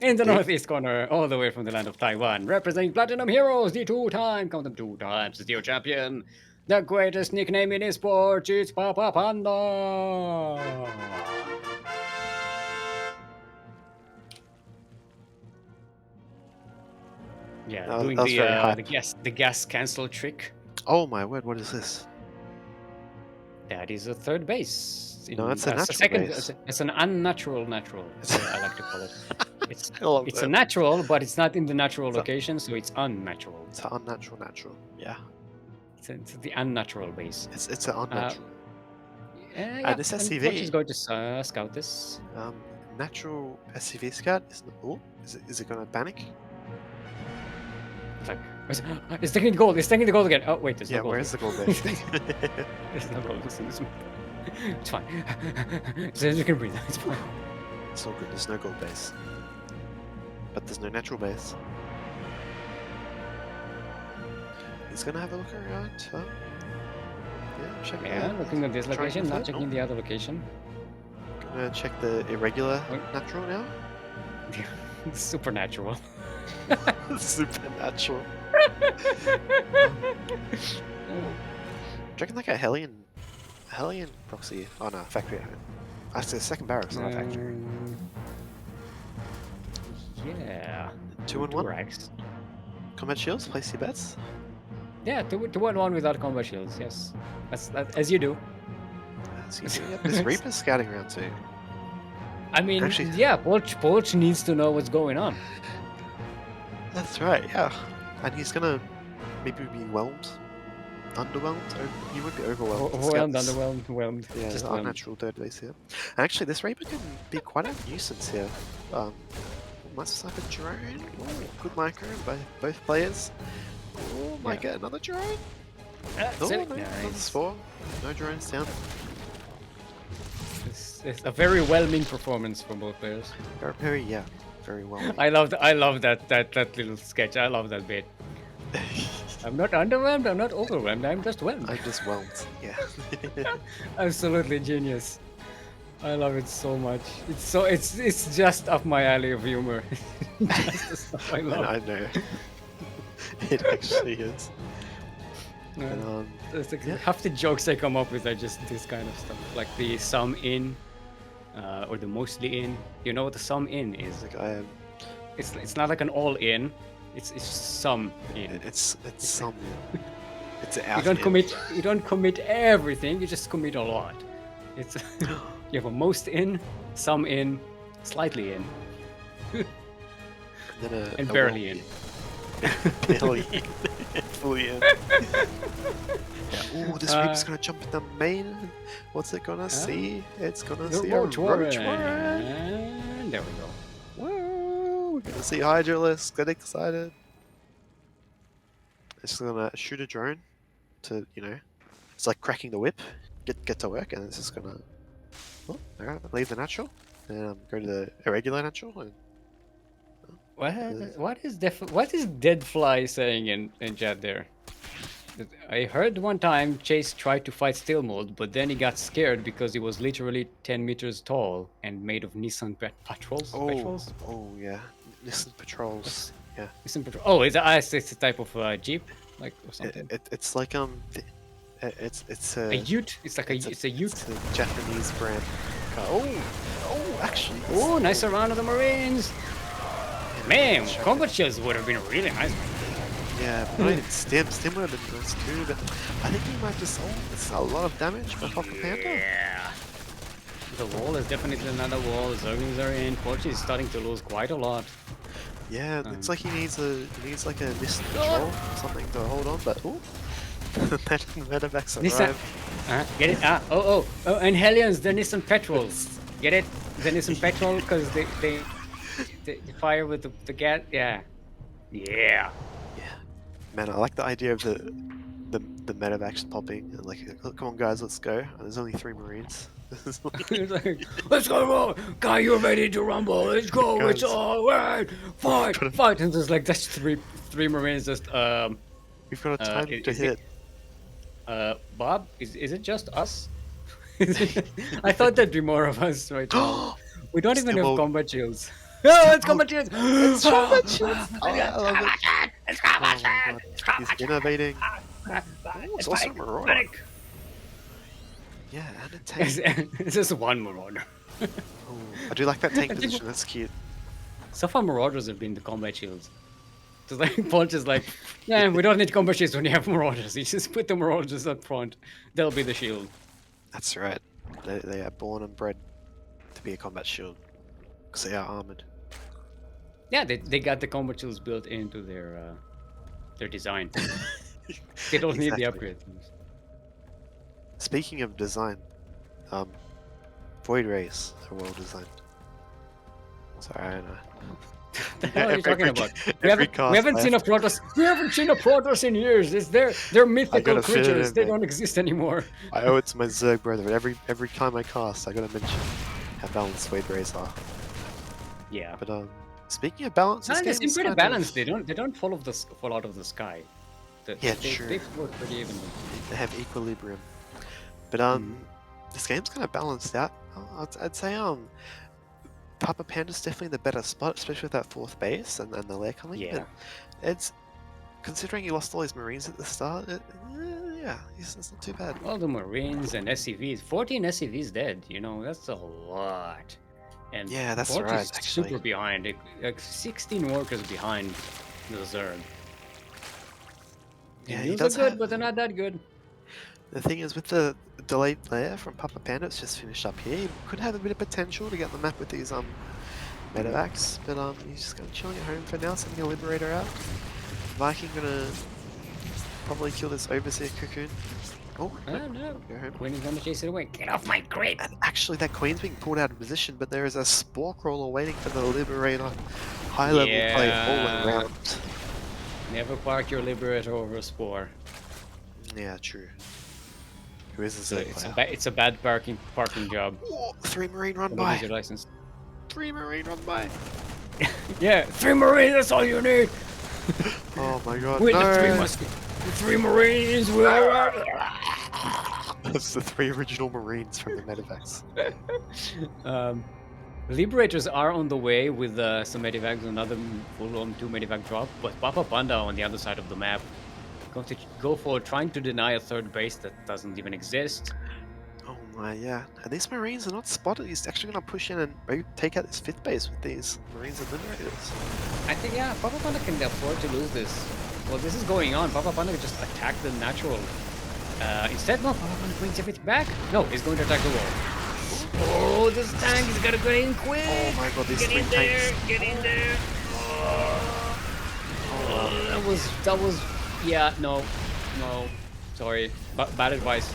In the northeast corner, all the way from the land of Taiwan, representing Platinum Heroes, the count them 2 times, steel champion. The greatest nickname in esports, it's Papapanda. Yeah, doing that was very hype. the gas cancel trick. Oh my word! What is this? That is a third base. No, it's a natural base. It's an unnatural natural. I like to call it. It's I love it's that. a natural, but it's not in the natural location, so it's unnatural. It's an unnatural natural. Yeah. It's the unnatural base. It's an unnatural. Yeah, this and SCV. Coach is going to scout this. Natural SCV scout is is it gonna panic? It's like it's taking the gold. It's taking the gold again. Oh wait, there's no gold. Where's the gold base? There's no gold in this map. It's fine. So you can breathe. It's fine. It's all good. There's no gold base, but there's no natural base. He's gonna have a look around. Huh? Yeah, check. Looking at this location, not checking the other location. Gonna check the irregular natural now. Supernatural. Supernatural. Do you reckon like a Hellion proxy? Oh no, factory. That's the second barracks, not a factory. Yeah. 2 and 1. Racks. Combat shields. Place your bets. Yeah, 2-1 without combat shields. Yes, that's as you do. This Reaper's scouting around too. I mean, yeah, Polch needs to know what's going on. That's right, yeah. And he's gonna maybe be underwhelmed. He would be overwhelmed. Overwhelmed. Yeah, just unnatural third base here. And actually, this Reaper can be quite a nuisance here. Must have a drone. Ooh, good micro by both players. Oh, might get another drone. Another 4. No drones down. It's a very whelming performance from both players. Very well. I love that little sketch. I love that bit. I'm not underwhelmed. I'm not overwhelmed. I'm just whelmed. I'm just whelmed. Yeah. Absolutely genius. I love it so much. It's just up my alley of humor. Just the stuff I love. I know. It actually is. Half the jokes I come up with are just this kind of stuff, like the sum in, or the mostly in. You know what the sum in is? Like it's not like an all in. It's some in. It's some in. It's out. You don't commit everything. You just commit a lot. It's you have a most in, some in, slightly in, and barely in. Barely in. Fully in. Oh, this Reaper's gonna jump in the main. What's it gonna see? It's gonna see a Roach Warren. There we go. Whoa! We're gonna see Hydralisk. Get excited. It's gonna shoot a drone to, it's like cracking the whip. Get to work, and it's just gonna leave the natural and go to the irregular natural. And what is Deadfly saying in chat there? I heard one time Chase tried to fight Steelmold, but then he got scared because he was literally 10 meters tall and made of Nissan patrols. Oh yeah, Nissan patrols. Yeah. Nissan patrol. Oh, it's a type of Jeep, like or something. It's like it's a Ute. It's a Ute. It's a Japanese brand. Actually. Oh, nice round of the Marines. Man, combat shields would have been really nice. Yeah, but Stim would have been nice too, but I think he might just it's a lot of damage by Papapanda. Yeah. The wall is definitely another wall. The Zerglings are in. Porsche is starting to lose quite a lot. Yeah, it's like he needs like a Nissan patrol or something to hold on, but Medevacs arrive. Get it? And Hellions, the Nissan Petrols. Get it? The Nissan Petrol, because they fire with the gas. Yeah. Man, I like the idea of the Medevacs popping and like, come on guys, let's go. And there's only 3 Marines. Like, let's go, Guy, you're ready to rumble. Let's go. It's all right. Fight. And there's like that's three Marines just We've got a time to hit. Bob, is it just us? I thought there'd be more of us right now. We don't even have combat shields. Oh, it's combat shields! It's combat shields! Oh, I love it. It's Oh combat my shields! god. It's He's combat innovating. shields! Oh, it's It's also a panic! Marauder. Panic! Yeah, and a tank. It's just one Marauder. Oh, I do like that tank I think- position. That's cute. So far, Marauders have been the combat shields. Just like Punch is like, yeah, we don't need combat shields when you have Marauders. You just put the Marauders up front. They'll be the shield. That's right. They are born and bred to be a combat shield because they are armored. Yeah, they got the combat shields built into their design. They don't need the Exactly. upgrades. Speaking of design, Void Rays are well designed. Sorry, I know. The hell are you talking about? We Every haven't cast seen I a Protoss. We haven't seen a Protoss in years. They're mythical gotta fit it creatures. in, They man. don't exist anymore. I owe it to my Zerg brother. Every time I cast, I gotta mention how balanced Void Rays are. Yeah. But speaking of balance, this And game they seem is pretty kind balanced. of, They don't fall out of the sky. Yeah, they true. float pretty evenly. they have equilibrium. But this game's kind of balanced out. I'd say Papapanda's definitely the better spot, especially with that fourth base and the lair coming. Yeah. But it's considering you lost all his marines at the start. Yeah, it's not too bad. All the Marines and SCVs. 14 SCVs dead. You know, that's a lot. And Yeah, that's Forge right, is actually. super behind. Like 16 workers behind the Zerg. Yeah, And he these are does good, have. but they're not that good. The thing is, with the delayed lair from Papapanda, it's just finished up here. He could have a bit of potential to get the map with these medevacs, but he's just gonna chilling at home for now, sending a Liberator out. Viking gonna probably kill this Overseer Cocoon. Oh, No. go home. Queen is gonna chase it away. Get off my grid! And actually, that Queen's being pulled out of position, but there is a Spore Crawler waiting for the Liberator. High level play all Yeah. around. Never park your Liberator over a Spore. Yeah, true. Who is So this? it's a bad parking job. Oh, 3 Marine run Don't lose by. your license. 3 Marine run by. Yeah, 3 Marines, that's all you need! Oh my god, With no! the 3 Marines, we are... That's the 3 original Marines from the medevacs. Liberators are on the way with some medevacs, another full-on 2 medevac drop, but Papapanda on the other side of the map going to go for trying to deny a third base that doesn't even exist. Oh my, yeah. And these Marines are not spotted. He's actually going to push in and maybe take out this 5th base with these Marines and Liberators. I think, yeah, Papapanda can afford to lose this. Well, this is going on. Papapanda just attack the natural. Instead, no, Papapanda brings everything back. No, he's going to attack the wall. Oh, this tank is gonna get in quick! Oh my god, these Get 3 in there! tanks. Get in there! That was, yeah, no, sorry, bad advice.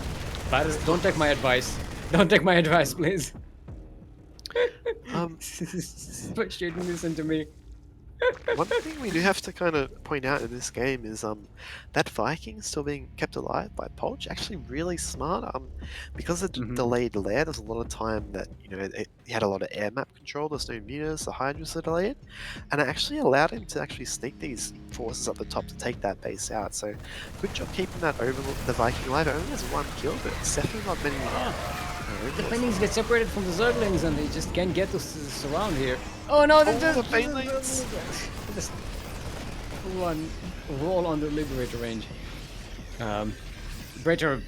Don't take my advice. Don't take my advice, please. But shouldn't listen to me. One thing we do have to kind of point out in this game is that Viking still being kept alive by Polch, actually really smart. Because of the delayed lair, there's a lot of time that he had a lot of air map control. There's no mutas, the Hydras are delayed, and it actually allowed him to actually sneak these forces up the top to take that base out. So good job keeping that over the Viking alive. It only has 1 kill, but it's definitely not many. The Pennies get separated from the Zerglings and they just can't get to surround here. Oh no, they just roll on the Liberator range. Liberator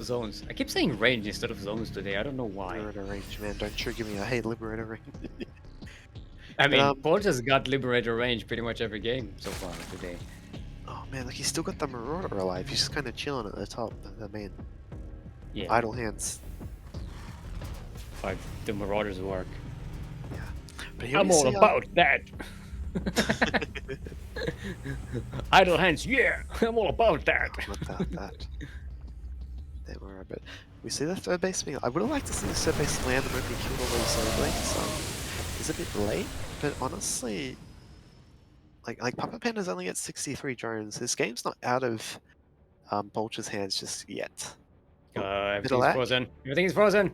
zones. I keep saying range instead of zones today. I don't know why. Liberator range, man. Don't trigger me. I hate Liberator range. I mean, Bolt has got Liberator range pretty much every game so far today. Oh man, like he's still got the Marauder alive. He's just kind of chilling at the top. The main idle hands. But the Marauders work. Yeah, but here I'm we all see, about that. Idle hands, yeah. I'm all about that. About that. There we are, but we see the 3rd base being. I would have liked to see the 3rd base land and maybe killed all those Zerglings. It's a bit late, but honestly, like Papapanda's only at 63 drones. This game's not out of Bolcher's hands just yet. Everything's frozen. Everything's frozen.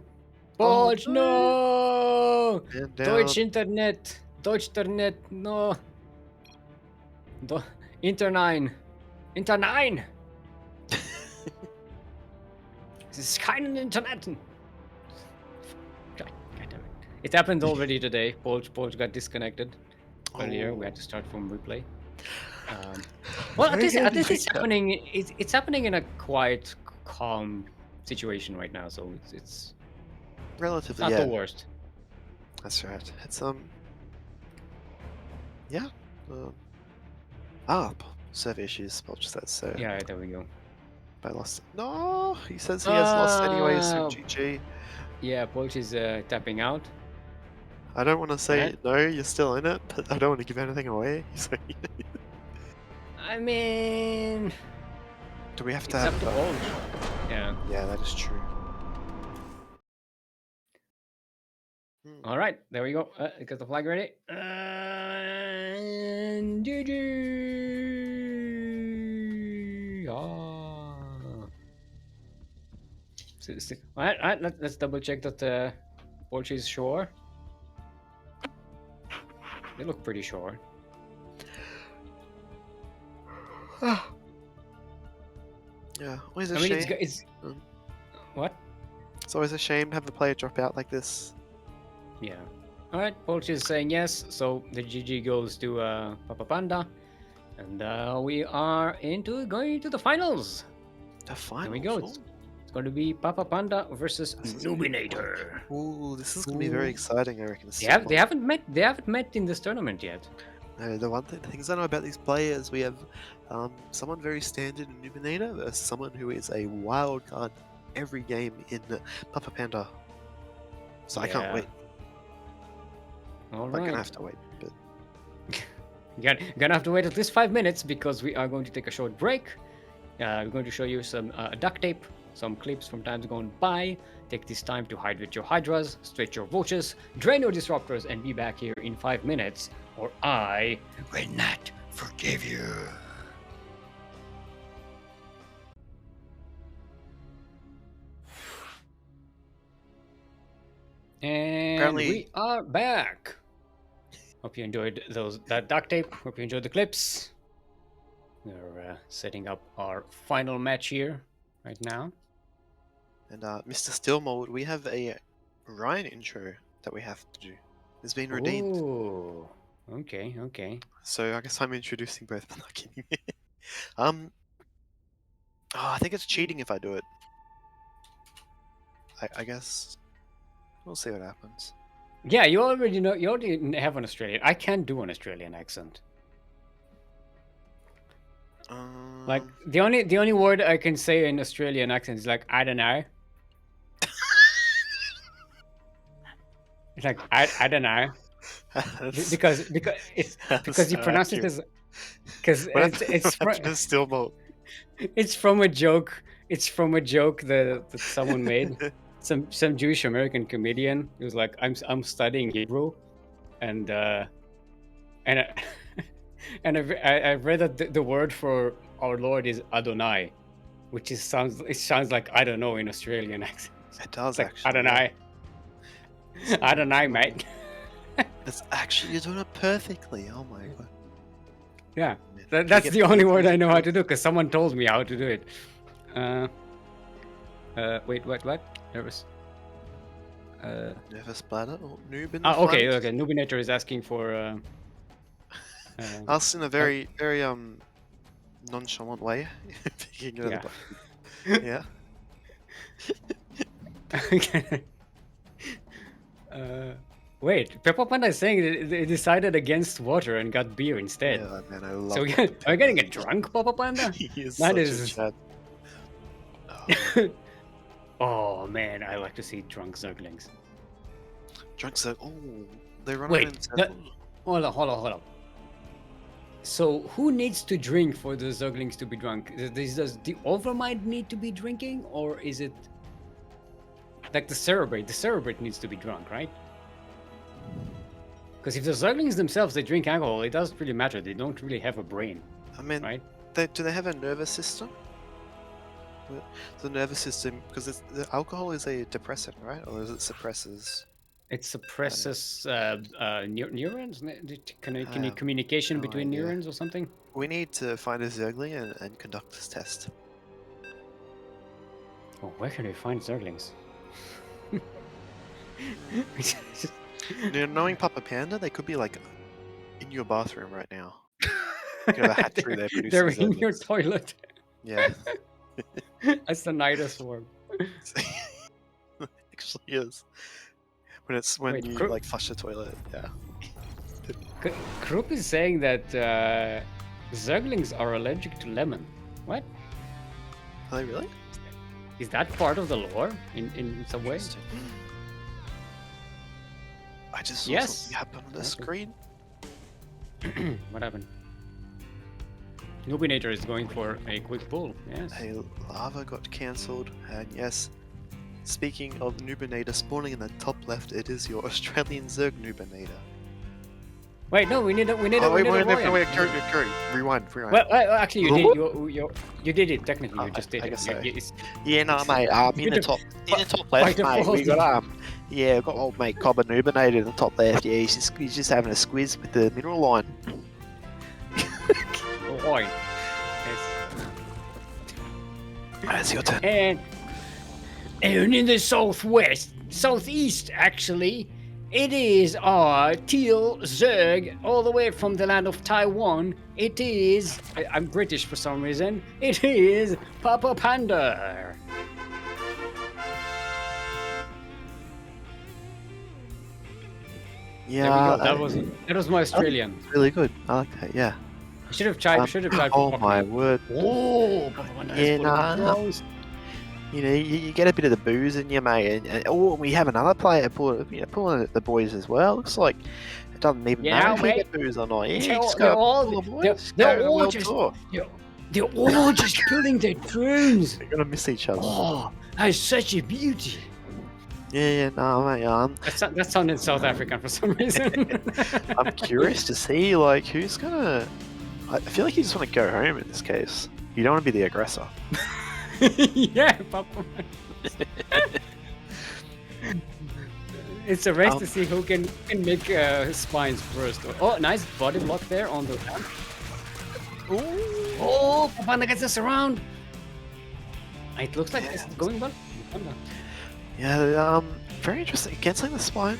Oh, Bolch, no! Man down. Deutsch Internet. Deutschternet, no. Inter 9. Inter 9! Es ist kein Internet. God damn it. It happened already today. Polch got disconnected earlier. We had Oh. to start from replay. Well, at Very least handy it's feature. happening. It's happening in a quiet, calm situation right now. So it's Relatively, not the yeah. worst. That's right. It's yeah. Um, server issues. Spelled that. So Yeah, there we go. I lost. No, he says he has lost anyway. So GG. Yeah, Polch is tapping out. I don't want to say Right? no. You're still in it, but I don't want to give anything away. So, I mean, do we have to it's up have? to Polch. Yeah. Yeah, that is true. Hmm. All right, there we go. Got the flag ready. And GG. Ah. All right, let's double check that Polch is sure. They look pretty sure. Yeah, always a I mean, shame. it's what? It's always a shame to have the player drop out like this. Yeah. All right, Polch is saying yes, so the GG goes to Papapanda, and we are going to the finals. The finals. Here we go. It's going to be Papapanda versus This is Noobinator. Ooh, this is gonna be very exciting. I reckon. They haven't met. They haven't met in this tournament yet. The things I know about these players, we have someone very standard in Numinator versus someone who is a wild card every game in Papapanda. So I can't wait. All I'm right. gonna have to wait. But Gonna have to wait at least 5 minutes because we are going to take a short break. We're going to show you some duct tape, some clips from times gone by. Take this time to hydrate your hydras, stretch your vultures, drain your disruptors, and be back here in 5 minutes, or I will not forgive you. And apparently, we are back. Hope you enjoyed that duct tape. Hope you enjoyed the clips. We're setting up our final match here right now. and Mr. Steelmold, we have a Ryan intro that we have to do. It's been redeemed. Ooh. Okay. So I guess I'm introducing both. I'm not kidding. I think it's cheating if I do it. I guess we'll see what happens. Yeah, you already know. You already have an Australian. I can't do an Australian accent. Like the only word I can say in Australian accent is like I don't know. It's like I don't know because you pronounce it as because it's Steelmold. It's from a joke. It's from a joke that someone made. Some Jewish American comedian. He was like, I'm studying Hebrew, and and I've read that the word for our Lord is Adonai, which sounds like I don't know in Australian accent. It does Like, actually. Adonai. Yeah. Adonai, mate. It's actually, you're doing it perfectly. Oh my god. Yeah, that's the only word I know how to do because someone told me how to do it. Wait, what? Nervous. Nervous bladder or noob in the Okay. front? Noobinator is asking for. Asked in a very nonchalant way. Picking it up. Yeah. Wait, Papapanda is saying they decided against water and got beer instead. Yeah, man, I love. So are we getting a drunk Papapanda? He is That such is. a chat. Oh man, I like to see drunk Zerglings. Drunks are they run Wait, in circles. hold on. So who needs to drink for the Zerglings to be drunk? Does the Overmind need to be drinking, or is it like the Cerebrate? The Cerebrate needs to be drunk, right? Because if the Zerglings themselves they drink alcohol, it doesn't really matter. They don't really have a brain. I mean, right? Do they have a nervous system? The nervous system, because the alcohol is a depressant, right? Or is it suppresses? It suppresses neurons, communication between neurons or something. We need to find a Zergling and conduct this test. Oh, where can we find Zerglings? Knowing Papapanda, they could be like in your bathroom right now. You could have a hatchery there They're producing in your zerglings. toilet. Yeah. That's the Night Swarm. Actually is. When Wait, you like flush the toilet, yeah. Krupp is saying that Zerglings are allergic to lemon. What? Are they really? Is that part of the lore in some way? I just saw Yes. something happen on the screen. What happened? Noobinator is going for a quick pull. Yes. Hey, lava got cancelled, and yes. Speaking of Noobinator spawning in the top left, it is your Australian Zerg Noobinator. Wait, no, we need a Wait, Curry. Rewind. Well, actually, you did it technically. You just did I it. guess so. Yeah, No, mate. In the top left, mate. We got we got old mate Cobber Noobinator in the top left. Yeah, he's just having a squiz with the mineral line. Oi. It's your turn. And in the southeast, actually, it is our teal Zerg, all the way from the land of Taiwan. It is, I'm British for some reason, it is Papapanda. Yeah, that was my Australian. Really good. I like that. Yeah. Should have tried. Oh my word. Oh, Papapanda is full of throws. You know, you get a bit of the booze in you, mate, and we have another player pulling the boys as well. Looks like it doesn't even matter if we get booze or not. Yeah, they're all just pulling their drones. They're gonna miss each other. Oh, that's such a beauty. Yeah, no, mate. That sounded South African for some reason. I'm curious to see like who's gonna. I feel like you just want to go home in this case. You don't want to be the aggressor. Yeah, Papa. It's a race to see who can make spines first. Oh, nice body block there on the ramp. Oh, Papapanda gets us around. It looks like it's going well. Yeah, very interesting. Cancelling the spine.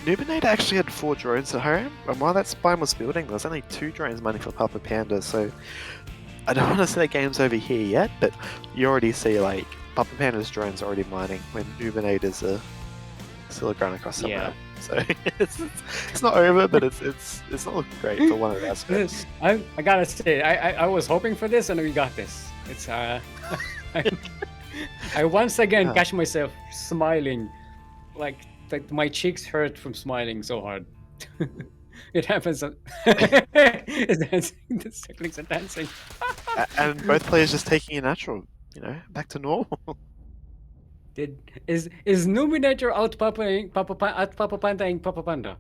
Noobinator actually had 4 drones at home, and while that spine was building, there was only 2 drones mining for Papapanda, so I don't want to say the game's over here yet, but you already see like Papapanda's drones already mining when Noobinators are still going across somewhere. Yeah. So it's not over, but it's not looking great for one of the aspects. I gotta say, I was hoping for this, and we got this. It's I once again catch myself smiling, like my cheeks hurt from smiling so hard. It happens. It's dancing. The Ducklings are dancing. And both players just taking a natural, back to normal. Is Noobinator out Papapanda Papapanda? Papapanda.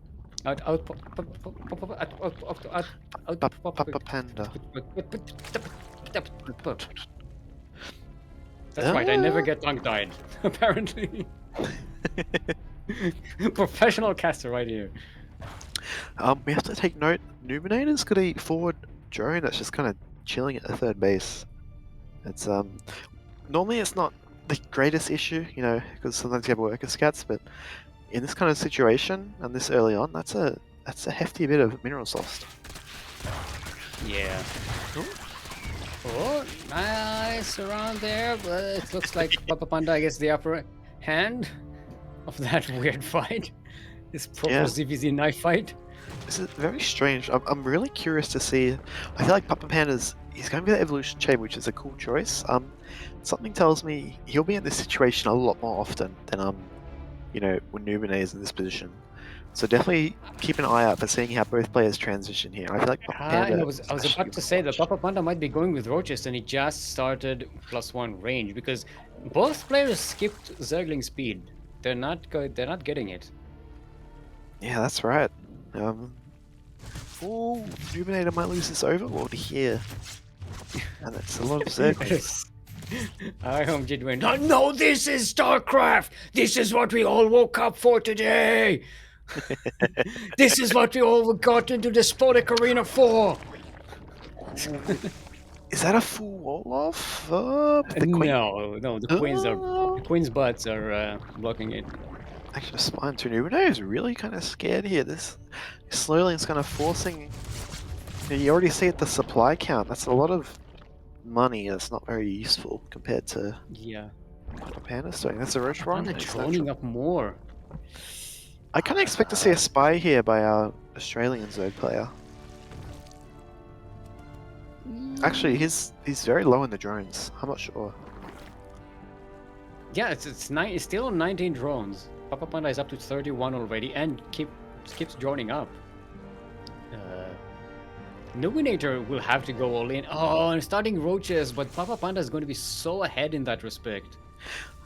That's right. I never get tongue-tied. Apparently. Professional caster right here. We have to take note. Noobinator's got a forward drone that's just kind of chilling at the third base. It's normally it's not the greatest issue, because sometimes you have worker scats, but in this kind of situation and this early on, that's a hefty bit of mineral lost. Yeah. Oh, nice around there, but it looks like Papapanda gets the upper hand of that weird fight. This proper ZVZ knife fight. This is very strange. I'm really curious to see. I feel like Papapanda's he's going to be the evolution chamber, which is a cool choice. Something tells me he'll be in this situation a lot more often than when Noobinator is in this position. So definitely keep an eye out for seeing how both players transition here. I feel like Papapanda I was about to say that Papapanda might be going with Roaches, and he just started +1 range because both players skipped Zergling speed. They're not getting it. Yeah, that's right. Oh, Noobinator might lose this overlord here. And that's a lot of Zerglings. I am genuine. No, this is StarCraft! This is what we all woke up for today! This is what we all got into the Despotic Arena for! Is that a full wall off? No, the queens are... The queen's butts are blocking it. Actually, Spine 2 Nubido is really kind of scared here. This slowly is kind of forcing. You already see at the supply count. That's a lot of money. That's not very useful compared to Yeah. Papanda's doing. That's a Roach Warren. Papapanda droning up more. I kind of expect to see a spy here by our Australian Zode player. Actually, he's very low in the drones. I'm not sure. Yeah, it's still on 19 drones. Papapanda is up to 31 already and keeps droning up. Nubinator will have to go all in. Oh, and starting roaches, but Papapanda is going to be so ahead in that respect.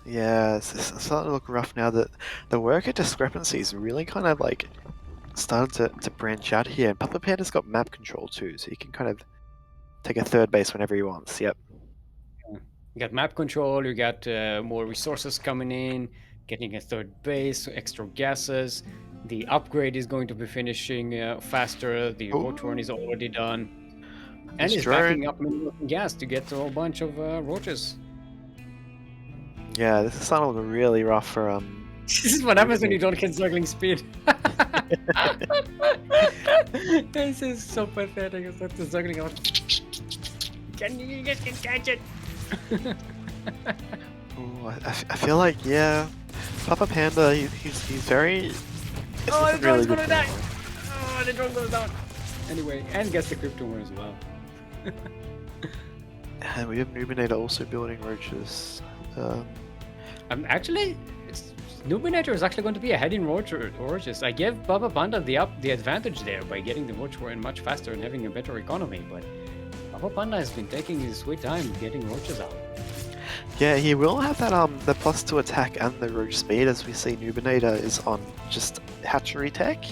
Yeah, it's starting to look rough now that the worker discrepancy is really kind of like starting to branch out here. And Papapanda's got map control too, so he can kind of take a third base whenever he wants. Yep. You got map control, you got more resources coming in, getting a third base, extra gases. The upgrade is going to be finishing faster. The Rotorn is already done. And he's backing up gas to get a whole bunch of roaches. Yeah, this is starting to look really rough for This is what happens when you don't get circling speed. This is so pathetic. It's like the circling out. You guys can catch it. Ooh, I feel like, yeah, Papapanda, he's very... Oh, the drone's gonna die! Oh, the drone goes down! Anyway, and gets the Cryptomore as well. And we have Nubinator also building roaches. Actually, Nubinator is actually going to be ahead in roaches. I gave Papapanda the advantage there by getting the roach warren much faster and having a better economy, but Papapanda has been taking his sweet time getting roaches out. Yeah, he will have that the +2 attack and the roach speed, as we see Nubinator is on just hatchery tech.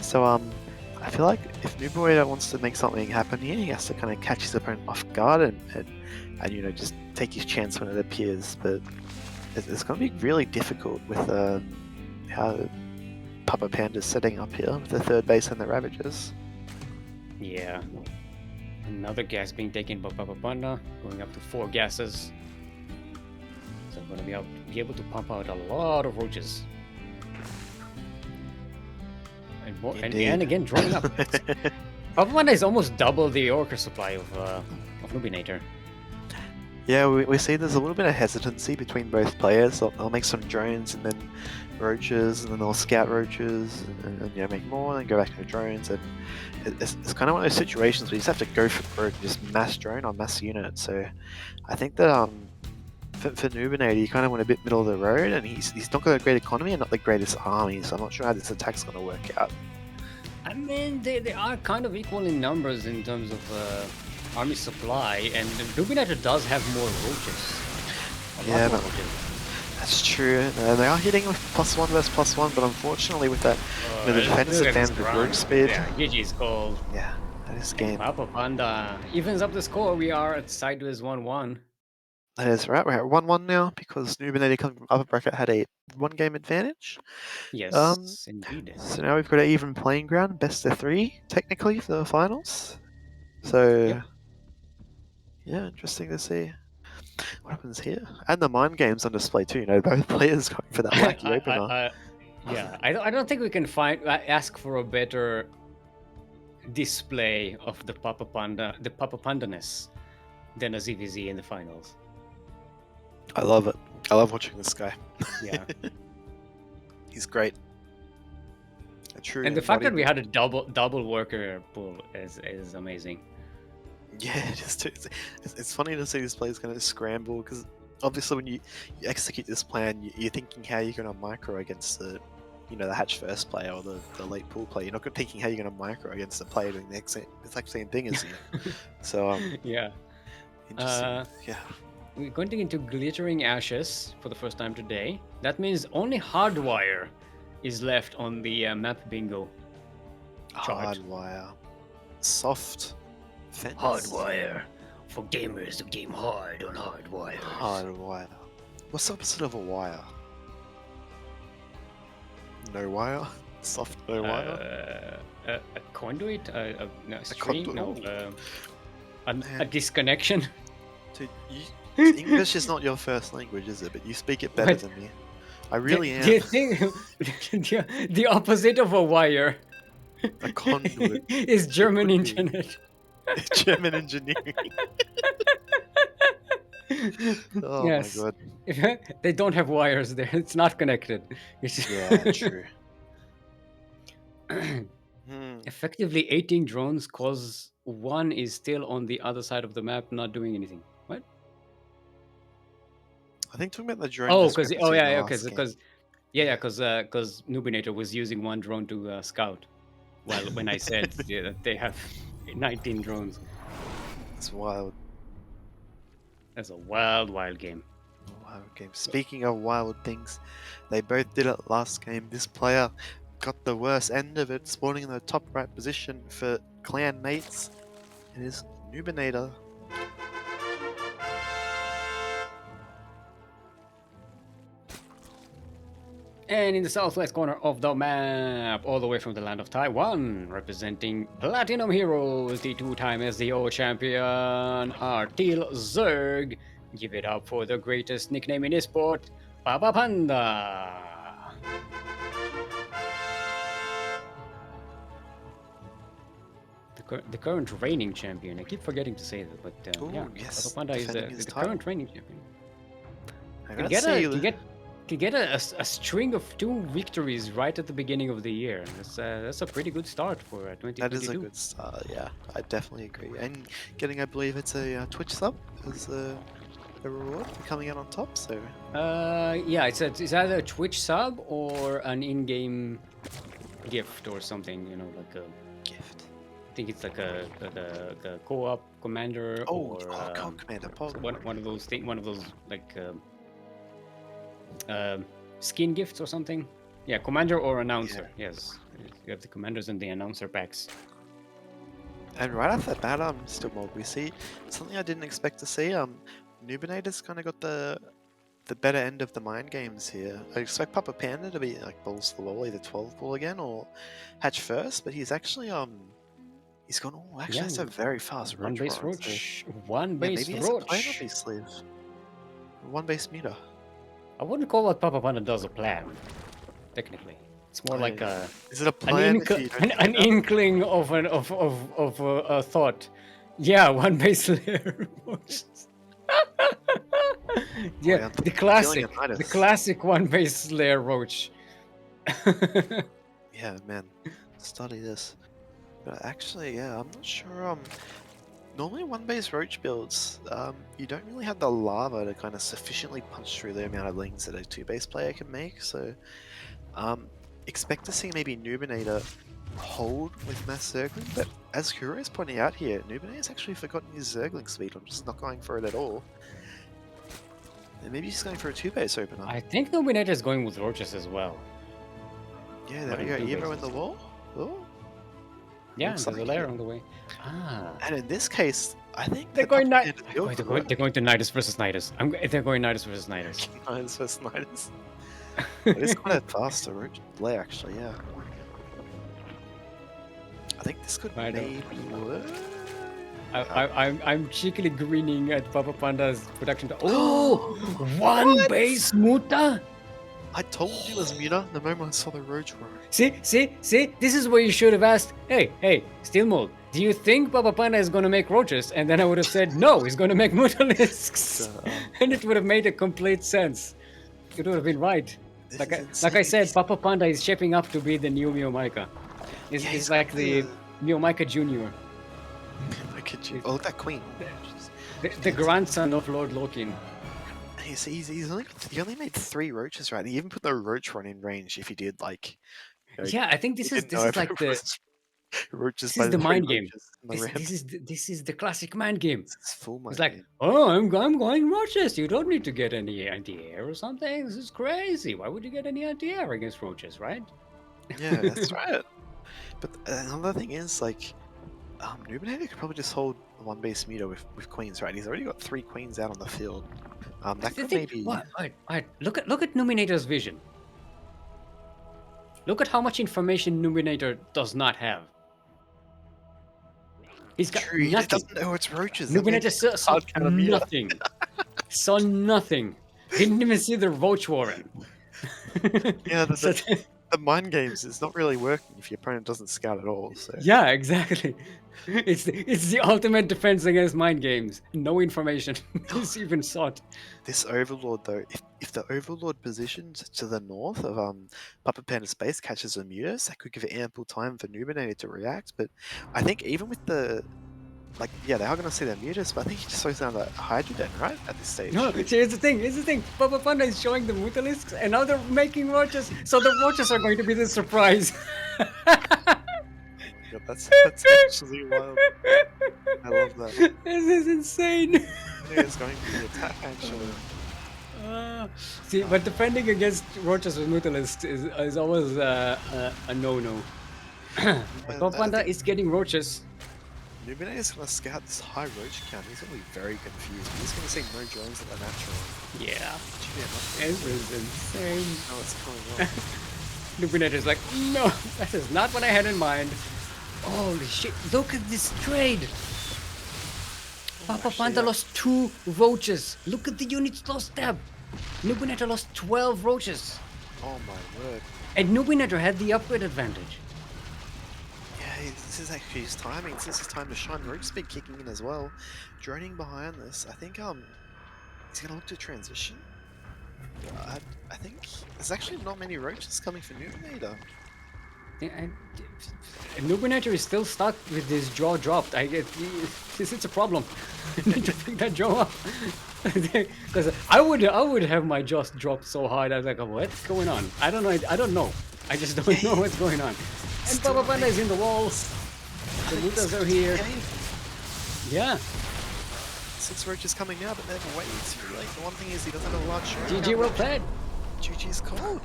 So I feel like if Nubinator wants to make something happen here, he has to kind of catch his opponent off guard and you know, just take his chance when it appears. But it's going to be really difficult with how Papapanda's setting up here with the third base and the Ravagers. Yeah. Another gas being taken by Papapanda, going up to 4 gases. So I'm going to be able to pump out a lot of roaches. And more, and again, drawing up. Papapanda is almost double the Orca supply of Nubinator. Yeah, we see there's a little bit of hesitancy between both players. They'll make some drones and then roaches, and then they'll scout roaches and you know, make more and go back to the drones. And it's kind of one of those situations where you just have to go for broke, just mass drone on mass unit. So I think that for Nubinator, you kind of want a bit middle of the road, and he's not got a great economy and not the greatest army. So I'm not sure how this attack's going to work out. I mean, they are kind of equal in numbers in terms of army supply, and Nubinator does have more roaches. Yeah, but that's true. They are hitting with +1 versus +1, but unfortunately with that, the defensive advantage with roach speed. Yeah, GG's called. Yeah, that is game. Papapanda evens up the score. We are at sideways 1-1. That is right. We're at 1-1 now because Nubinator coming from upper bracket had a 1-game advantage. Yes, indeed. So now we've got an even playing ground, best of 3 technically for the finals. So. Yep. Yeah, interesting to see what happens here. And the mind games on display too, you know, both players going for that lucky opener. Yeah, I don't think we can ask for a better display of the Papapandaness than a ZVZ in the finals. I love it. I love watching this guy. Yeah. He's great. And the fact that we had a double worker pool is amazing. Yeah, it's funny to see this player's going to scramble, because obviously when you execute this plan, you're thinking how you're going to micro against the, you know, the hatch first player or the late pool player. You're not thinking how you're going to micro against the player doing the exact same thing as you. So yeah, interesting. Yeah, we're going into glittering ashes for the first time today. That means only Hardwire is left on the map bingo chart. Hardwire, soft. Fence. Hardwire for gamers who game hard on hardwire. Hardwire. What's the opposite of a wire? No wire? Soft no wire? A conduit? A string? No. A disconnection? Dude, English is not your first language, is it? But you speak it better than me. I really am. Do you think the opposite of a wire A conduit. is German could be. internet? German engineering. Oh my Yes. god. They don't have wires there. It's not connected. Yeah, true. Effectively, 18 drones cause one is still on the other side of the map, not doing anything. What? I think talking about the drone Oh, discrepancy in the yeah, last game. because yeah, because Noobinator was using one drone to scout. Well, when I said that they have 19 drones, It's wild. that's a wild game. Wild game. Speaking of wild things, they both did it last game. This player got the worst end of it, spawning in the top right position for clan mates. It is Noobinator. And in the southwest corner of the map, all the way from the land of Taiwan, representing Platinum Heroes, the two-time SDO champion, Artil Zerg. Give it up for the greatest nickname in esport, Papapanda. The current reigning champion. I keep forgetting to say that, but Ooh, yeah, yes, Papapanda is defending his the title. current reigning champion. I To gotta get, say, to get a string of 2 victories right at the beginning of the year, that's a pretty good start for 2022. that is a good start. Yeah, I definitely agree. And getting, I believe it's a Twitch sub as a reward for coming out on top. So yeah, it's either a Twitch sub or an in-game gift or something. You know, like a gift. I think it's like a co-op commander Oh, or commander. one of those things. One of those like skin gifts or something. Yeah, commander or announcer. Yeah. Yes, you have the commanders and the announcer packs. And right off the bat, Steelmold, we see something I didn't expect to see. Noobinator's kind of got the better end of the mind games here. I expect Papapanda to be like balls to the wall, either 12 ball again or hatch first, but he's actually he's gone. Oh, actually, it's a very fast one base roach. roach. One base maybe he has a plan roach. up his sleeve. One base meter. I wouldn't call what Papapanda does a plan. Technically, it's more like a. Is it a plan? An inkling of a thought. Yeah, one base layer. Yeah, the classic one base layer roach. Yeah, man, study this. But actually, yeah, I'm not sure. Normally one base roach builds, you don't really have the lava to kind of sufficiently punch through the amount of lings that a 2-base player can make. So, expect to see maybe Noobinator hold with mass Zergling, but as Kuro is pointing out here, Noobinator's actually forgotten his Zergling speed. I'm just not going for it at all. And maybe he's going for a 2-base opener. I think Noobinator is going with roaches as well. Yeah, there we go. Evo in the wall. Oh. Yeah, there's a layer on the way. And in this case, I think they're going they're going to Nidus versus Nidus. They're going Nidus versus Nidus. Nidus versus Nidus. It's quite a faster play, actually. Yeah. I think this could maybe work. I'm cheekily grinning at Papapanda's production. Oh, one base muta. I told you it was Muta the moment I saw the roach roar. See? This is where you should have asked, hey, Steelmold, do you think Papapanda is going to make roaches? And then I would have said, no, he's going to make Mutalisks. And it would have made a complete sense. It would have been right. Like I said, Papapanda is shaping up to be the new Miomaika. He's like the Miomaika Jr. Oh, look at that queen. The grandson of Lord Lokin. He only made 3 roaches, right? He even put the roach run in range if he did, like... Yeah, I think this is like the... roaches this is the mind game. This is the classic mind game. It's full mind It's like, game. oh, I'm going roaches. You don't need to get any anti-air or something. This is crazy. Why would you get any anti-air against roaches, right? Yeah, that's right. But another thing is, like... Noobinator could probably just hold one base meter with queens, right? He's already got 3 queens out on the field. That could maybe... What? Look at Noobinator's vision. Look at how much information Noobinator does not have. He's got nothing. He doesn't know it's roaches. Noobinator saw nothing. Saw nothing. Didn't even see the roach warren. Yeah, So the mind games is not really working if your opponent doesn't scout at all. So yeah, exactly. It's the ultimate defense against mind games. No information is even sought. this Overlord though, if the Overlord positions to the north of Papapanda Space catches a Mutus, that could give it ample time for Numinator to react. But I think even with the yeah, they are going to see their Mutus, but I think he just slows down the Hydroden, right, at this stage. No, see, here's the thing. Here's the thing. Papapanda is showing the Mutalisks, and now they're making roaches. So the roaches are going to be the surprise. Yeah, that's actually wild. I love that. This is insane. I think it's going to be attack actually. See, but defending against roaches with Mutalisks is always a no-no. But I Papapanda think is getting roaches. Numinator is going to scout this high roach count. He's going to be very confused. He's going to see no drones at the natural. Yeah. Should be enough. This is insane. Oh, what's going on? Numinator's like, no, that is not what I had in mind. Holy shit, look at this trade. Papapanda lost 2 roaches. Look at the units lost there. Numinator lost 12 roaches. Oh my word. And Numinator had the upgrade advantage. Yeah, this is actually his timing. This is his time to shine. Roach speed kicking in as well. Droning behind this. I think he's going to look to transition. I think there's actually not many roaches coming for Numinator. Yeah, and Numinator is still stuck with his jaw dropped. It's a problem. I need to pick that jaw up. Because I would have my jaw dropped so hard. I was like, oh, what's going on? I don't know. I just don't know what's going on. And Papapanda is in the walls. The Mutas are here. Yeah. 6 roaches coming now, but they're way too late. The one thing is he doesn't have a large shot. GG well played. GG's cold.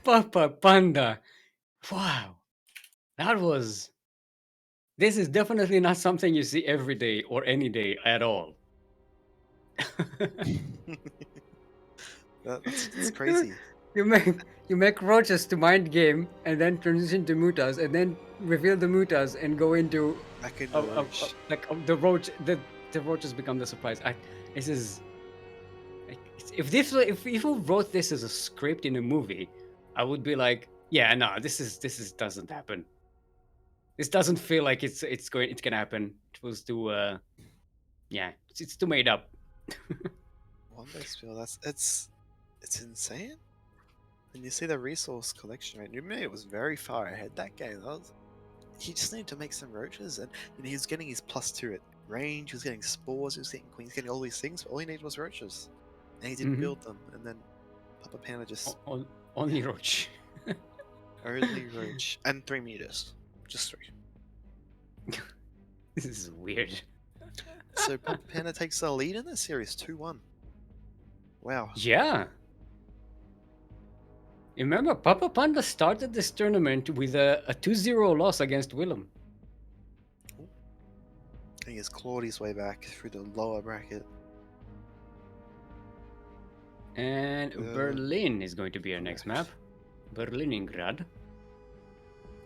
Papapanda. Wow. This is definitely not something you see every day or any day at all. That's crazy. You make roaches to mind game and then transition to mutas and then reveal the mutas and go into the roaches become the surprise. This is if you wrote this as a script in a movie, I would be like, yeah, no, this doesn't happen. This doesn't feel like it's gonna happen. It was too it's too made up. One base feel it's insane. And you see the resource collection rate. Numinator was very far ahead that game. He just needed to make some roaches, and he was getting his +2 at range. He was getting spores. He was getting queens. Getting all these things. But all he needed was roaches, and he didn't build them. And then Papapanda just only roach. only roach and 3 meters, just 3. This is weird. So Papapanda takes the lead in this series, 2-1. Wow. Yeah. Remember, Papapanda started this tournament with a 2-0 loss against Willum. He has clawed his way back through the lower bracket. And Berlin is going to be our next map. Berliningrad.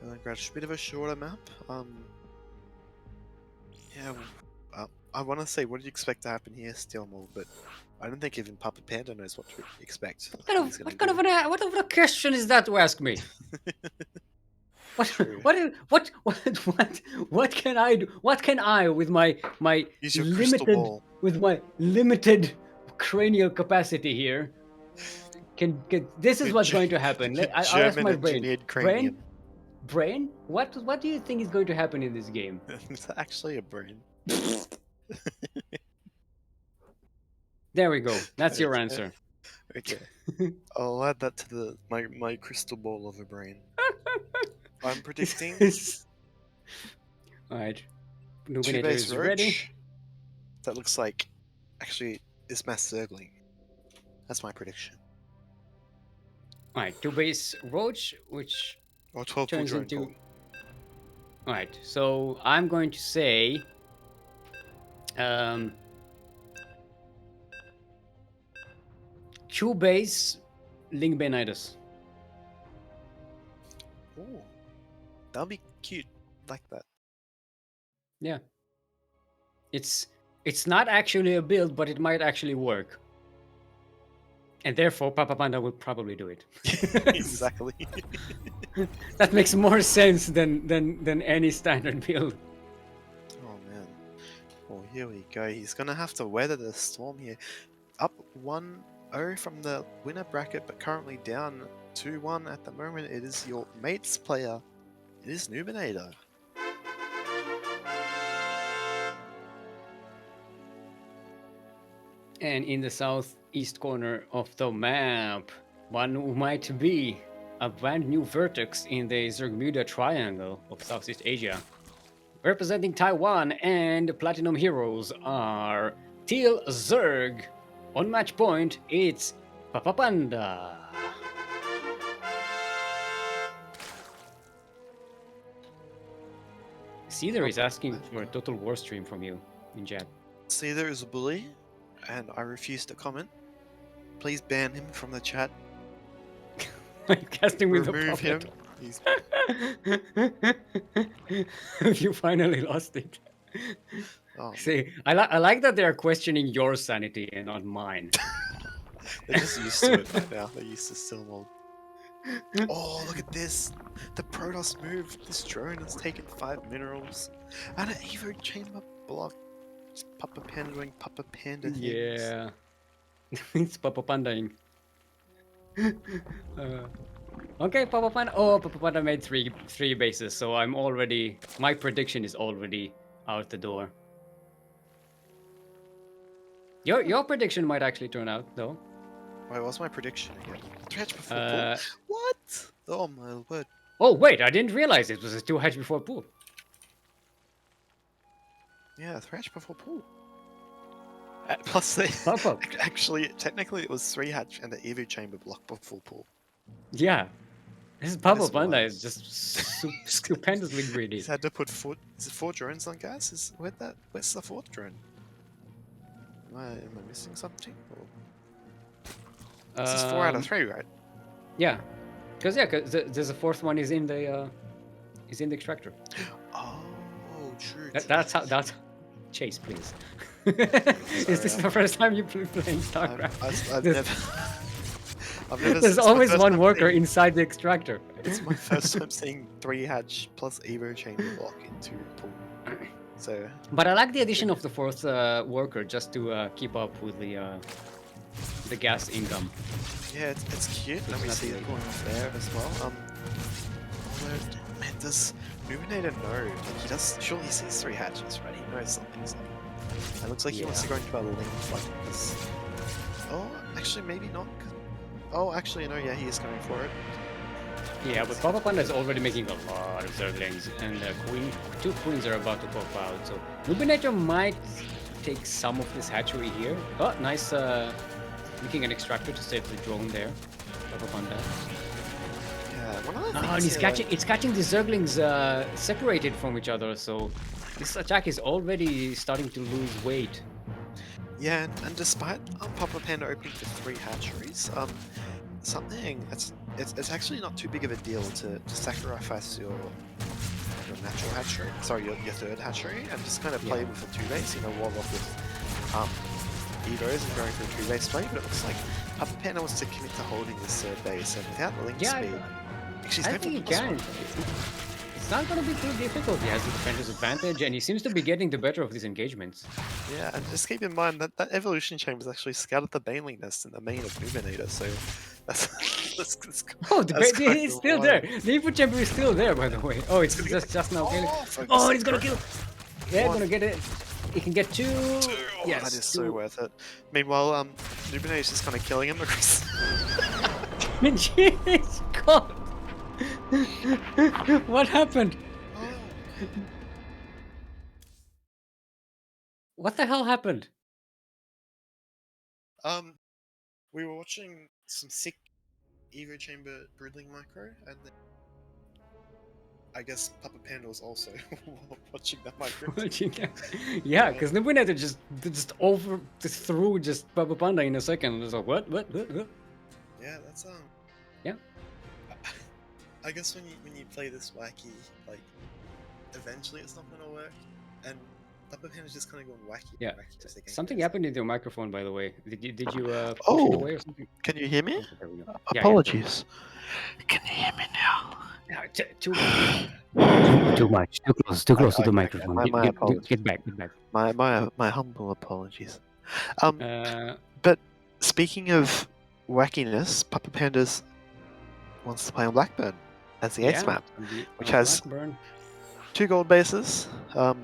Berliningrad's a bit of a shorter map. Yeah, I want to say, what do you expect to happen here, Steelmold? But I don't think even Papapanda knows what to expect. What kind of a question is that to ask me? What can I do? What can I with my limited cranial capacity here? This is what's going to happen. I'll ask my brain. Brain? What do you think is going to happen in this game? It's actually a brain. There we go. That's your answer. Okay. I'll add that to my crystal ball of a brain. I'm predicting. Alright. 2 base roach. Ready. That looks like actually is mass circling. That's my prediction. Alright, 2 base roach, which or 12 turns into. Alright, so I'm going to say 2 base Link Benitis. Ooh. That'll be cute. Like that. Yeah. It's not actually a build, but it might actually work. And therefore, Papapanda will probably do it. Exactly. That makes more sense than any standard build. Oh man. Oh, here we go. He's gonna have to weather the storm here. Up 1-0 from the winner bracket, but currently down 2-1 at the moment. It is your mate's player. It is Nubinator. And in the southeast corner of the map, one who might be a brand new vertex in the Zergmuda Triangle of Southeast Asia. Representing Taiwan and Platinum Heroes are Teal Zerg. On match point, it's Papapanda. Cedar is asking for a Total War stream from you in chat. Cedar is a bully, and I refuse to comment. Please ban him from the chat. I'm casting with Remove the him. puppet. You finally lost it. Oh, See, I like that they are questioning your sanity and not mine. they're just used to it right now. They're used to Steelmold. Oh, look at this! The Protoss moved. This drone has taken 5 minerals and an Evo chamber block. Just Papapanda doing Papapanda things. Yeah, it's Papapandaing. Okay, Papapanda. Oh, Papapanda made three bases, so I'm already. My prediction is already out the door. Your prediction might actually turn out though. Wait, what's my prediction again? Hatch before pool? What? Oh my word. Oh wait, I didn't realize it was a 2 hatch before pool. Yeah, Thrash before pool. Plus, they actually, technically, it was 3 hatch and the Evo chamber block before pool. Yeah, this Papapanda is just stupendously greedy. He's had to put is it 4 drones on gas? Where's the 4th drone? Am I missing something? This is 4 out of 3, right? Yeah, because there's a 4th one is in the extractor. Oh, true. That's Chase, please. Is this the first time you playing StarCraft? I've never. There's always one worker inside the extractor. It's my first time seeing 3 hatch plus Evo chamber block into pool. So. But I like the addition of the 4th worker just to keep up with the gas income. Yeah, it's cute. Let me see it going off there as well. Man, does Nubinator know? Like, he does. Surely he sees 3 hatches, right? He knows something's up. It looks like he wants to go into a length like this. Oh, actually, maybe not. Oh, actually, no. Yeah, he is going for it. Yeah, but Papapanda is already making a lot of Zerglings, and 2 queens are about to pop out. So Nubinator might take some of this hatchery here. Oh, nice. Making an extractor to save the drone there. Papapanda. Yeah, one of the and it's catching the Zerglings separated from each other, so this attack is already starting to lose weight. Yeah, and despite Papapanda opening for 3 hatcheries, it's actually not too big of a deal to sacrifice your natural hatchery, sorry, your 3rd hatchery, and just kind of play with a 2 base, wall off with Evos and going for a 2 base play, but it looks like Papapanda wants to commit to holding this 3rd base, and without the link speed, I think he can. It's not going to be too difficult. He has the defender's advantage, and he seems to be getting the better of these engagements. Yeah, and just keep in mind that evolution chamber is actually scouted the Baneling nest in the main of Nubinator, so that's it's still there. The info chamber is still there, by the way. Oh, it's just now killing. Oh, he's gonna kill. Yeah, gonna get it. He can get 2. Yes, that is so worth it. Meanwhile, Nubinator is just kind of killing him because. Jeez, God. What happened? What the hell happened? We were watching some sick Evo Chamber Broodling micro, and then I guess Papapanda was also watching that micro. Yeah, because Nubinator just threw Papapanda in a second. It was like, what? Yeah, that's Yeah. I guess when you play this wacky, like, eventually it's not gonna work, and Papapanda's just kind of going wacky. Yeah. Wacky as the game Something goes. happened in your microphone, by the way. Did you push it Oh, away or something? can you hear me? Okay, there we go. Yeah, Apologies. Can you hear me now? yeah. Too much. Too close to the microphone. My apologies. Get back. Get back. My humble apologies. But speaking of wackiness, Papapanda's wants to play on Blackburn as the ace map, which has Blackburn. 2 gold bases. What's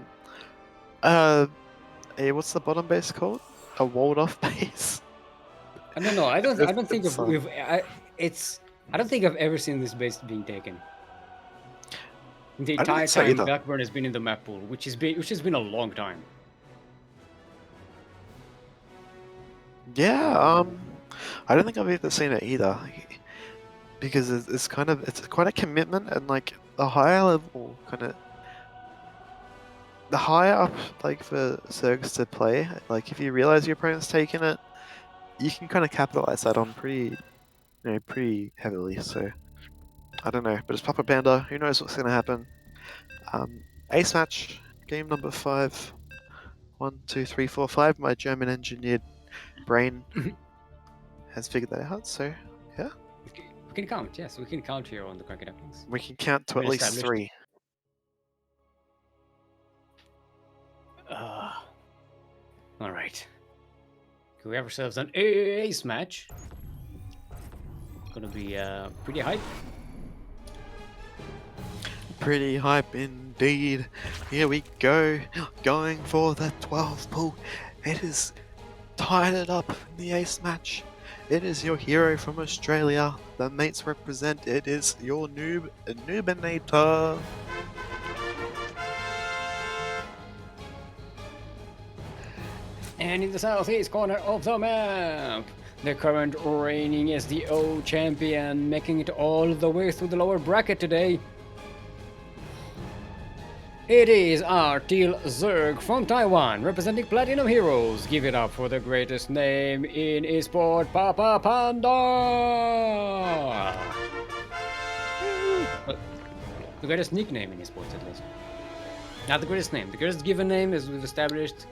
the bottom base called? A walled off base. I don't know. I don't think I've ever seen this base being taken. The entire time Blackburn has been in the map pool, which has been a long time. Yeah, I don't think I've ever seen it either, because it's quite a commitment, and like the higher level the higher up, like for Zergs to play, like if you realize your opponent's taking it, you can kind of capitalize that on pretty heavily. So I don't know, but it's Papapanda. Who knows what's gonna happen? Ace match, game number 5. 1, 2, 3, 4, 5. My German engineered brain has figured that out. So yeah, we can count. Yes, we can count here on the CranKy Ducklings. We can count to at least 3. All right. We have ourselves an ace match. It's gonna be pretty hype. Pretty hype indeed. Here we go, going for the 12 pull. It is tied it up in the ace match. It is your hero from Australia. The mates represent. It is your Noobinator. And in the southeast corner of the map, the current reigning SDO champion, making it all the way through the lower bracket today. It is our Teal Zerg from Taiwan, representing Platinum Heroes. Give it up for the greatest name in esport, Papapanda! The greatest nickname in esports, at least. Not the greatest name. The greatest given name, as we've established,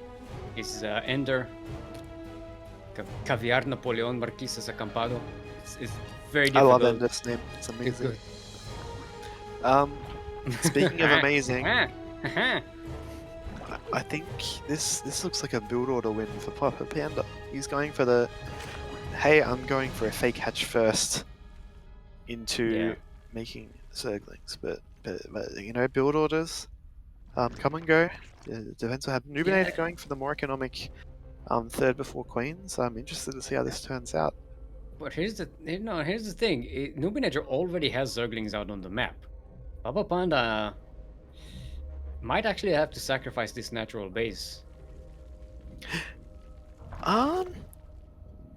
is Ender. Caviar Napoleon Marquisas Acampado. It's very difficult. I love Ender's name. It's amazing. Speaking of amazing, I think this looks like a build order win for Papapanda. He's going for the, hey, I'm going for a fake hatch first into making Zerglings, but you know, build orders come and go. Defense will have Noobinator going for the more economic third before Queens. I'm interested to see how this turns out. But here's the thing. Noobinator already has Zerglings out on the map. Papapanda might actually have to sacrifice this natural base.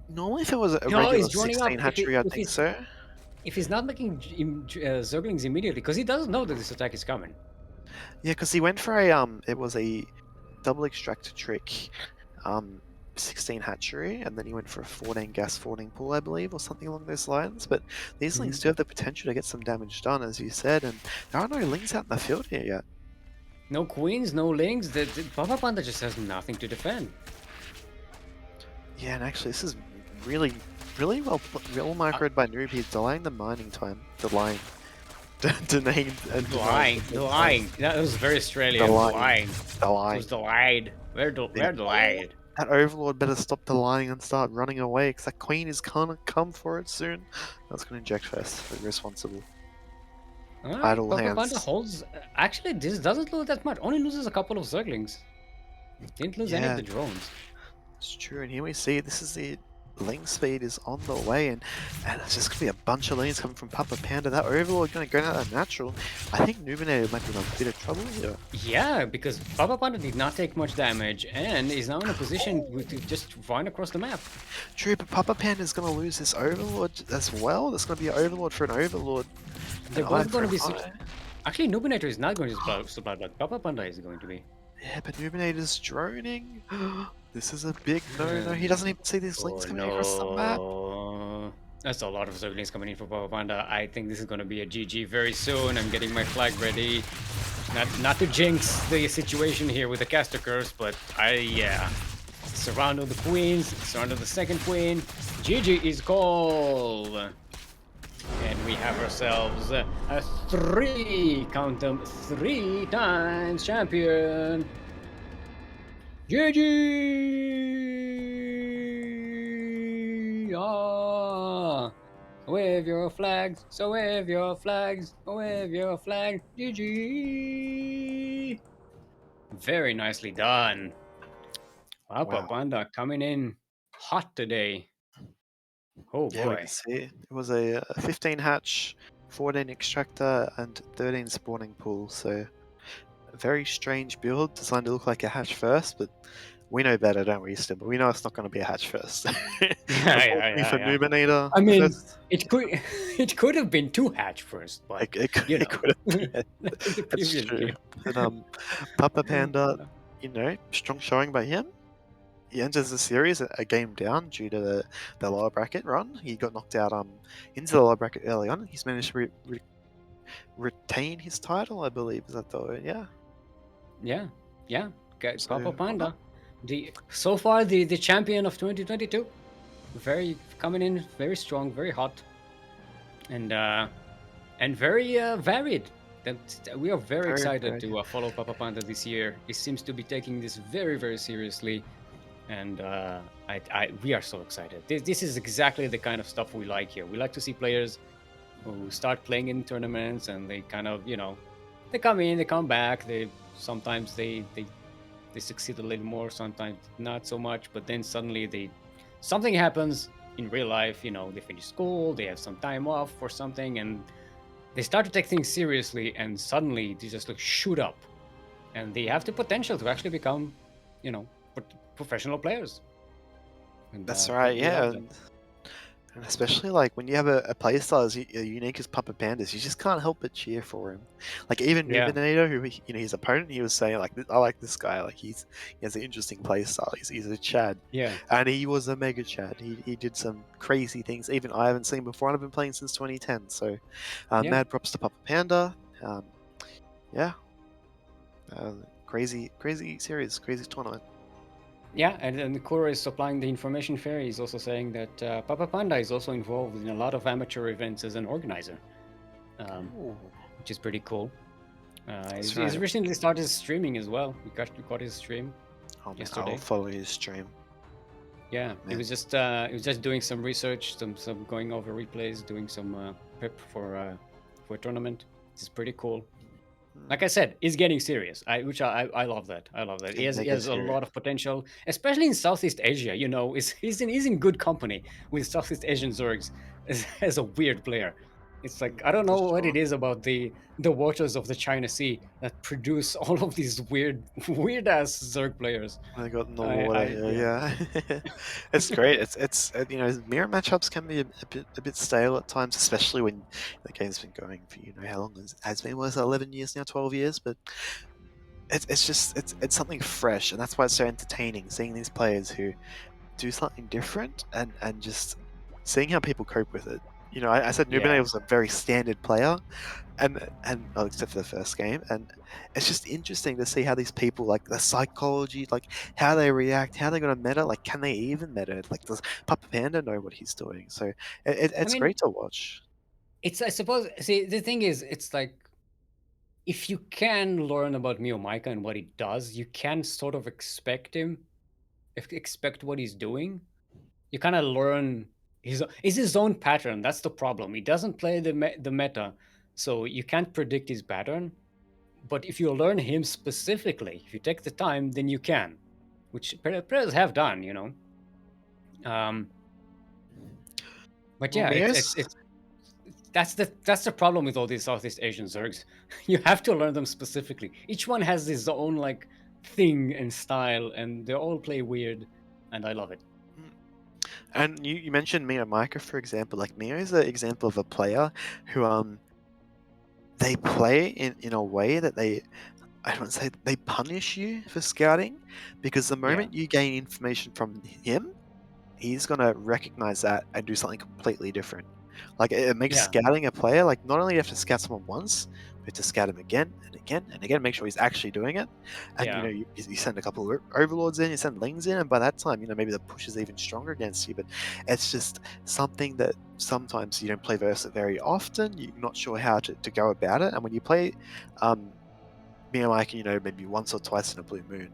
Normally if it was a regular 16 hatchery, I'd think so. If he's not making Zerglings immediately, because he doesn't know that this attack is coming. Yeah, because he went for a it was a double extractor trick, 16 hatchery, and then he went for a 14 gas 14 pool, I believe, or something along those lines. But these lings do have the potential to get some damage done, as you said, and there are no lings out in the field here yet. No queens, no lings. The Papapanda just has nothing to defend. Yeah, and actually, this is really well microed by Noob. He's delaying the mining time. Delaying. Lying. That was very Australian. Lying. It was delayed. We're delayed. That Overlord better stop delaying and start running away, because that Queen is gonna come for it soon. I was gonna inject first. Irresponsible. Idle hands. Papapanda holds. Actually, this doesn't lose that much. Only loses a couple of Zerglings. Didn't lose any of the drones. It's true, and here we see this is the ling speed is on the way, and it's just gonna be a bunch of lings coming from Papapanda. That Overlord gonna go down that natural. I think Noobinator might be in a bit of trouble here. Yeah, because Papapanda did not take much damage and is now in a position to just run across the map. True, but Papapanda is gonna lose this Overlord as well. There's gonna be an Overlord for an Overlord. They're both going to be. Actually, Noobinator is not going to supply, but Papapanda is going to be. Yeah, but Noobinator's droning. This is a big no. He doesn't even see these links coming across the map. That's a lot of Zerglings coming in for Papapanda. I think this is going to be a GG very soon. I'm getting my flag ready. Not to jinx the situation here with the caster curse, but yeah. Surrounded the queens, surrounded the second queen. GG is called. And we have ourselves a 3, count them, 3 times champion. GG! Ah! Wave your flags, so wave your flags, wave your flag. GG! Very nicely done. Wow. Papapanda coming in hot today. Oh Yeah, we boy. can see it was a 15 hatch, 14 extractor, and 13 spawning pool. So a very strange build, designed to look like a hatch first, but we know better, don't we, Still? But we know it's not going to be a hatch first. Unfortunately for Yeah. Nubinator, I mean, first, it could it could have been 2 hatch first, but you it know, could have been. in the That's previous true. game. But Papapanda, strong showing by him. He enters the series a game down due to the lower bracket run. He got knocked out into the lower bracket early on. He's managed to retain his title, I believe. Is that the word? Yeah. Yeah, yeah. Okay, So, Papapanda, so far the champion of 2022. Very coming in very strong, very hot, and very varied. We are very very, excited very. to follow Papapanda this year. He seems to be taking this very, very seriously, and we are so excited. This is exactly the kind of stuff we like here. We like to see players who start playing in tournaments, and they kind of, they come in, they come back. Sometimes they succeed a little more, sometimes not so much. But then suddenly something happens in real life. They finish school, they have some time off or something, and they start to take things seriously, and suddenly they just shoot up, and they have the potential to actually become, professional players. And That's right. we love Yeah. that. And especially like when you have a playstyle as unique as Papapanda's, you just can't help but cheer for him. Like even Yeah, Nubinator, who his opponent, he was saying like, I like this guy. Like he has an interesting playstyle. He's a Chad, yeah, and he was a mega Chad. He did some crazy things even I haven't seen before. And I've been playing since 2010. So yeah. mad props to Papapanda. Yeah, crazy series, crazy tournament. Yeah, and Kuro is supplying the information fair. He's also saying that Papapanda is also involved in a lot of amateur events as an organizer, um, Ooh, which is pretty cool. that's He's right. recently started streaming as well. We got his stream Oh man, I'll yesterday. follow his stream. Yeah, Man. he was just doing some research, some going over replays, doing some prep for a tournament. It's pretty cool. Like I said, he's getting serious. I love that. I love that. He Mega has a serious. lot of potential, especially in Southeast Asia. He's in good company with Southeast Asian Zergs as a weird player. It's like I don't For know what it sure. is about the waters of the China Sea that produce all of these weird ass Zerg players. I got in the water here, Yeah. yeah. It's great. It's mirror matchups can be a bit stale at times, especially when the game's been going for how long it has been. Was it 11 years now, 12 years? But it's just it's something fresh, and that's why it's so entertaining seeing these players who do something different and just seeing how people cope with it. I said Nubine Yeah. was a very standard player, and well, except for the first game, and it's just interesting to see how these people, like the psychology, like how they react, how they're gonna meta, like can they even meta? Like does Papa Panda know what he's doing? So I it's mean, great to watch. it's I suppose see the thing is it's like if you can learn about Mio Micah and what he does, you can sort of expect what he's doing. You kind of learn his own pattern. That's the problem. He doesn't play the meta, so you can't predict his pattern. But if you learn him specifically, if you take the time, then you can, which players have done, Um, but Well, yeah, Mio's it's that's the problem with all these Southeast Asian Zergs. You have to learn them specifically. Each one has his own like thing and style, and they all play weird, and I love it. and you mentioned Mio Micah, for example. Like Mio is an example of a player who they play in a way that I don't say they punish you for scouting, because the Yeah, moment you gain information from him, he's gonna recognize that and do something completely different. Like it makes Yeah. scouting a player, like not only do you have to scout someone once, you have to scout him again and again and again, make sure he's actually doing it. And Yeah. you send a couple of overlords in, you send lings in, and by that time, maybe the push is even stronger against you. But it's just something that sometimes you don't play versus it very often. You're not sure how to go about it. And when you play me and Mike, maybe once or twice in a blue moon,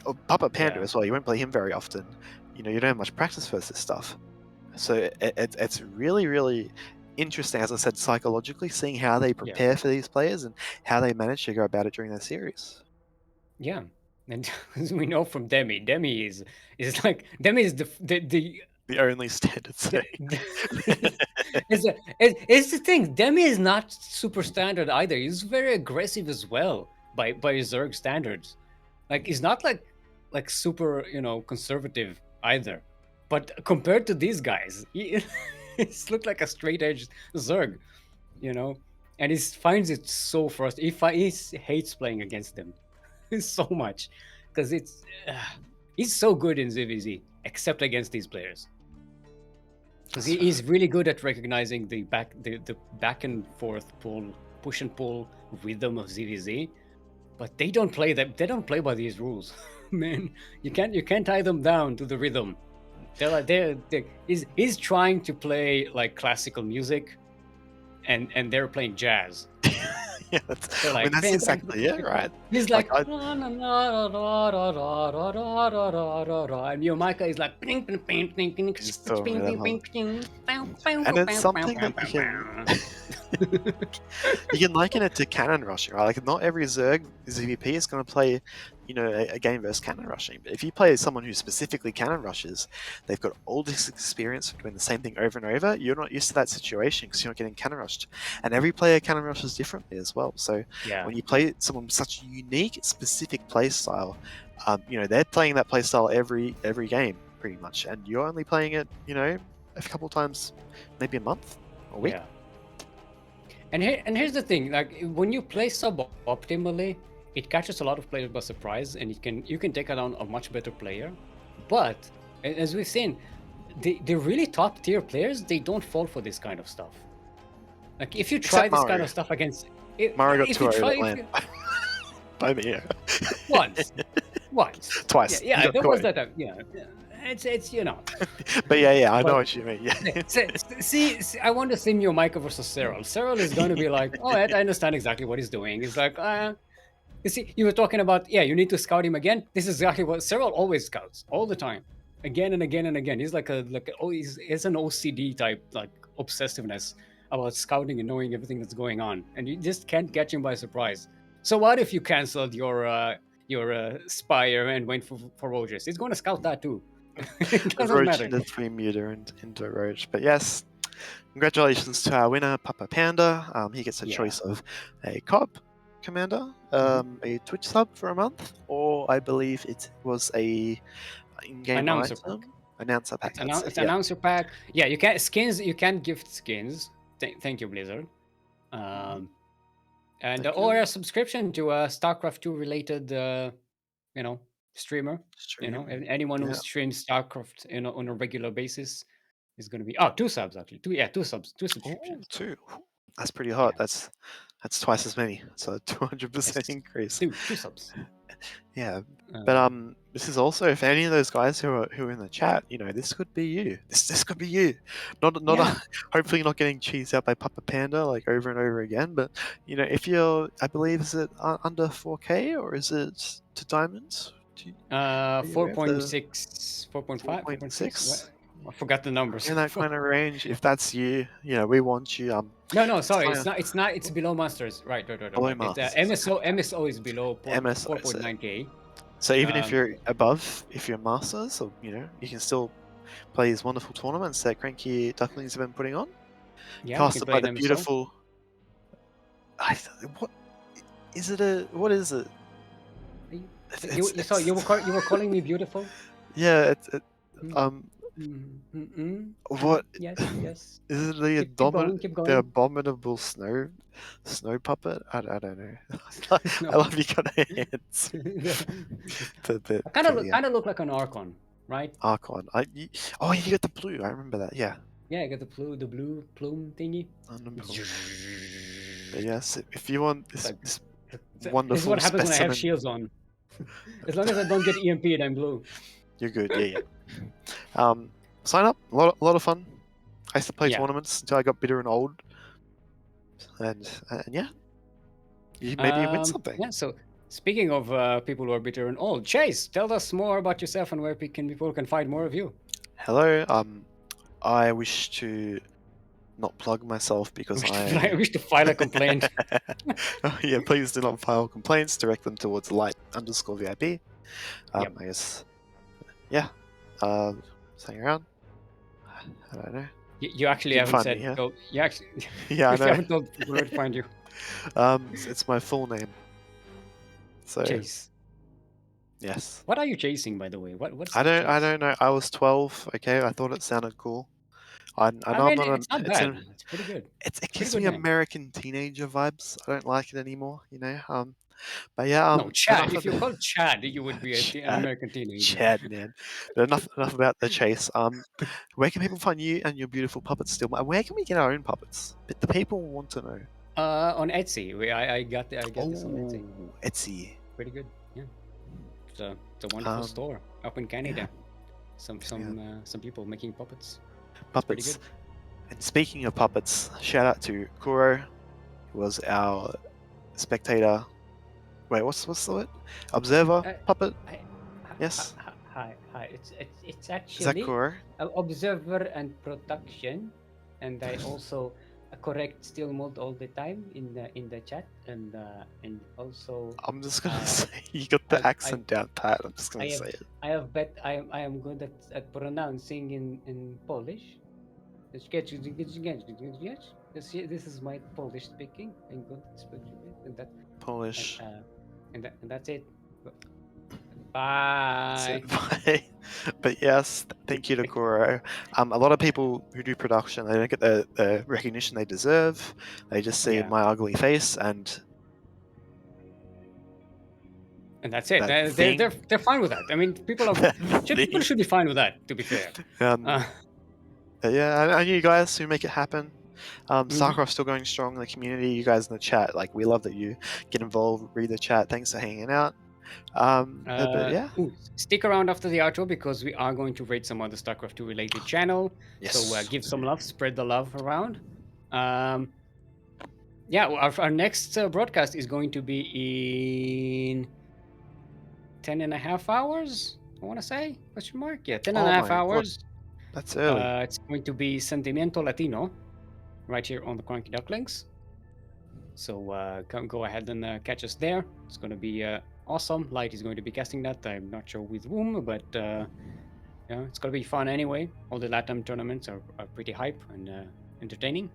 or Papapanda Yeah. as well, you won't play him very often. You don't have much practice versus this stuff. So it's really, really interesting, as I said, psychologically, seeing how they Yeah. prepare for these players and how they manage to go about it during their series. Yeah. And as we know from Demi is like Demi is The only standard the, thing. it's the thing. Demi is not super standard either. He's very aggressive as well by Zerg standards. Like he's not like super conservative either. But compared to these guys, he's looked like a straight edged Zerg, you know, and he finds it so frustrating. He hates playing against them so much because he's so good in ZVZ except against these players because he's really good at recognizing the back and forth push and pull rhythm of ZVZ, but they don't play that. They don't play by these rules, man. You can't tie them down to the rhythm. They're like he's trying to play like classical music, and they're playing jazz. Yeah, They're like, that's exactly it, right? He's Like like, and Micah is like, and just throwing it out. And it's something that you can liken it to cannon rushing, right? Like not every Zerg ZVP is going to play, a game versus cannon rushing. But if you play someone who specifically cannon rushes, they've got all this experience of doing the same thing over and over. You're not used to that situation because you're not getting cannon rushed, and every player cannon rushes differently as well. So when you play someone with such a unique, specific play style, they're playing that play style every game pretty much, and you're only playing it, a couple times, maybe a month or a week. Yeah. And here's the thing: like when you play sub-optimally, it catches a lot of players by surprise, and you can take down a much better player. But as we've seen, the really top tier players, they don't fall for this kind of stuff. Like if you try this kind of stuff against Mario got if too you over try that land. By me, yeah. once, Twice. yeah, there was that. Yeah, it's But yeah, I know what you mean. Yeah. See, I want to sim your Micah versus Cyril. Cyril is going to be like, oh, I understand exactly what he's doing. He's like, you see, you were talking about, you need to scout him again. This is exactly what Cyril always scouts all the time, again and again and again. He's he's an OCD type, like obsessiveness about scouting and knowing everything that's going on, and you just can't catch him by surprise. So what if you canceled your Spire and went for Rogers? He's going to scout that too. It doesn't Roach matter. into 3 meter and into Roach. But yes, congratulations to our winner, Papapanda. He gets a choice of a COP commander, a Twitch sub for a month, or I believe it was a in-game Announcer item. pack. Announcer pack. It's announcer pack. Yeah, you can skins. You can gift skins. Thank you, Blizzard. Or a subscription to a StarCraft 2 related, streamer. Anyone who streams StarCraft, on a regular basis is going to be 2 subs actually. Two subscriptions. Two. That's pretty hot. Yeah. That's twice as many. So 200% increase. Two subs. Yeah, but this is also for any of those guys who are in the chat. This could be you. This could be you. Not hopefully you're not getting cheesed out by Papapanda like over and over again. But if you're, I believe, is it under 4K or is it to diamonds? 4.6, 4.5, 4.6. I forgot the numbers. In that kind of range, if that's you, we want you. No, sorry, it's not. It's below masters. Right. Below masters. MSO is below 4.9K. So even if you're above, if you're masters, or you can still play these wonderful tournaments that CranKy Ducklings have been putting on. Yeah, casted by the beautiful. What is it? What is it? You were calling me beautiful. Yeah. What? Yes. Is it the abominable snow puppet? I don't know. I love you got hands. Kind of look like an Archon, right? Archon. You got the blue. I remember that. Yeah. Yeah, I got the blue plume thingy. But yes, if you want It's this, like, this this is what wonderful happens when I have specimen, shields on. As long as I don't get EMP'd, I'm blue. you're good. Yeah, yeah. Sign up. A lot of fun. I used to play Yeah. tournaments until I got bitter and old, and yeah, maybe you win something. Yeah. So speaking of people who are bitter and old, Chase, tell us more about yourself and where people can find more of you. Hello. I wish to not plug myself because I wish to file a complaint. Oh, yeah, please do not file complaints. Direct them towards light_VIP. Yep. I guess. Yeah. Hang around. I don't know. You actually You can haven't find said. me, yeah? Oh, you actually. Yeah, I you know. haven't told people where to find you. It's my full name. So Chase. yes. What are you chasing, by the way? What's I the don't. I chase? don't know. I was 12. Okay, I thought it sounded cool. I I know I'm mean, not it's an. not bad. It's pretty good. It Pretty gives good me name. American teenager vibes. I don't like it anymore. You know. But yeah. No, Chad. Enough If of you're the called Chad, you would be an Chad. American teenager. Chad, man. But enough about the chase. Where can people find you and your beautiful puppets still? Where can we get our own puppets? But the people want to know. On Etsy. I got this on Etsy. Oh, Etsy. Pretty good. Yeah. It's a wonderful store up in Canada. Yeah. Some people making puppets. Puppets. Pretty good. And speaking of puppets, shout out to Kuro, who was our spectator. Wait, what's the word? Observer puppet. Yes. Hi. It's Is that actually Kuro? observer and production, and I also correct Steelmold all the time in the chat, and also I'm just gonna uh, say you got the I accent down pat. I'm just gonna I say have it. I have bet I am good at pronouncing in Polish. This is my Polish speaking. I'm good at speaking and that Polish. and that's it. Bye. Bye. But yes, thank you to Kuro. A lot of people who do production, they don't get the recognition they deserve. They just see Yeah. my ugly face and And that's it. that They're fine with that. I mean, people should be fine with that. To be fair. Yeah, and you guys who make it happen. Mhm. StarCraft's still going strong in the community. You guys in the chat, like we love that you get involved, read the chat. Thanks for hanging out. But yeah. Stick around after the outro because we are going to rate some other StarCraft 2 related channel. Yes. So give some love, spread the love around. Yeah, our next broadcast is going to be in 10.5 hours. I want to say question mark. Yeah, 10.5 hours. God. That's early. It's going to be Sentimiento Latino, right here on the CranKy Ducklings. So go ahead and catch us there. It's going to be awesome. Light is going to be casting that. I'm not sure with whom, but yeah, it's going to be fun anyway. All the LATAM tournaments are pretty hype and entertaining.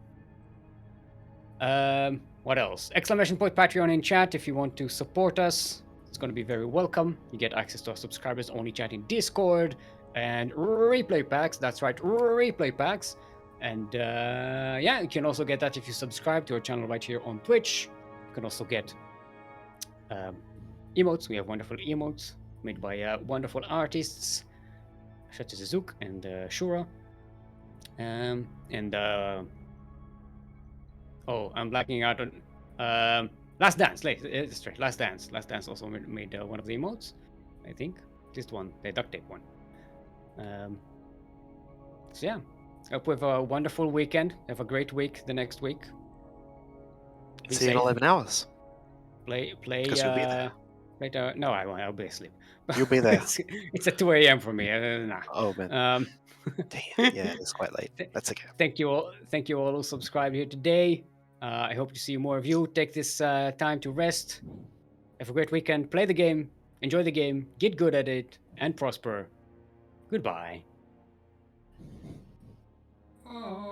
What else? Exclamation point Patreon in chat if you want to support us. It's going to be very welcome. You get access to our subscribers only chat in Discord and replay packs. That's right, replay packs. And yeah, you can also get that if you subscribe to our channel right here on Twitch. You can also get emotes. We have wonderful emotes made by wonderful artists such as Zook and Shura. Oh, I'm blacking out on Last Dance. Last Dance. Last Dance also made one of the emotes, I think. Just one, the duct tape one. So yeah, hope we have a wonderful weekend. Have a great week the next week. See you in 11 hours. Play. Because you'll be there. Later. No, I won't. I'll be asleep. You'll be there. It's at 2 a.m. for me. Nah. Oh man. Damn. Yeah, it's quite late. That's okay. Thank you all who subscribed here today. I hope to see more of you. Take this time to rest. Have a great weekend. Play the game. Enjoy the game. Get good at it. And prosper. Goodbye. Oh.